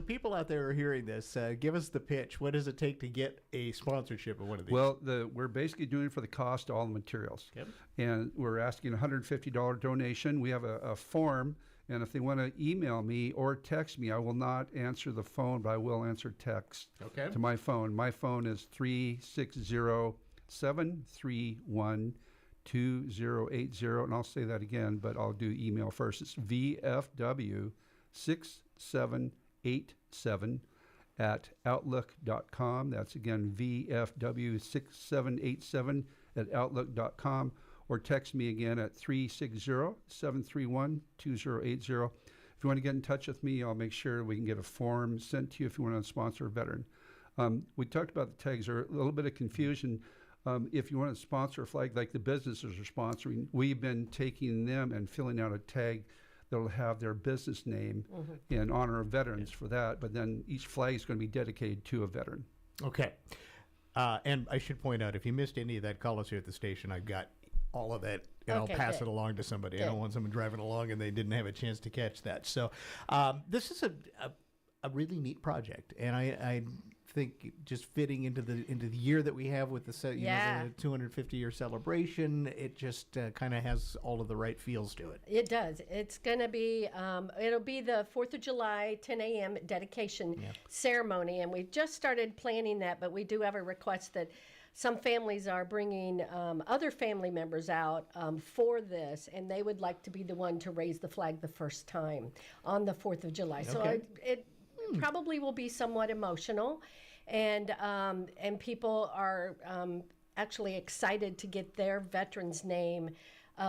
S1: people out there are hearing this. Give us the pitch. What does it take to get a sponsorship of one of these?
S4: Well, we're basically doing it for the cost of all the materials.
S1: Yep.
S4: And we're asking a $150 donation. We have a form, and if they want to email me or text me, I will not answer the phone, but I will answer text to my phone. My phone is 360-731-2080, and I'll say that again, but I'll do email first. It's VFW6787 at outlook.com. That's again VFW6787 at outlook.com, or text me again at 360-731-2080. If you want to get in touch with me, I'll make sure we can get a form sent to you if you want to sponsor a veteran. We talked about the tags. There's a little bit of confusion. If you want to sponsor a flag like the businesses are sponsoring, we've been taking them and filling out a tag that'll have their business name in honor of veterans for that. But then each flag is going to be dedicated to a veteran.
S1: Okay. And I should point out, if you missed any of that, call us here at the station. I've got all of that, and I'll pass it along to somebody. Good. I don't want someone driving along and they didn't have a chance to catch that. So this is a really neat project, and I think just fitting into the year that we have with the 250-year celebration, it just kind of has all of the right feels to it.
S3: It does. It's going to be, it'll be the 4th of July, 10 a.m. dedication ceremony, and we've just started planning that, but we do have a request that some families are bringing other family members out for this, and they would like to be the one to raise the flag the first time on the 4th of July. So it probably will be somewhat emotional, and people are actually excited to get their veteran's name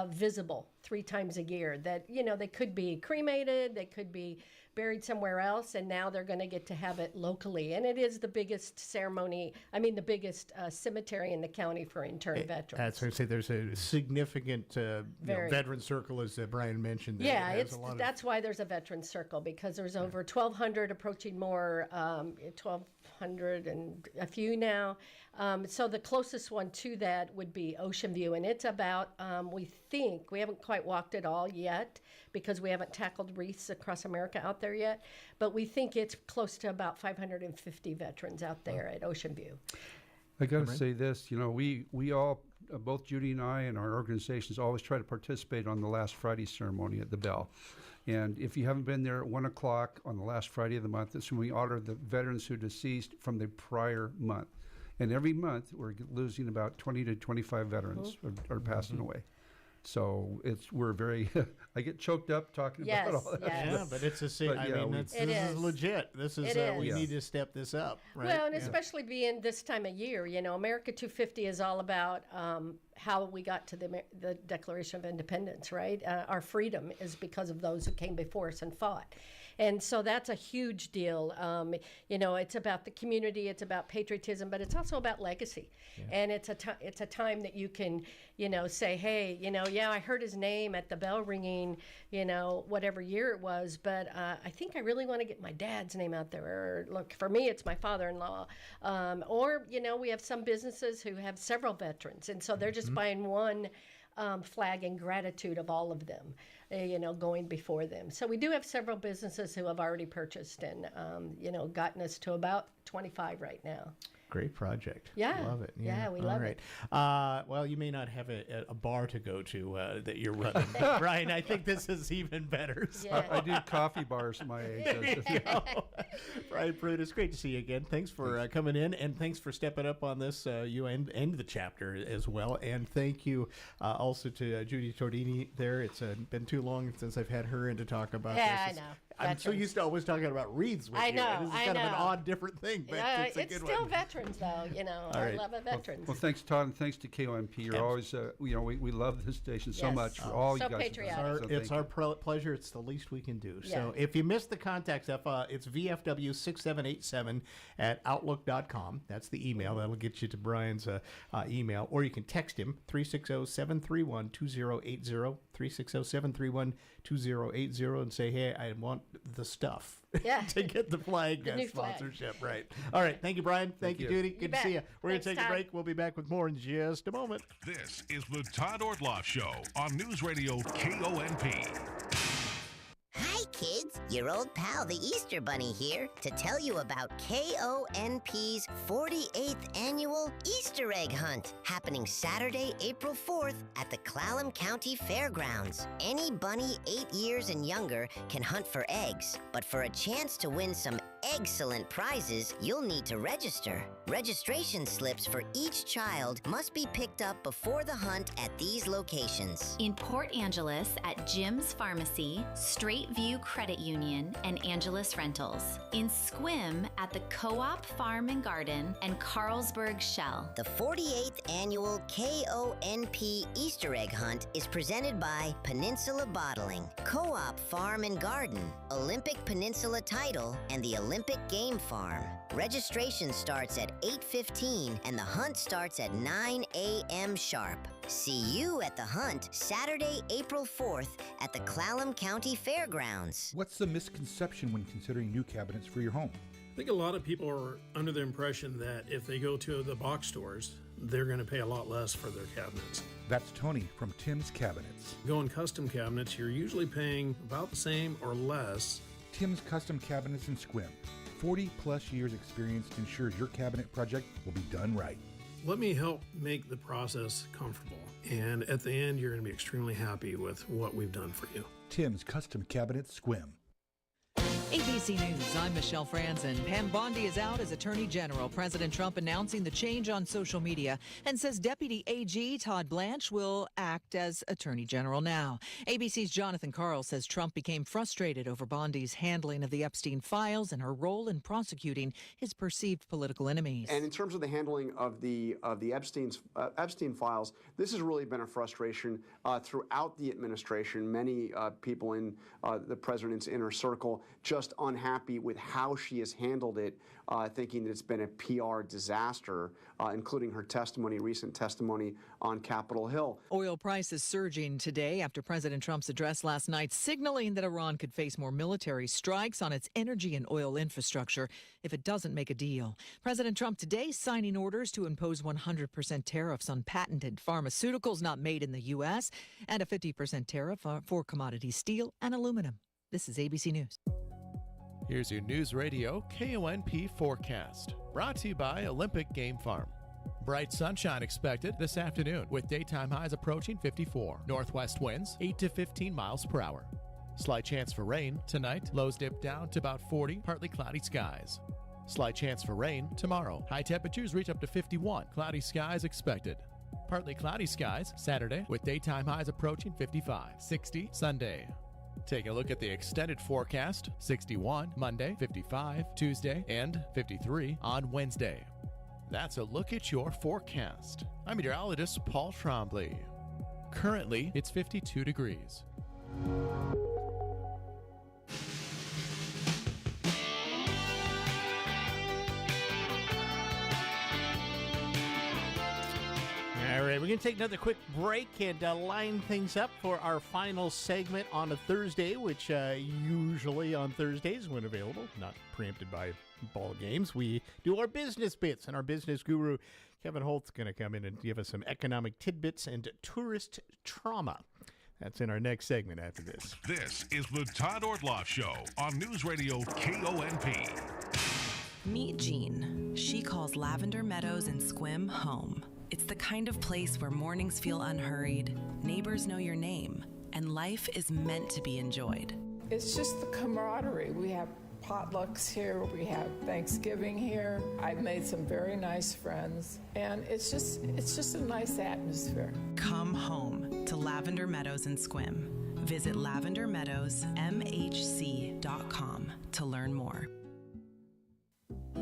S3: visible 3 times a year. That they could be cremated, they could be buried somewhere else, and now they're going to get to have it locally. And it is the biggest ceremony, the biggest cemetery in the county for interned veterans.
S1: That's what I say. There's a significant veteran circle, as Brian mentioned.
S3: That's why there's a veteran circle, because there's over 1,200, approaching more, 1,200 and a few now. So the closest one to that would be Ocean View, and it's about, we haven't quite walked it all yet because we haven't tackled wreaths across America out there yet, but we think it's close to about 550 veterans out there at Ocean View.
S4: I got to say this, we all, both Judy and I and our organizations, always try to participate on the last Friday ceremony at the Bell. And if you haven't been there at 1 o'clock on the last Friday of the month, that's when we honor the veterans who deceased from the prior month. And every month, we're losing about 20 to 25 veterans are passing away. So we're very, I get choked up talking about all that.
S1: Yeah, but it's this is legit. This is, we need to step this up, right?
S3: Well, and especially being this time of year, America 250 is all about how we got to the Declaration of Independence, right? Our freedom is because of those who came before us and fought. And so that's a huge deal. It's about the community, it's about patriotism, but it's also about legacy. Yeah. And it's a time that you can, say, hey, I heard his name at the bell ringing, whatever year it was, but I think I really want to get my dad's name out there. Or look, for me, it's my father-in-law. Or we have some businesses who have several veterans, and so they're just buying one flag in gratitude of all of them, going before them. So we do have several businesses who have already purchased and, gotten us to about 25 right now.
S1: Great project.
S3: Yeah.
S1: Love it.
S3: Yeah, we love it.
S1: Well, you may not have a bar to go to that you're running, Brian. I think this is even better. So.
S3: Yeah.
S4: I do coffee bars at my age.
S1: Brian Pruitt, it's great to see you again. Thanks for coming in, and thanks for stepping up on this. You end the chapter as well. And thank you also to Judy Tordini there. It's been too long since I've had her in to talk about this.
S3: I know.
S1: I'm so used to always talking about wreaths with you.
S3: I know.
S1: This is kind of an odd, different thing, but it's a good
S3: still
S1: one.
S3: veterans, though. I love veterans.
S4: Well, thanks, Todd, and thanks to KONP. You're always, we love this station so much. For all
S3: so
S4: you guys.
S3: Patriotic.
S1: It's our pleasure. It's the least we can do. Yeah. So if you missed the contact stuff, it's VFW6787 at Outlook.com. That's the email. That'll get you to Brian's email. Or you can text him, 360-731-2080, 360-731-2080, and say, hey, I want the stuff to get the flag sponsorship. Flag. Right. All right. Thank you, Brian. Thank you, Judy. Good to see you. We're going to take a break. We'll be back with more in just a moment.
S2: This is the Todd Ortloff Show on News Radio KONP.
S5: Hi, kids. Your old pal, the Easter Bunny, here to tell you about KONP's 48th annual Easter egg hunt, happening Saturday, April 4th at the Clallam County Fairgrounds. Any bunny 8 years and younger can hunt for eggs, but for a chance to win some excellent prizes, you'll need to register. Registration slips for each child must be picked up before the hunt at these locations.
S7: In Port Angeles at Jim's Pharmacy, Straight View Credit Union, and Angeles Rentals. In Sequim at the Co-op Farm and Garden and Carlsberg Shell.
S5: The 48th annual KONP Easter egg hunt is presented by Peninsula Bottling, Co-op Farm and Garden, Olympic Peninsula Title, and the Olympic Game Farm. Registration starts at 8:15 and the hunt starts at 9 a.m. sharp. See you at the hunt Saturday, April 4th at the Clallam County Fairgrounds.
S8: What's the misconception when considering new cabinets for your home?
S16: I think a lot of people are under the impression that if they go to the box stores, they're going to pay a lot less for their cabinets.
S8: That's Tony from Tim's Cabinets.
S16: Going custom cabinets, you're usually paying about the same or less.
S8: Tim's Custom Cabinets in Sequim. 40 plus years experience ensures your cabinet project will be done right.
S16: Let me help make the process comfortable. And at the end, you're going to be extremely happy with what we've done for you.
S8: Tim's Custom Cabinets, Sequim.
S26: ABC News, I'm Michelle Franzen. Pam Bondi is out as Attorney General. President Trump announcing the change on social media and says Deputy AG Todd Blanche will act as Attorney General now. ABC's Jonathan Karl says Trump became frustrated over Bondi's handling of the Epstein files and her role in prosecuting his perceived political enemies.
S22: And in terms of the handling of the Epstein files, this has really been a frustration throughout the administration. Many people in the president's inner circle just unhappy with how she has handled it, thinking that it's been a PR disaster, including her recent testimony on Capitol Hill.
S26: Oil prices surging today after President Trump's address last night, signaling that Iran could face more military strikes on its energy and oil infrastructure if it doesn't make a deal. President Trump today signing orders to impose 100% tariffs on patented pharmaceuticals not made in the U.S. and a 50% tariff for commodity steel and aluminum. This is ABC News.
S13: Here's your News Radio KONP forecast, brought to you by Olympic Game Farm. Bright sunshine expected this afternoon with daytime highs approaching 54. Northwest winds 8 to 15 miles per hour. Slight chance for rain tonight. Lows dip down to about 40, partly cloudy skies. Slight chance for rain tomorrow. High temperatures reach up to 51. Cloudy skies expected. Partly cloudy skies Saturday with daytime highs approaching 55. 60 Sunday. Take a look at the extended forecast. 61 Monday, 55 Tuesday, and 53 on Wednesday. That's a look at your forecast. I'm meteorologist Paul Trombley. Currently, it's 52 degrees.
S1: All right, we're going to take another quick break and line things up for our final segment on a Thursday, which usually on Thursdays, when available, not preempted by ball games, we do our business bits, and our business guru, Kevin Holt's going to come in and give us some economic tidbits and tourist trauma. That's in our next segment after this.
S2: This is the Todd Ortloff Show on News Radio KONP.
S9: Meet Jean. She calls Lavender Meadows in Sequim home. It's the kind of place where mornings feel unhurried, neighbors know your name, and life is meant to be enjoyed.
S11: It's just the camaraderie. We have potlucks here, we have Thanksgiving here. I've made some very nice friends, and it's just a nice atmosphere.
S9: Come home to Lavender Meadows in Sequim. Visit lavendermeadowsmhc.com to learn more.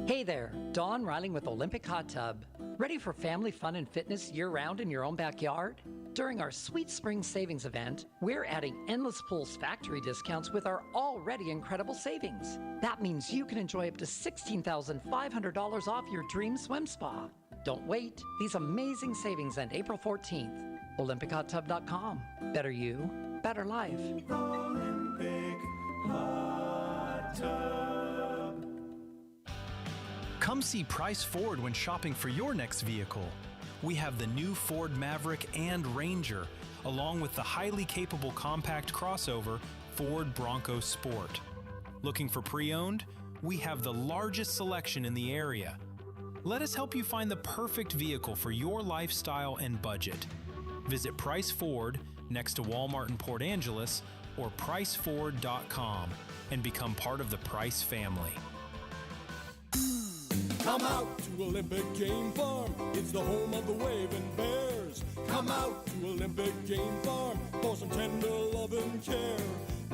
S12: Hey there, Dawn Riling with Olympic Hot Tub. Ready for family fun and fitness year-round in your own backyard? During our Sweet Spring Savings event, we're adding Endless Pools factory discounts with our already incredible savings. That means you can enjoy up to $16,500 off your dream swim spa. Don't wait. These amazing savings end April 14th. OlympicHotTub.com. Better you, better life.
S19: Olympic Hot Tub.
S23: Come see Price Ford when shopping for your next vehicle. We have the new Ford Maverick and Ranger, along with the highly capable compact crossover Ford Bronco Sport. Looking for pre-owned? We have the largest selection in the area. Let us help you find the perfect vehicle for your lifestyle and budget. Visit Price Ford next to Walmart in Port Angeles or priceford.com and become part of the Price family.
S19: Come out to Olympic Game Farm. It's the home of the waving bears. Come out to Olympic Game Farm for some tender love and care.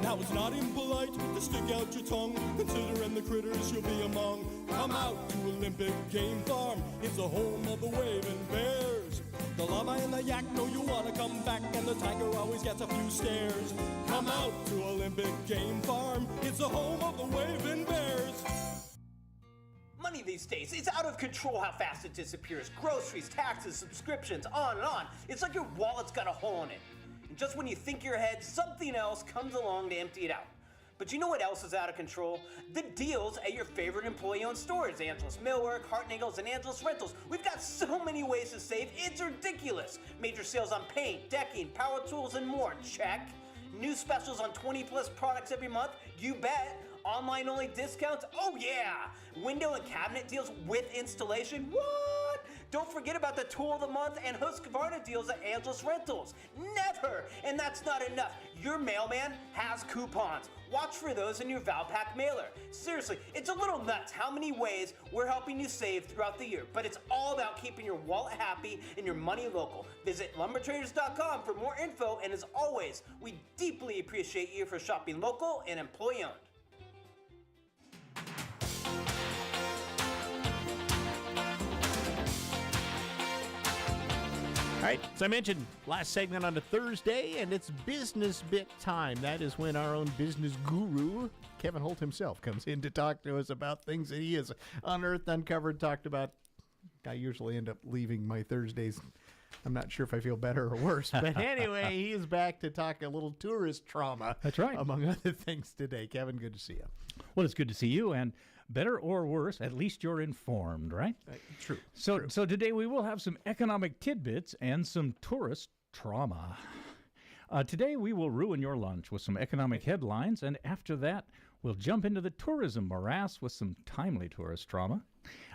S19: Now it's not impolite to stick out your tongue, considering the critters you'll be among. Come out to Olympic Game Farm. It's the home of the waving bears. The llama and the yak know you want to come back, and the tiger always gets a few stares. Come out to Olympic Game Farm. It's the home of the waving bears.
S24: Money these days, it's out of control how fast it disappears. Groceries, taxes, subscriptions, on and on. It's like your wallet's got a hole in it. And just when you think you're ahead, something else comes along to empty it out. But you know what else is out of control? The deals at your favorite employee-owned stores. Angelus Millwork, Hartnaggles, and Angelus Rentals. We've got so many ways to save, it's ridiculous. Major sales on paint, decking, power tools, and more. Check. New specials on 20+ products every month. You bet. Online-only discounts? Oh yeah! Window and cabinet deals with installation? What? Don't forget about the Tool of the Month and Husqvarna deals at Angelus Rentals. Never! And that's not enough. Your mailman has coupons. Watch for those in your Valpak mailer. Seriously, it's a little nuts how many ways we're helping you save throughout the year, but it's all about keeping your wallet happy and your money local. Visit lumbertraders.com for more info, and as always, we deeply appreciate you for shopping local and employee-owned.
S1: All right, so I mentioned last segment on a Thursday, and it's business bit time. That is when our own business guru, Kevin Holt himself, comes in to talk to us about things that he has unearthed, uncovered, talked about. I usually end up leaving my Thursdays. I'm not sure if I feel better or worse. But anyway, he is back to talk a little tourist trauma.
S25: That's right.
S1: Among other things today. Kevin, good to see you.
S25: Well, it's good to see you, and better or worse, at least you're informed, right?
S1: True.
S25: So today we will have some economic tidbits and some tourist trauma. Today we will ruin your lunch with some economic headlines, and after that we'll jump into the tourism morass with some timely tourist trauma.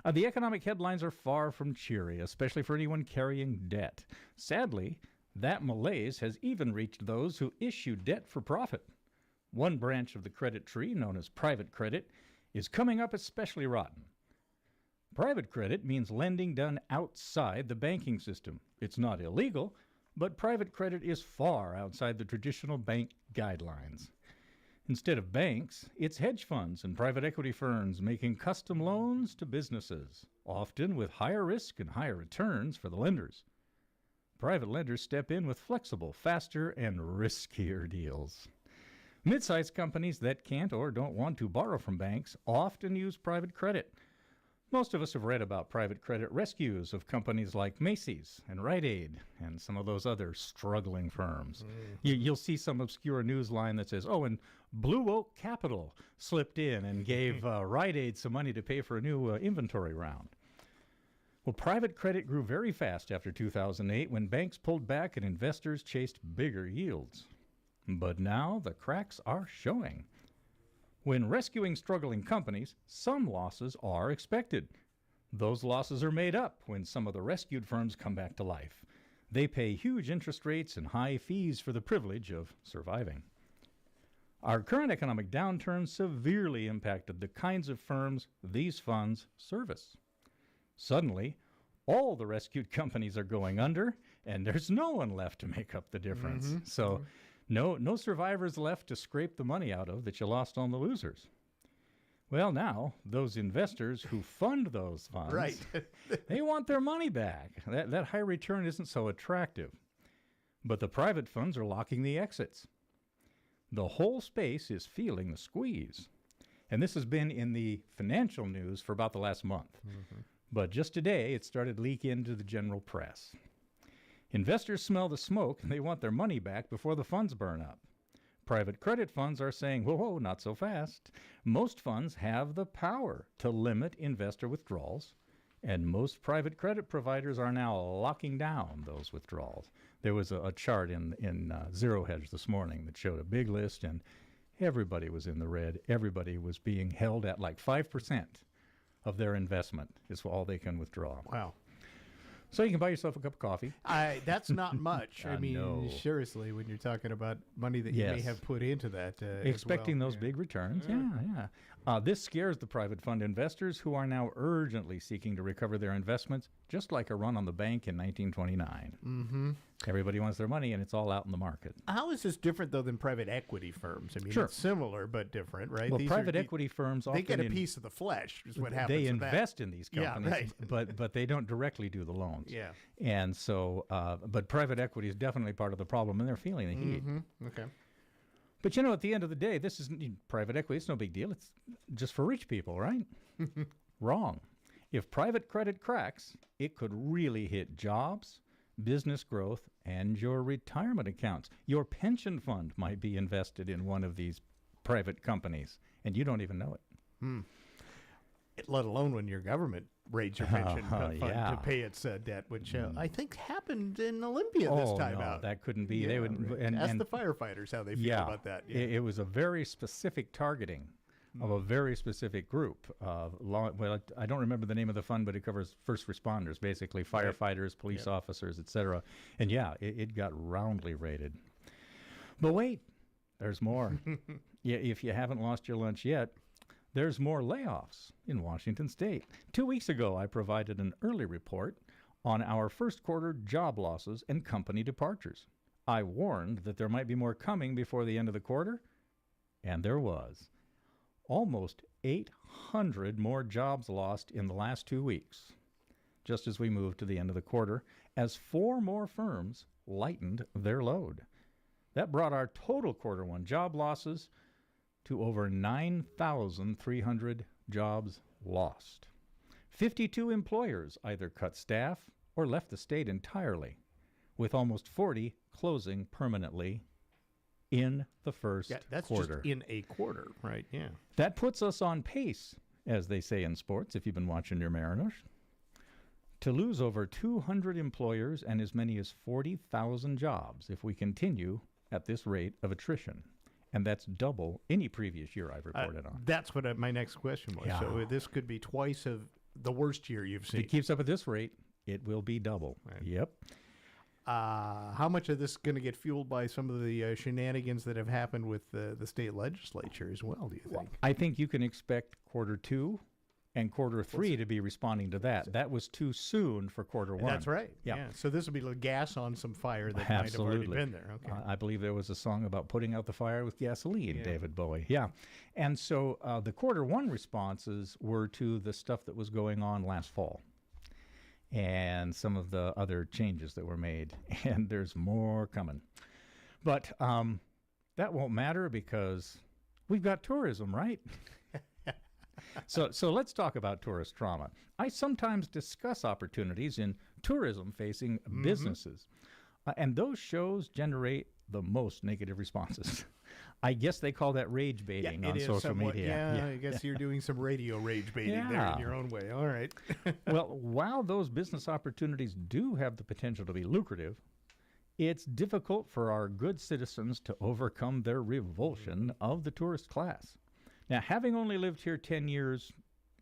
S25: The economic headlines are far from cheery, especially for anyone carrying debt. Sadly, that malaise has even reached those who issue debt for profit. One branch of the credit tree, known as private credit, is coming up especially rotten. Private credit means lending done outside the banking system. It's not illegal, but private credit is far outside the traditional bank guidelines. Instead of banks, it's hedge funds and private equity firms making custom loans to businesses, often with higher risk and higher returns for the lenders. Private lenders step in with flexible, faster, and riskier deals. Mid-sized companies that can't or don't want to borrow from banks often use private credit. Most of us have read about private credit rescues of companies like Macy's and Rite Aid and some of those other struggling firms. You'll see some obscure news line that says, and Blue Oak Capital slipped in and gave Rite Aid some money to pay for a new inventory round. Well, private credit grew very fast after 2008 when banks pulled back and investors chased bigger yields. But now the cracks are showing. When rescuing struggling companies, some losses are expected. Those losses are made up when some of the rescued firms come back to life. They pay huge interest rates and high fees for the privilege of surviving. Our current economic downturn severely impacted the kinds of firms these funds service. Suddenly, all the rescued companies are going under, and there's no one left to make up the difference. So no survivors left to scrape the money out of that you lost on the losers. Well, now, those investors who fund those funds, they want their money back. That high return isn't so attractive. But the private funds are locking the exits. The whole space is feeling the squeeze. And this has been in the financial news for about the last month. But just today, it started to leak into the general press. Investors smell the smoke and they want their money back before the funds burn up. Private credit funds are saying, whoa, not so fast. Most funds have the power to limit investor withdrawals, and most private credit providers are now locking down those withdrawals. There was a chart in Zero Hedge this morning that showed a big list, and everybody was in the red. Everybody was being held at like 5% of their investment is all they can withdraw.
S1: Wow.
S25: So you can buy yourself a cup of coffee.
S1: That's not much. I mean,
S25: no.
S1: seriously, when you're talking about money that you may have put into that.
S25: Expecting those big returns. Yeah. This scares the private fund investors who are now urgently seeking to recover their investments, just like a run on the bank in 1929. Everybody wants their money, and it's all out in the market.
S1: How is this different, though, than private equity firms? I mean, it's similar but different, right?
S25: Well, private equity firms often...
S1: They get a piece of the flesh, is what happens.
S25: They invest in these companies, but they don't directly do the loans.
S1: Yeah.
S25: And so, but private equity is definitely part of the problem, and they're feeling the heat.
S1: Okay.
S25: But, at the end of the day, this isn't private equity. It's no big deal. It's just for rich people, right? Wrong. If private credit cracks, it could really hit jobs, business growth, and your retirement accounts. Your pension fund might be invested in one of these private companies, and you don't even know it.
S1: Let alone when your government raids your pension fund to pay its debt, which I think happened in Olympia this time out.
S25: That couldn't be.
S1: They would ask the firefighters how they feel about that.
S25: It was a very specific targeting of a very specific group. I don't remember the name of the fund, but it covers first responders, basically firefighters, police officers, etc. And it got roundly raided. But wait, there's more. If you haven't lost your lunch yet, there's more layoffs in Washington State. 2 weeks ago, I provided an early report on our first quarter job losses and company departures. I warned that there might be more coming before the end of the quarter, and there was. Almost 800 more jobs lost in the last 2 weeks, just as we moved to the end of the quarter, as 4 more firms lightened their load. That brought our total quarter one job losses to over 9,300 jobs lost. 52 employers either cut staff or left the state entirely, with almost 40 closing permanently in the first
S1: that's
S25: quarter.
S1: Just in a quarter, right? Yeah.
S25: That puts us on pace, as they say in sports, if you've been watching your Mariners, to lose over 200 employers and as many as 40,000 jobs if we continue at this rate of attrition. And that's double any previous year I've reported on.
S1: That's what my next question was. So this could be twice of the worst year you've seen.
S25: If it keeps up at this rate, it will be double. Right. Yep.
S1: How much of this is going to get fueled by some of the shenanigans that have happened with the state legislature as well, do you think?
S25: I think you can expect quarter two and quarter three to be responding to that. That was too soon for quarter one.
S1: That's right. Yeah. So this will be a little gas on some fire that might have already been there. Okay.
S25: I believe there was a song about putting out the fire with gasoline, David Bowie. Yeah. And so the quarter one responses were to the stuff that was going on last fall and some of the other changes that were made. And there's more coming. But that won't matter because we've got tourism, right? So let's talk about tourist trauma. I sometimes discuss opportunities in tourism-facing businesses, and those shows generate the most negative responses. I guess they call that rage baiting on social media.
S1: Yeah, I guess you're doing some radio rage baiting there in your own way. All right.
S25: Well, while those business opportunities do have the potential to be lucrative, it's difficult for our good citizens to overcome their revulsion of the tourist class. Now, having only lived here 10 years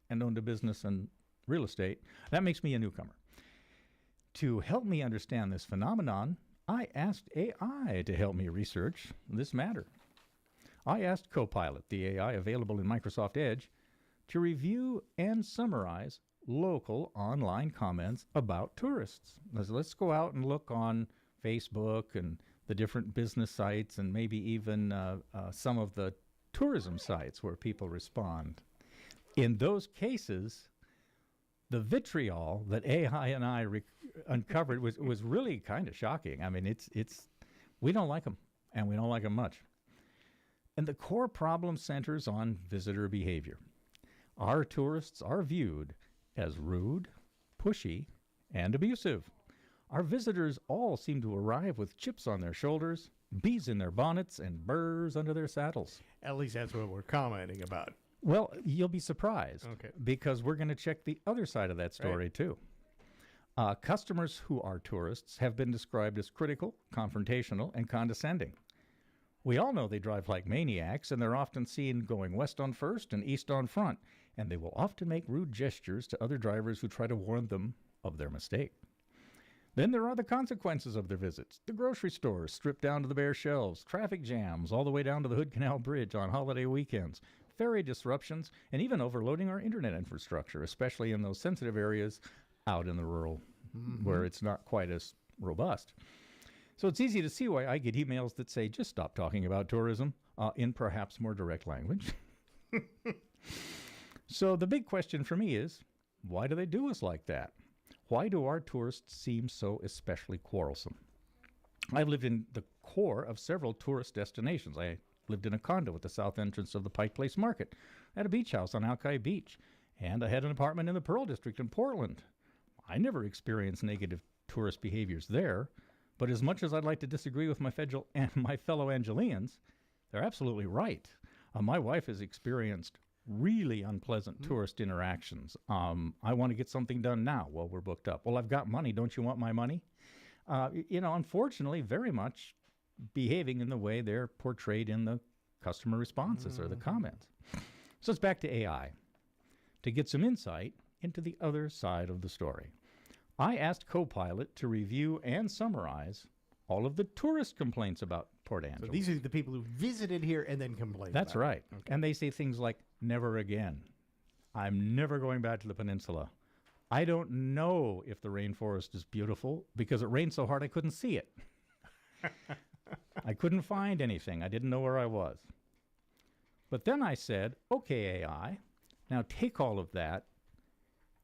S25: and owned a business in real estate, that makes me a newcomer. To help me understand this phenomenon, I asked AI to help me research this matter. I asked Copilot, the AI available in Microsoft Edge, to review and summarize local online comments about tourists. Let's go out and look on Facebook and the different business sites and maybe even some of the tourism sites where people respond. In those cases, the vitriol that AI and I uncovered was really kind of shocking. I mean, we don't like them, and we don't like them much. And the core problem centers on visitor behavior. Our tourists are viewed as rude, pushy, and abusive. Our visitors all seem to arrive with chips on their shoulders, bees in their bonnets, and burrs under their saddles.
S1: At least that's what we're commenting about.
S25: Well, you'll be surprised because we're going to check the other side of that story too. Customers who are tourists have been described as critical, confrontational, and condescending. We all know they drive like maniacs, and they're often seen going west on First and east on Front, and they will often make rude gestures to other drivers who try to warn them of their mistake. Then there are the consequences of their visits. The grocery stores stripped down to the bare shelves, traffic jams all the way down to the Hood Canal Bridge on holiday weekends, ferry disruptions, and even overloading our internet infrastructure, especially in those sensitive areas out in the rural where it's not quite as robust. So it's easy to see why I get emails that say, just stop talking about tourism in perhaps more direct language. So the big question for me is, why do they do us like that? Why do our tourists seem so especially quarrelsome? I've lived in the core of several tourist destinations. I lived in a condo at the south entrance of the Pike Place Market, at a beach house on Alki Beach, and I had an apartment in the Pearl District in Portland. I never experienced negative tourist behaviors there, but as much as I'd like to disagree with my fellow Angelians, they're absolutely right. My wife has experienced really unpleasant tourist interactions. I want to get something done now. Well, we're booked up. Well, I've got money. Don't you want my money? Unfortunately, very much behaving in the way they're portrayed in the customer responses or the comments. So it's back to AI to get some insight into the other side of the story. I asked Copilot to review and summarize all of the tourist complaints about Port Angeles.
S1: So these are the people who visited here and then complained.
S25: That's
S1: about
S25: right.
S1: Okay.
S25: And they say things like, never again. I'm never going back to the peninsula. I don't know if the rainforest is beautiful because it rained so hard I couldn't see it. I couldn't find anything. I didn't know where I was. But then I said, okay, AI, now take all of that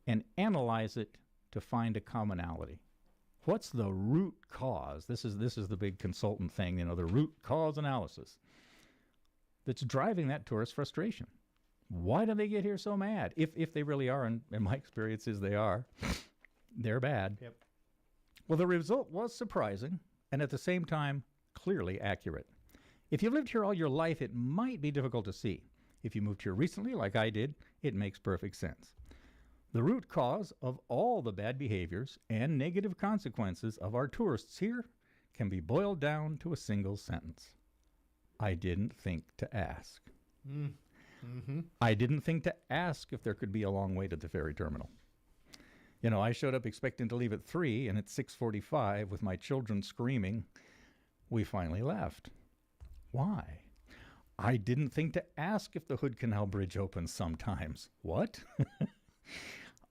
S25: and analyze it to find a commonality. What's the root cause? This is the big consultant thing, the root cause analysis that's driving that tourist frustration. Why do they get here so mad? If they really are, and in my experience is they are, they're bad.
S1: Yep.
S25: Well, the result was surprising and at the same time clearly accurate. If you've lived here all your life, it might be difficult to see. If you moved here recently, like I did, it makes perfect sense. The root cause of all the bad behaviors and negative consequences of our tourists here can be boiled down to a single sentence. I didn't think to ask. I didn't think to ask if there could be a long wait at the ferry terminal. I showed up expecting to leave at 3, and at 6:45 with my children screaming, we finally left. Why? I didn't think to ask if the Hood Canal Bridge opens sometimes. What?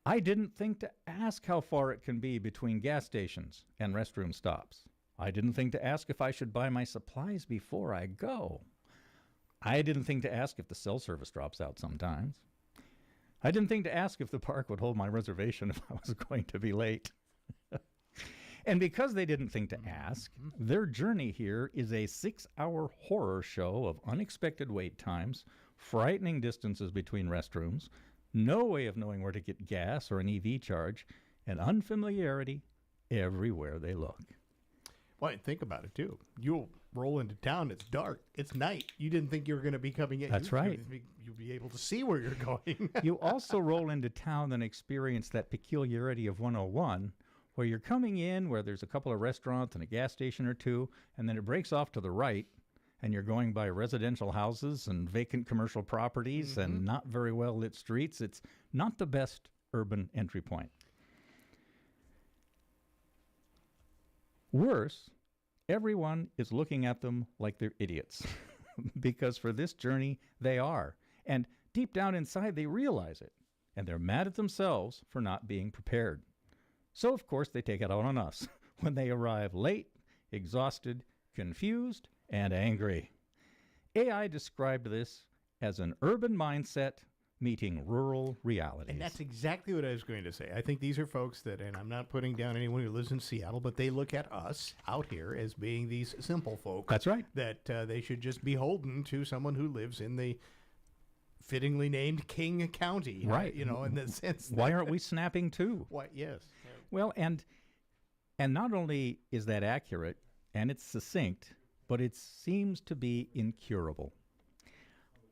S25: I didn't think to ask how far it can be between gas stations and restroom stops. I didn't think to ask if I should buy my supplies before I go. I didn't think to ask if the cell service drops out sometimes. I didn't think to ask if the park would hold my reservation if I was going to be late. And because they didn't think to ask, their journey here is a 6-hour horror show of unexpected wait times, frightening distances between restrooms, no way of knowing where to get gas or an EV charge, and unfamiliarity everywhere they look.
S1: Well, and think about it, too. You'll roll into town, it's dark, it's night. You didn't think you were going to be coming in.
S25: That's right.
S1: You'll be able to see where you're going.
S25: You also roll into town and experience that peculiarity of 101, where you're coming in, where there's a couple of restaurants and a gas station or two, and then it breaks off to the right, and you're going by residential houses and vacant commercial properties and not very well lit streets. It's not the best urban entry point. Worse, everyone is looking at them like they're idiots because for this journey, they are. And deep down inside, they realize it. And they're mad at themselves for not being prepared. So, of course, they take it out on us when they arrive late, exhausted, confused, and angry. AI described this as an urban mindset meeting rural realities.
S1: And that's exactly what I was going to say. I think these are folks that, and I'm not putting down anyone who lives in Seattle, but they look at us out here as being these simple folk.
S25: That's right.
S1: That they should just be beholden to someone who lives in the fittingly named King County.
S25: Right.
S1: You know, in the sense that,
S25: why aren't we snapping too?
S1: Why, yes.
S25: Well, and not only is that accurate and it's succinct, but it seems to be incurable.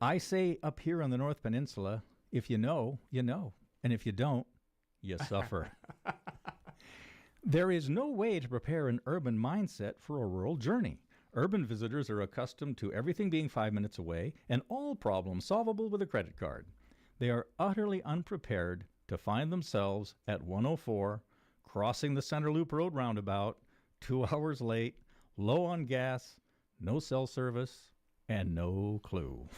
S25: I say up here on the North Peninsula, if you know, you know. And if you don't, you suffer. There is no way to prepare an urban mindset for a rural journey. Urban visitors are accustomed to everything being 5 minutes away and all problems solvable with a credit card. They are utterly unprepared to find themselves at 104, crossing the Center Loop Road roundabout, 2 hours late, low on gas, no cell service, and no clue.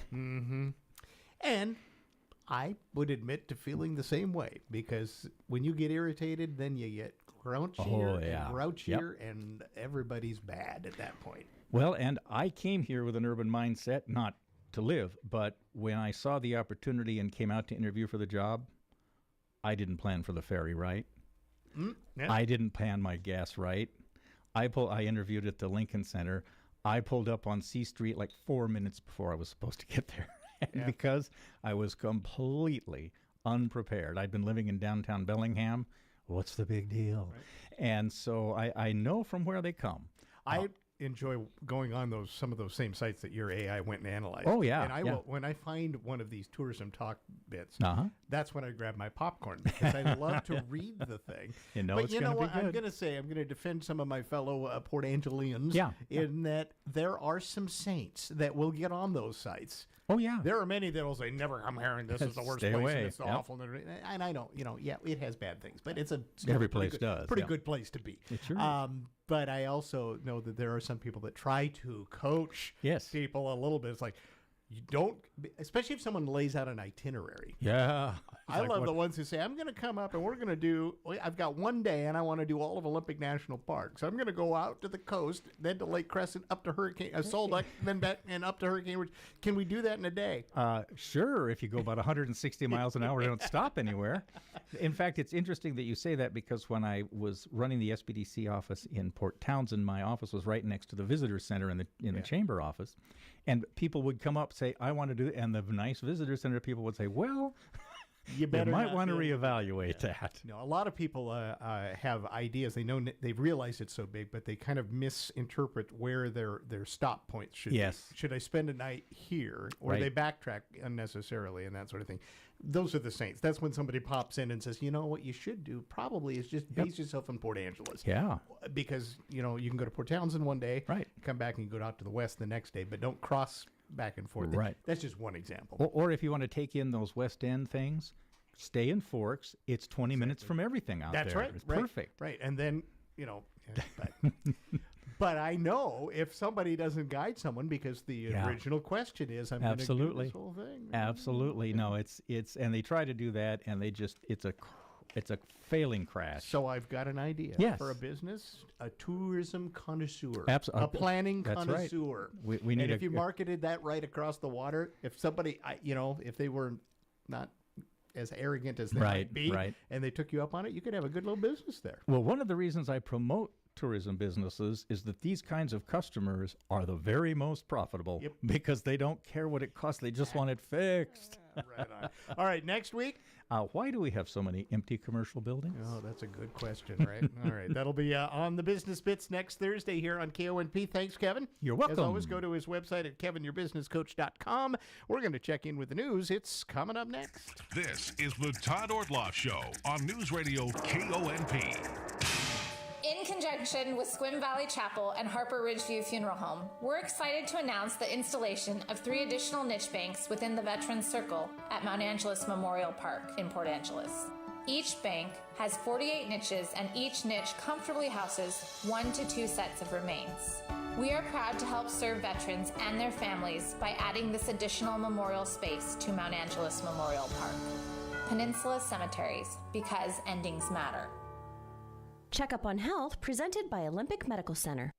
S1: And I would admit to feeling the same way, because when you get irritated, then you get grouchier and grouchier, and everybody's bad at that point.
S25: Well, and I came here with an urban mindset, not to live, but when I saw the opportunity and came out to interview for the job, I didn't plan for the ferry right. I didn't plan my gas right. I interviewed at the Lincoln Center. I pulled up on C Street like 4 minutes before I was supposed to get there. And because I was completely unprepared. I'd been living in downtown Bellingham. What's the big deal? Right. And so I know from where they come.
S1: I enjoy going on some of those same sites that your AI went and analyzed.
S25: Oh, yeah.
S1: And I will, when I find one of these tourism talk bits, that's when I grab my popcorn, because I love to read the thing.
S25: But
S1: you know what? I'm going to say, I'm going to defend some of my fellow Port Angelians in that there are some saints that will get on those sites.
S25: Oh, yeah.
S1: There are many that will say, never come here, and this is the worst
S25: Stay
S1: place,
S25: away.
S1: and it's awful. And I don't, it has bad things, but it's
S25: every place does.
S1: Pretty good place to be.
S25: It sure is.
S1: But I also know that there are some people that try to coach people a little bit. It's like, you don't, especially if someone lays out an itinerary.
S25: Yeah.
S1: I love the ones who say, I'm going to come up and we're going to do, I've got one day and I want to do all of Olympic National Park. So I'm going to go out to the coast, then to Lake Crescent, up to Solduck, then back and up to Hurricane Ridge. Can we do that in a day?
S25: Sure, if you go about 160 miles an hour and don't stop anywhere. In fact, it's interesting that you say that, because when I was running the SBDC office in Port Townsend, my office was right next to the visitor center in the chamber office. And people would come up, say, I want to do it. And the nice visitor center people would say, well, you might want to reevaluate that.
S1: No, a lot of people have ideas. They know, they realize it's so big, but they kind of misinterpret where their stop points should be. Should I spend a night here? Or they backtrack unnecessarily and that sort of thing. Those are the saints. That's when somebody pops in and says, you know, what you should do probably is just base yourself in Port Angeles.
S25: Yeah.
S1: Because, you can go to Port Townsend one day, come back and go out to the west the next day, but don't cross back and forth.
S25: Right.
S1: That's just one example.
S25: Or if you want to take in those West End things, stay in Forks. It's 20 minutes from everything out there.
S1: That's right.
S25: It's perfect.
S1: Right. And then, But I know if somebody doesn't guide someone, because the original question is, I'm going to do this whole thing.
S25: Absolutely. No, it's and they try to do that, and they just it's a failing crash.
S1: So I've got an idea for a business, a tourism connoisseur, a planning connoisseur.
S25: Right. We need
S1: and if you marketed that right across the water, if somebody, if they were not as arrogant as they might be, and they took you up on it, you could have a good little business there.
S25: Well, one of the reasons I promote tourism businesses is that these kinds of customers are the very most profitable because they don't care what it costs. They just want it fixed.
S1: Right on. All right, next week.
S25: Why do we have so many empty commercial buildings?
S1: Oh, that's a good question, right? All right, that'll be on the Business Bits next Thursday here on KONP. Thanks, Kevin.
S25: You're welcome.
S1: As always, go to his website at kevinyourbusinesscoach.com. We're going to check in with the news. It's coming up next.
S2: This is the Todd Ortloff Show on News Radio KONP.
S6: In conjunction with Squim Valley Chapel and Harper Ridgeview Funeral Home, we're excited to announce the installation of 3 additional niche banks within the Veterans Circle at Mount Angeles Memorial Park in Port Angeles. Each bank has 48 niches, and each niche comfortably houses 1 to 2 sets of remains. We are proud to help serve veterans and their families by adding this additional memorial space to Mount Angeles Memorial Park. Peninsula Cemeteries, because endings matter.
S10: Checkup on Health, presented by Olympic Medical Center.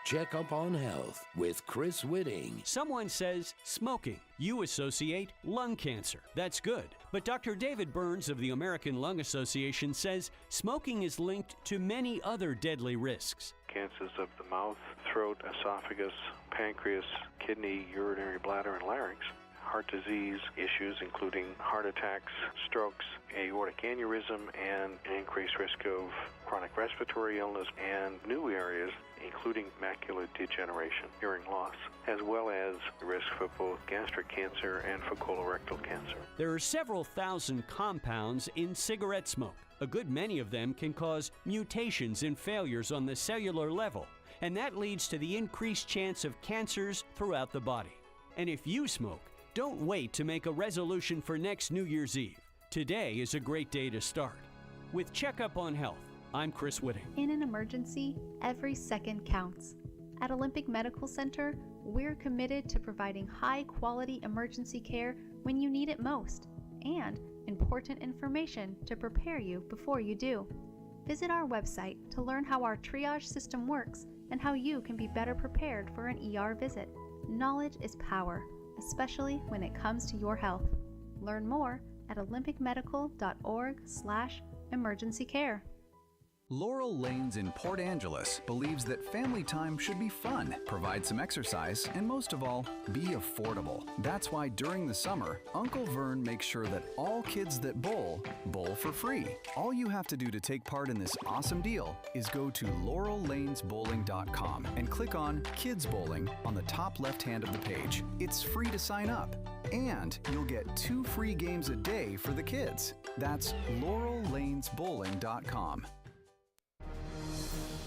S14: Check Up on Health with Chris Whitting.
S15: Someone says smoking. You associate lung cancer. That's good. But Dr. David Burns of the American Lung Association says smoking is linked to many other deadly risks.
S17: Cancers of the mouth, throat, esophagus, pancreas, kidney, urinary bladder, and larynx. Heart disease issues, including heart attacks, strokes, aortic aneurysm, and an increased risk of chronic respiratory illness, and new areas, including macular degeneration, hearing loss, as well as risk for both gastric cancer and for colorectal cancer.
S15: There are several thousand compounds in cigarette smoke. A good many of them can cause mutations and failures on the cellular level, and that leads to the increased chance of cancers throughout the body. And if you smoke, don't wait to make a resolution for next New Year's Eve. Today is a great day to start. With Checkup on Health, I'm Chris Whitting.
S18: In an emergency, every second counts. At Olympic Medical Center, we're committed to providing high-quality emergency care when you need it most, and important information to prepare you before you do. Visit our website to learn how our triage system works and how you can be better prepared for an ER visit. Knowledge is power, especially when it comes to your health. Learn more at olympicmedical.org/emergency care.
S27: Laurel Lanes in Port Angeles believes that family time should be fun, provide some exercise, and most of all, be affordable. That's why during the summer, Uncle Vern makes sure that all kids that bowl for free. All you have to do to take part in this awesome deal is go to laurellanesbowling.com and click on Kids Bowling on the top left hand of the page. It's free to sign up, and you'll get 2 free games a day for the kids. That's laurellanesbowling.com.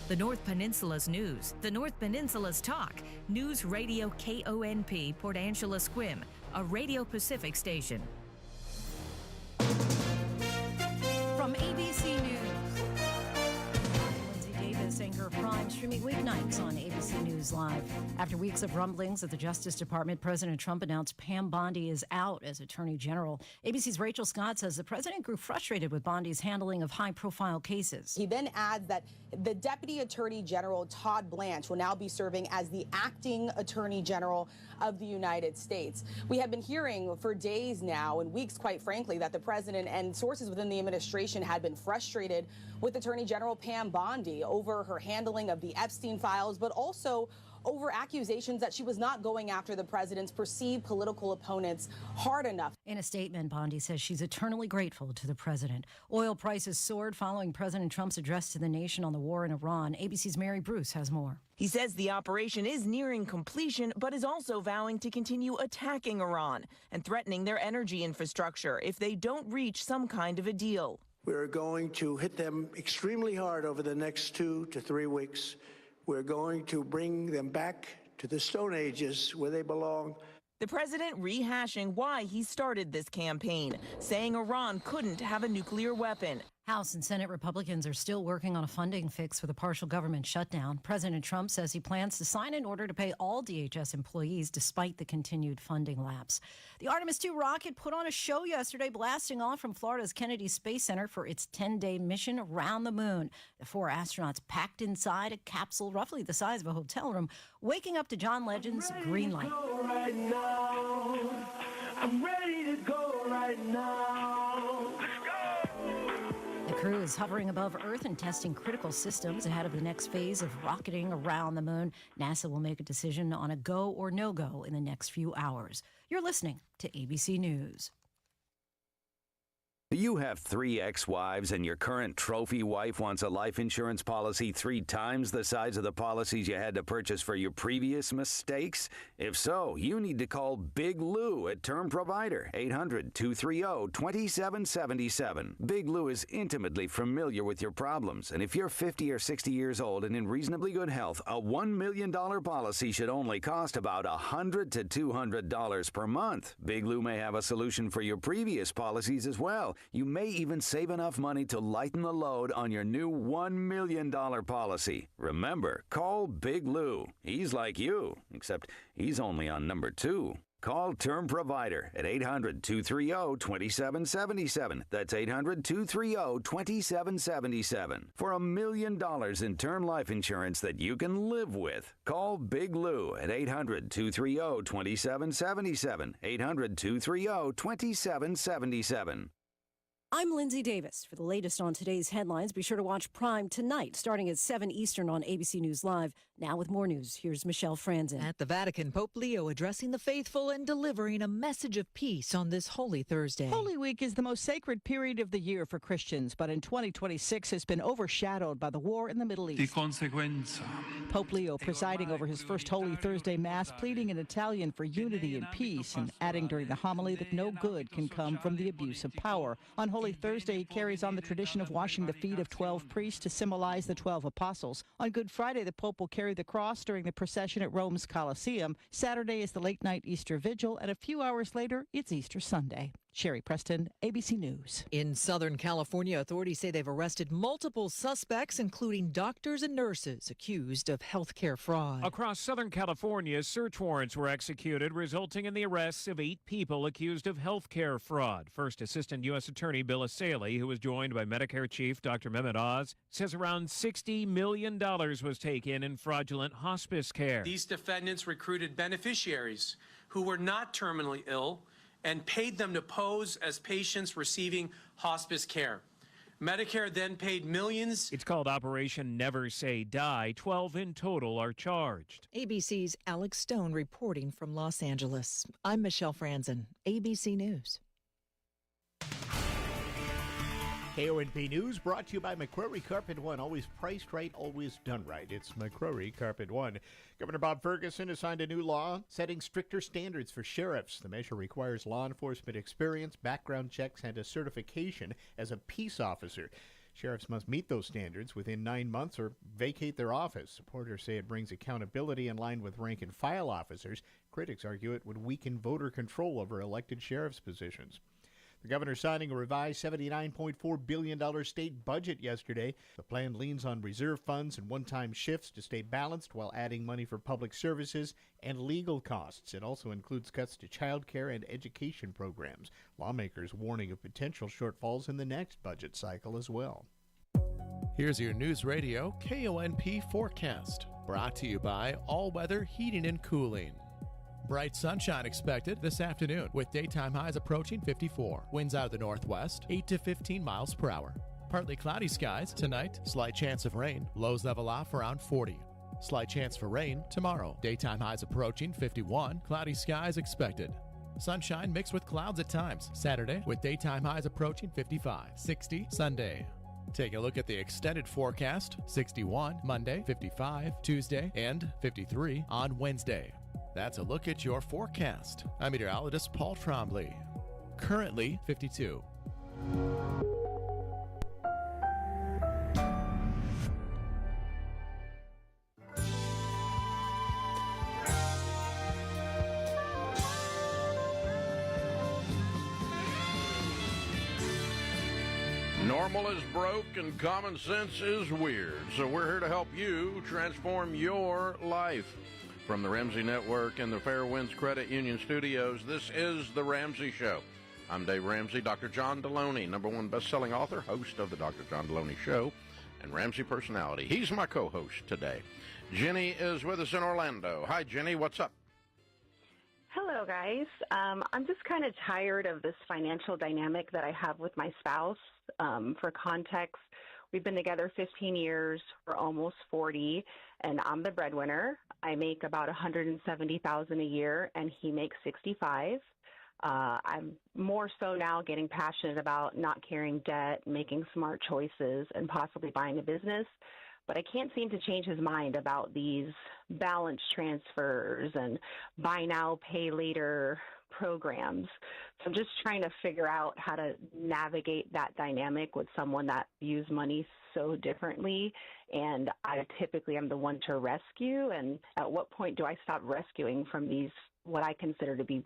S28: The North Peninsula's news, the North Peninsula's talk. News Radio KONP, Port Angeles Squim, a Radio Pacific station.
S29: From ABC News, Lindsay Davis, anchor Prime, streaming weeknights on ABC News Live. After weeks of rumblings at the Justice Department, President Trump announced Pam Bondi is out as Attorney General. ABC's Rachel Scott says the president grew frustrated with Bondi's handling of high-profile cases.
S30: He then adds that the Deputy Attorney General, Todd Blanche, will now be serving as the acting Attorney General of the United States. We have been hearing for days now, and weeks, quite frankly, that the president and sources within the administration had been frustrated with Attorney General Pam Bondi over her handling of the Epstein files, but also over accusations that she was not going after the president's perceived political opponents hard enough.
S29: In a statement, Bondi says she's eternally grateful to the president. Oil prices soared following President Trump's address to the nation on the war in Iran. ABC's Mary Bruce has more.
S31: He says the operation is nearing completion, but is also vowing to continue attacking Iran and threatening their energy infrastructure if they don't reach some kind of a deal.
S32: We're going to hit them extremely hard over the next 2 to 3 weeks. We're going to bring them back to the Stone Ages where they belong.
S31: The president rehashing why he started this campaign, saying Iran couldn't have a nuclear weapon.
S29: House and Senate Republicans are still working on a funding fix for the partial government shutdown. President Trump says he plans to sign an order to pay all DHS employees despite the continued funding lapse. The Artemis II rocket put on a show yesterday, blasting off from Florida's Kennedy Space Center for its 10-day mission around the moon. The 4 astronauts packed inside a capsule roughly the size of a hotel room, waking up to John Legend's Green Light.
S19: Right now. I'm ready to go right now.
S29: The crew is hovering above Earth and testing critical systems ahead of the next phase of rocketing around the moon. NASA will make a decision on a go or no-go in the next few hours. You're listening to ABC News.
S3: You have 3 ex-wives and your current trophy wife wants a life insurance policy 3 times the size of the policies you had to purchase for your previous mistakes? If so, you need to call Big Lou at Term Provider, 800-230-2777. Big Lou is intimately familiar with your problems, and if you're 50 or 60 years old and in reasonably good health, a $1 million policy should only cost about $100 to $200 per month. Big Lou may have a solution for your previous policies as well. You may even save enough money to lighten the load on your new $1 million policy. Remember, call Big Lou. He's like you, except he's only on number 2. Call Term Provider at 800-230-2777. That's 800-230-2777. For $1 million in term life insurance that you can live with. Call Big Lou at 800-230-2777. 800-230-2777.
S29: I'm Lindsay Davis. For the latest on today's headlines, be sure to watch Prime tonight, starting at 7 Eastern on ABC News Live. Now with more news, here's Michelle Franzen.
S4: At the Vatican, Pope Leo addressing the faithful and delivering a message of peace on this Holy Thursday.
S5: Holy Week is the most sacred period of the year for Christians, but in 2026 has been overshadowed by the war in the Middle East. Pope Leo presiding over his first Holy Thursday Mass, pleading in Italian for unity and peace, and adding during the homily that no good can come from the abuse of power. On Holy Thursday, he carries on the tradition of washing the feet of 12 priests to symbolize the 12 apostles. On Good Friday, the Pope will carry the cross during the procession at Rome's Colosseum. Saturday is the late-night Easter Vigil, and a few hours later, it's Easter Sunday. Sherry Preston, ABC News.
S4: In Southern California, authorities say they've arrested multiple suspects, including doctors and nurses, accused of healthcare fraud.
S7: Across Southern California, search warrants were executed, resulting in the arrests of 8 people accused of healthcare fraud. First Assistant U.S. Attorney Bill Asaley, who was joined by Medicare Chief Dr. Mehmet Oz, says around $60 million was taken in fraudulent hospice care.
S8: These defendants recruited beneficiaries who were not terminally ill and paid them to pose as patients receiving hospice care. Medicare then paid millions.
S7: It's called Operation Never Say Die. 12 in total are charged.
S4: ABC's Alex Stone reporting from Los Angeles. I'm Michelle Franzen, ABC News.
S1: KONP News brought to you by McCrory Carpet One. Always priced right, always done right. It's McCrory Carpet One. Governor Bob Ferguson has signed a new law setting stricter standards for sheriffs. The measure requires law enforcement experience, background checks, and a certification as a peace officer. Sheriffs must meet those standards within 9 months or vacate their office. Supporters say it brings accountability in line with rank-and-file officers. Critics argue it would weaken voter control over elected sheriff's positions. The governor signing a revised $79.4 billion state budget yesterday. The plan leans on reserve funds and one-time shifts to stay balanced while adding money for public services and legal costs. It also includes cuts to child care and education programs. Lawmakers warning of potential shortfalls in the next budget cycle as well.
S11: Here's your News Radio KONP forecast, brought to you by All Weather Heating and Cooling. Bright sunshine expected this afternoon with daytime highs approaching 54. Winds out of the northwest, 8 to 15 miles per hour. Partly cloudy skies tonight, slight chance of rain. Lows level off around 40. Slight chance for rain tomorrow. Daytime highs approaching 51. Cloudy skies expected. Sunshine mixed with clouds at times. Saturday with daytime highs approaching 55. 60 Sunday. Take a look at the extended forecast. 61 Monday, 55 Tuesday, and 53 on Wednesday. That's a look at your forecast. I'm meteorologist Paul Trombley. Currently 52.
S2: Normal is broke and common sense is weird. So we're here to help you transform your life. From the Ramsey Network and the Fairwinds Credit Union Studios, this is The Ramsey Show. I'm Dave Ramsey. Dr. John Deloney, #1 best-selling author, host of the Dr. John Deloney Show, and Ramsey personality. He's my co-host today. Jenny is with us in Orlando. Hi, Jenny. What's up?
S9: Hello, guys. I'm just kind of tired of this financial dynamic that I have with my spouse. For context, we've been together 15 years. We're almost 40, and I'm the breadwinner. I make about $170,000 a year, and he makes $65,000. I'm more so now getting passionate about not carrying debt, making smart choices, and possibly buying a business. But I can't seem to change his mind about these balance transfers and buy now, pay later programs. So I'm just trying to figure out how to navigate that dynamic with someone that views money so differently. And I typically am the one to rescue. And at what point do I stop rescuing from these, what I consider to be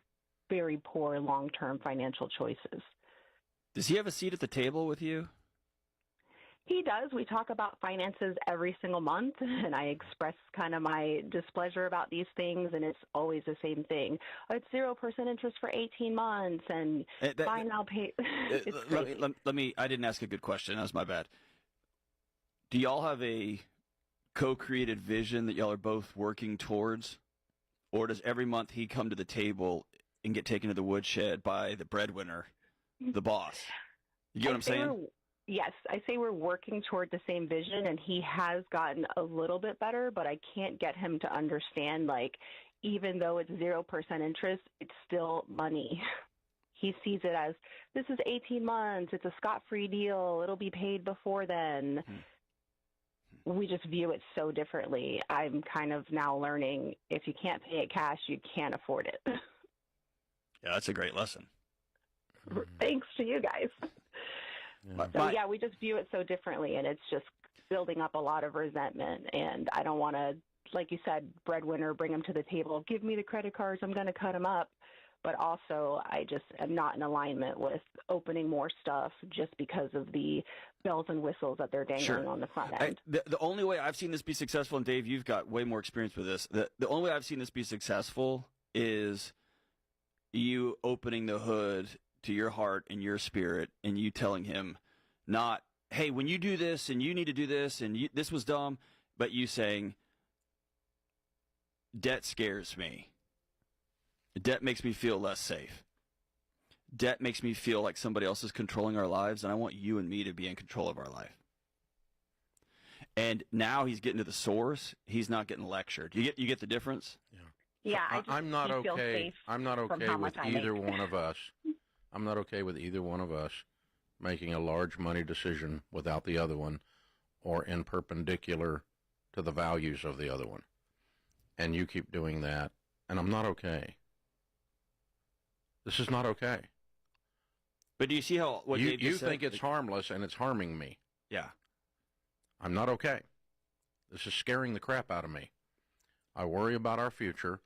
S9: very poor long-term financial choices?
S12: Does he have a seat at the table with you?
S9: He does. We talk about finances every single month, and I express kind of my displeasure about these things, and it's always the same thing. It's 0% interest for 18 months, and buy now, pay.
S12: Let me. I didn't ask a good question. That was my bad. Do y'all have a co-created vision that y'all are both working towards, or does every month he come to the table and get taken to the woodshed by the breadwinner, the boss? You get what I'm saying?
S9: Yes, I say we're working toward the same vision, and he has gotten a little bit better, but I can't get him to understand, like, even though it's 0% interest, it's still money. He sees it as, this is 18 months, it's a scot-free deal, it'll be paid before then. We just view it so differently. I'm kind of now learning, if you can't pay it cash, you can't afford it.
S12: Yeah, that's a great lesson.
S9: Thanks to you guys. So, yeah, we just view it so differently, and it's just building up a lot of resentment. And I don't want to, like you said, breadwinner, bring them to the table, give me the credit cards, I'm going to cut them up. But also, I just am not in alignment with opening more stuff just because of the bells and whistles that they're dangling on the front end.
S12: The only way I've seen this be successful, and Dave, you've got way more experience with this, the only way I've seen this be successful is you opening the hood to your heart and your spirit, and you telling him not, hey, when you do this and you need to do this and this was dumb, but you saying, debt scares me. Debt makes me feel less safe. Debt makes me feel like somebody else is controlling our lives, and I want you and me to be in control of our life. And now he's getting to the source. He's not getting lectured. You get the difference?
S9: Yeah,
S2: I'm not okay. I'm not okay with either one of us. I'm not okay with either one of us making a large money decision without the other one or in perpendicular to the values of the other one. And you keep doing that, and I'm not okay. This is not okay.
S12: But do you see how what
S2: you think it's harmless, and it's harming me?
S12: Yeah.
S2: I'm not okay. This is scaring the crap out of me. I worry about our future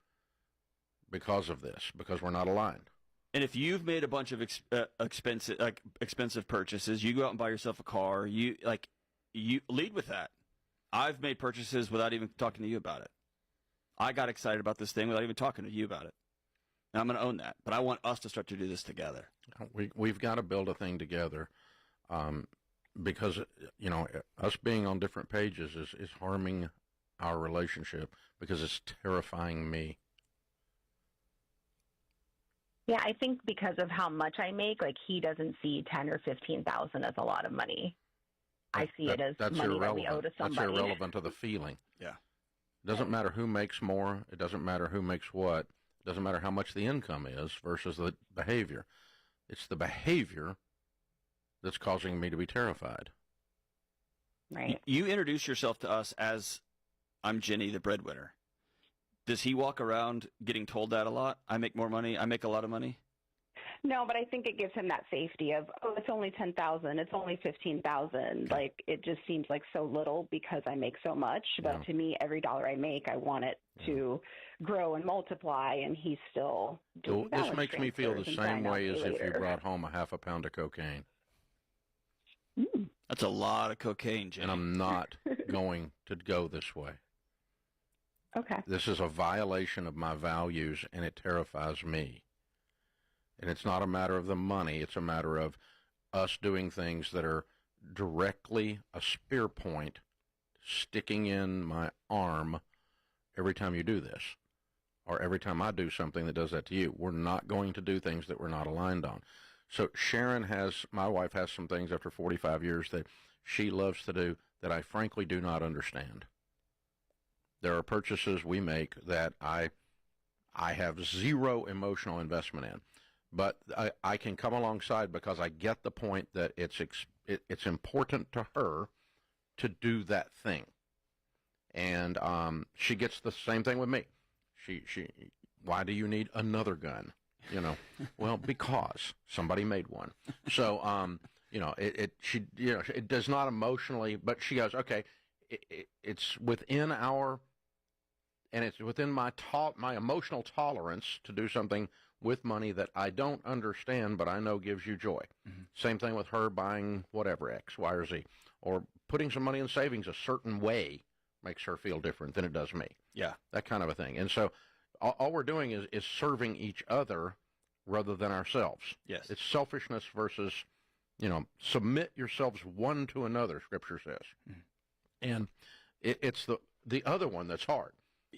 S2: because of this, because we're not aligned.
S12: And if you've made a bunch of expensive purchases, you go out and buy yourself a car. You lead with that. I've made purchases without even talking to you about it. I got excited about this thing without even talking to you about it. And I'm going to own that. But I want us to start to do this together.
S2: We've got to build a thing together, because us being on different pages is harming our relationship because it's terrifying me.
S9: Yeah, I think because of how much I make, like, he doesn't see $10,000 or $15,000 as a lot of money. I see it as money that we owe to somebody.
S2: That's irrelevant to the feeling.
S12: Yeah.
S2: It doesn't matter who makes more. It doesn't matter who makes what. It doesn't matter how much the income is versus the behavior. It's the behavior that's causing me to be terrified.
S9: Right.
S12: You introduce yourself to us as, I'm Jenny, the breadwinner. Does he walk around getting told that a lot? I make more money. I make a lot of money.
S9: No, but I think it gives him that safety of, oh, it's only $10,000, it's only $15,000. Like, it just seems like so little because I make so much. But to me, every dollar I make, I want it to grow and multiply, and he's still doing
S2: This makes me feel the same way as if you brought home a half a pound of cocaine.
S12: That's a lot of cocaine, Jay.
S2: And I'm not going to go this way.
S9: Okay.
S2: This is a violation of my values, and it terrifies me. And it's not a matter of the money. It's a matter of us doing things that are directly a spear point sticking in my arm every time you do this, or every time I do something that does that to you. We're not going to do things that we're not aligned on. So my wife has some things after 45 years that she loves to do that I frankly do not understand. There are purchases we make that I have zero emotional investment in, but I can come alongside because I get the point that it's important to her to do that thing. And she gets the same thing with me. Why do you need another gun? Well, because somebody made one. So, it does not emotionally, but she goes, okay, it's within it's within my emotional tolerance to do something with money that I don't understand, but I know gives you joy. Mm-hmm. Same thing with her buying whatever, X, Y, or Z, or putting some money in savings a certain way makes her feel different than it does me.
S12: Yeah.
S2: That kind of a thing. And so all we're doing is serving each other rather than ourselves.
S12: Yes.
S2: It's selfishness versus, submit yourselves one to another, Scripture says. Mm-hmm. And it's the other one that's hard.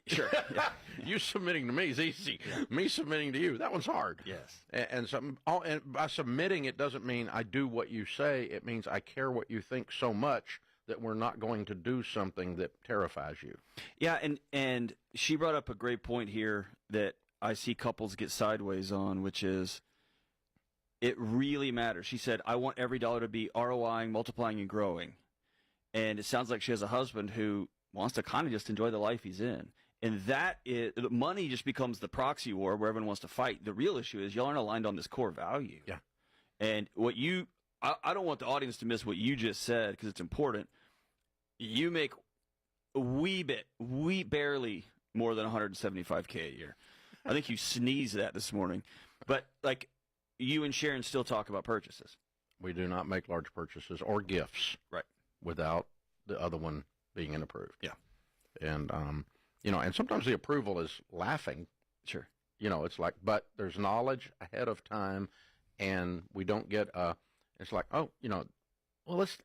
S12: Sure. Yeah.
S2: You submitting to me is easy. Yeah. Me submitting to you, that one's hard.
S12: Yes.
S2: And by submitting, it doesn't mean I do what you say. It means I care what you think so much that we're not going to do something that terrifies you.
S12: Yeah, and she brought up a great point here that I see couples get sideways on, which is it really matters. She said, I want every dollar to be ROIing, multiplying, and growing. And it sounds like she has a husband who wants to kind of just enjoy the life he's in. And money just becomes the proxy war where everyone wants to fight. The real issue is y'all aren't aligned on this core value.
S2: Yeah.
S12: And I don't want the audience to miss what you just said because it's important. You make barely more than $175K a year. I think you sneezed that this morning. But, you and Sharon still talk about purchases.
S2: We do not make large purchases or gifts.
S12: Right.
S2: Without the other one being approved.
S12: Yeah.
S2: And, and sometimes the approval is laughing.
S12: Sure.
S2: It's like, but there's knowledge ahead of time, and we don't get it's like, well, let's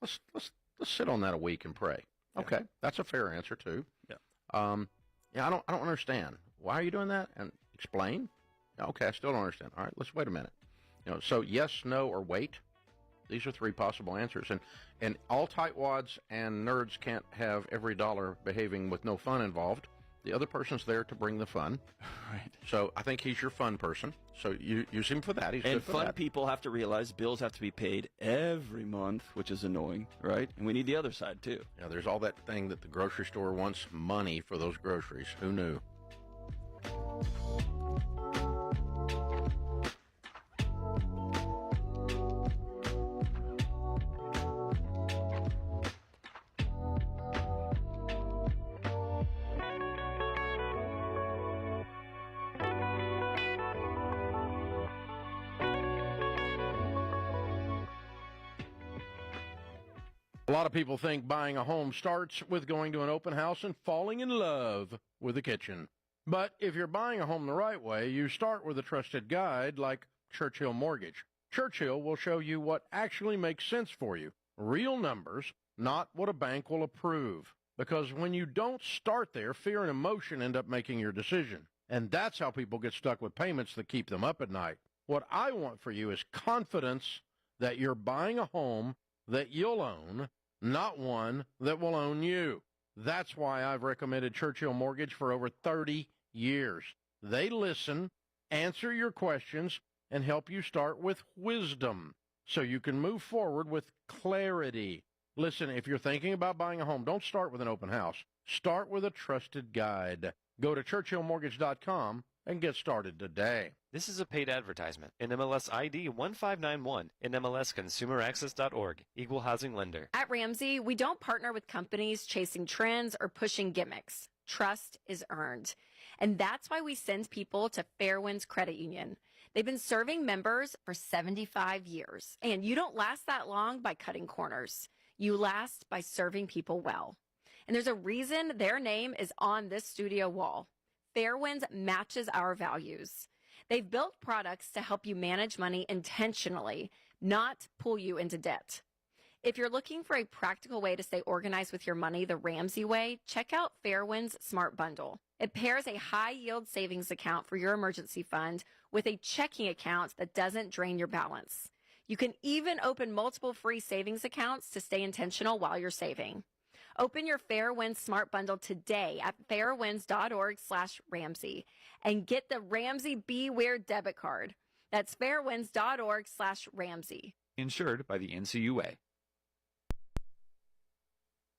S2: sit on that a week and pray.
S12: Yeah.
S2: Okay, that's a fair answer too.
S12: Yeah.
S2: I don't understand. Why are you doing that? And explain. Okay, I still don't understand. All right, let's wait a minute. So yes, no, or wait. These are three possible answers. And all tightwads and nerds can't have every dollar behaving with no fun involved. The other person's there to bring the fun.
S12: Right.
S2: So I think he's your fun person. So you use him for that. He's good for
S12: fun
S2: that.
S12: People have to realize bills have to be paid every month, which is annoying, right? And we need the other side, too.
S2: Yeah, there's all that thing that the grocery store wants money for those groceries. Who knew? A lot of people think buying a home starts with going to an open house and falling in love with the kitchen. But if you're buying a home the right way, you start with a trusted guide like Churchill Mortgage. Churchill will show you what actually makes sense for you. Real numbers, not what a bank will approve. Because when you don't start there, fear and emotion end up making your decision. And that's how people get stuck with payments that keep them up at night. What I want for you is confidence that you're buying a home that you'll own, not one that will own you. That's why I've recommended Churchill Mortgage for over 30 years. They listen, answer your questions, and help you start with wisdom so you can move forward with clarity. Listen, if you're thinking about buying a home, don't start with an open house. Start with a trusted guide. Go to churchillmortgage.com and get started today.
S6: This is a paid advertisement. NMLS ID 1591. NMLSconsumeraccess.org. Equal housing lender.
S10: At Ramsey, we don't partner with companies chasing trends or pushing gimmicks. Trust is earned. And that's why we send people to Fairwinds Credit Union. They've been serving members for 75 years, and you don't last that long by cutting corners. You last by serving people well. And there's a reason their name is on this studio wall. Fairwinds matches our values. They've built products to help you manage money intentionally, not pull you into debt. If you're looking for a practical way to stay organized with your money the Ramsey way, check out Fairwinds Smart Bundle. It pairs a high-yield savings account for your emergency fund with a checking account that doesn't drain your balance. You can even open multiple free savings accounts to stay intentional while you're saving. Open your Fairwinds Smart Bundle today at fairwinds.org/Ramsey and get the Ramsey Be Weird debit card. That's fairwinds.org/Ramsey.
S13: Insured by the NCUA.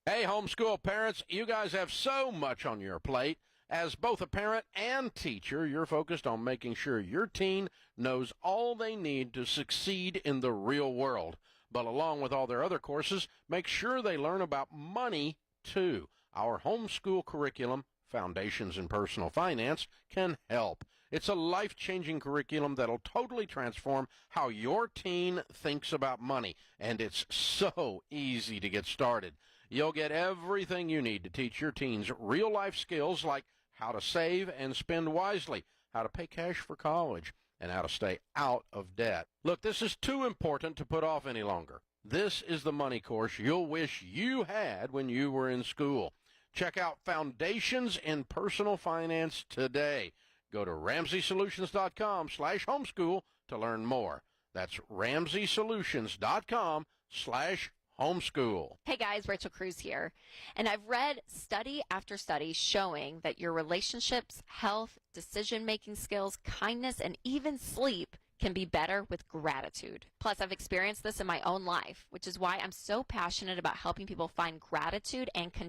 S2: Hey, homeschool parents, you guys have so much on your plate. As both a parent and teacher, you're focused on making sure your teen knows all they need to succeed in the real world. But along with all their other courses, make sure they learn about money, too. Our homeschool curriculum, Foundations in Personal Finance, can help. It's a life-changing curriculum that'll totally transform how your teen thinks about money, and it's so easy to get started. You'll get everything you need to teach your teens real-life skills like how to save and spend wisely, how to pay cash for college, and how to stay out of debt. Look, this is too important to put off any longer. This is the money course you'll wish you had when you were in school. Check out Foundations in Personal Finance today. Go to RamseySolutions.com/homeschool to learn more. That's RamseySolutions.com/homeschool.
S10: Hey guys, Rachel Cruz here. And I've read study after study showing that your relationships, health, decision-making skills, kindness, and even sleep can be better with gratitude. Plus, I've experienced this in my own life, which is why I'm so passionate about helping people find gratitude and contentment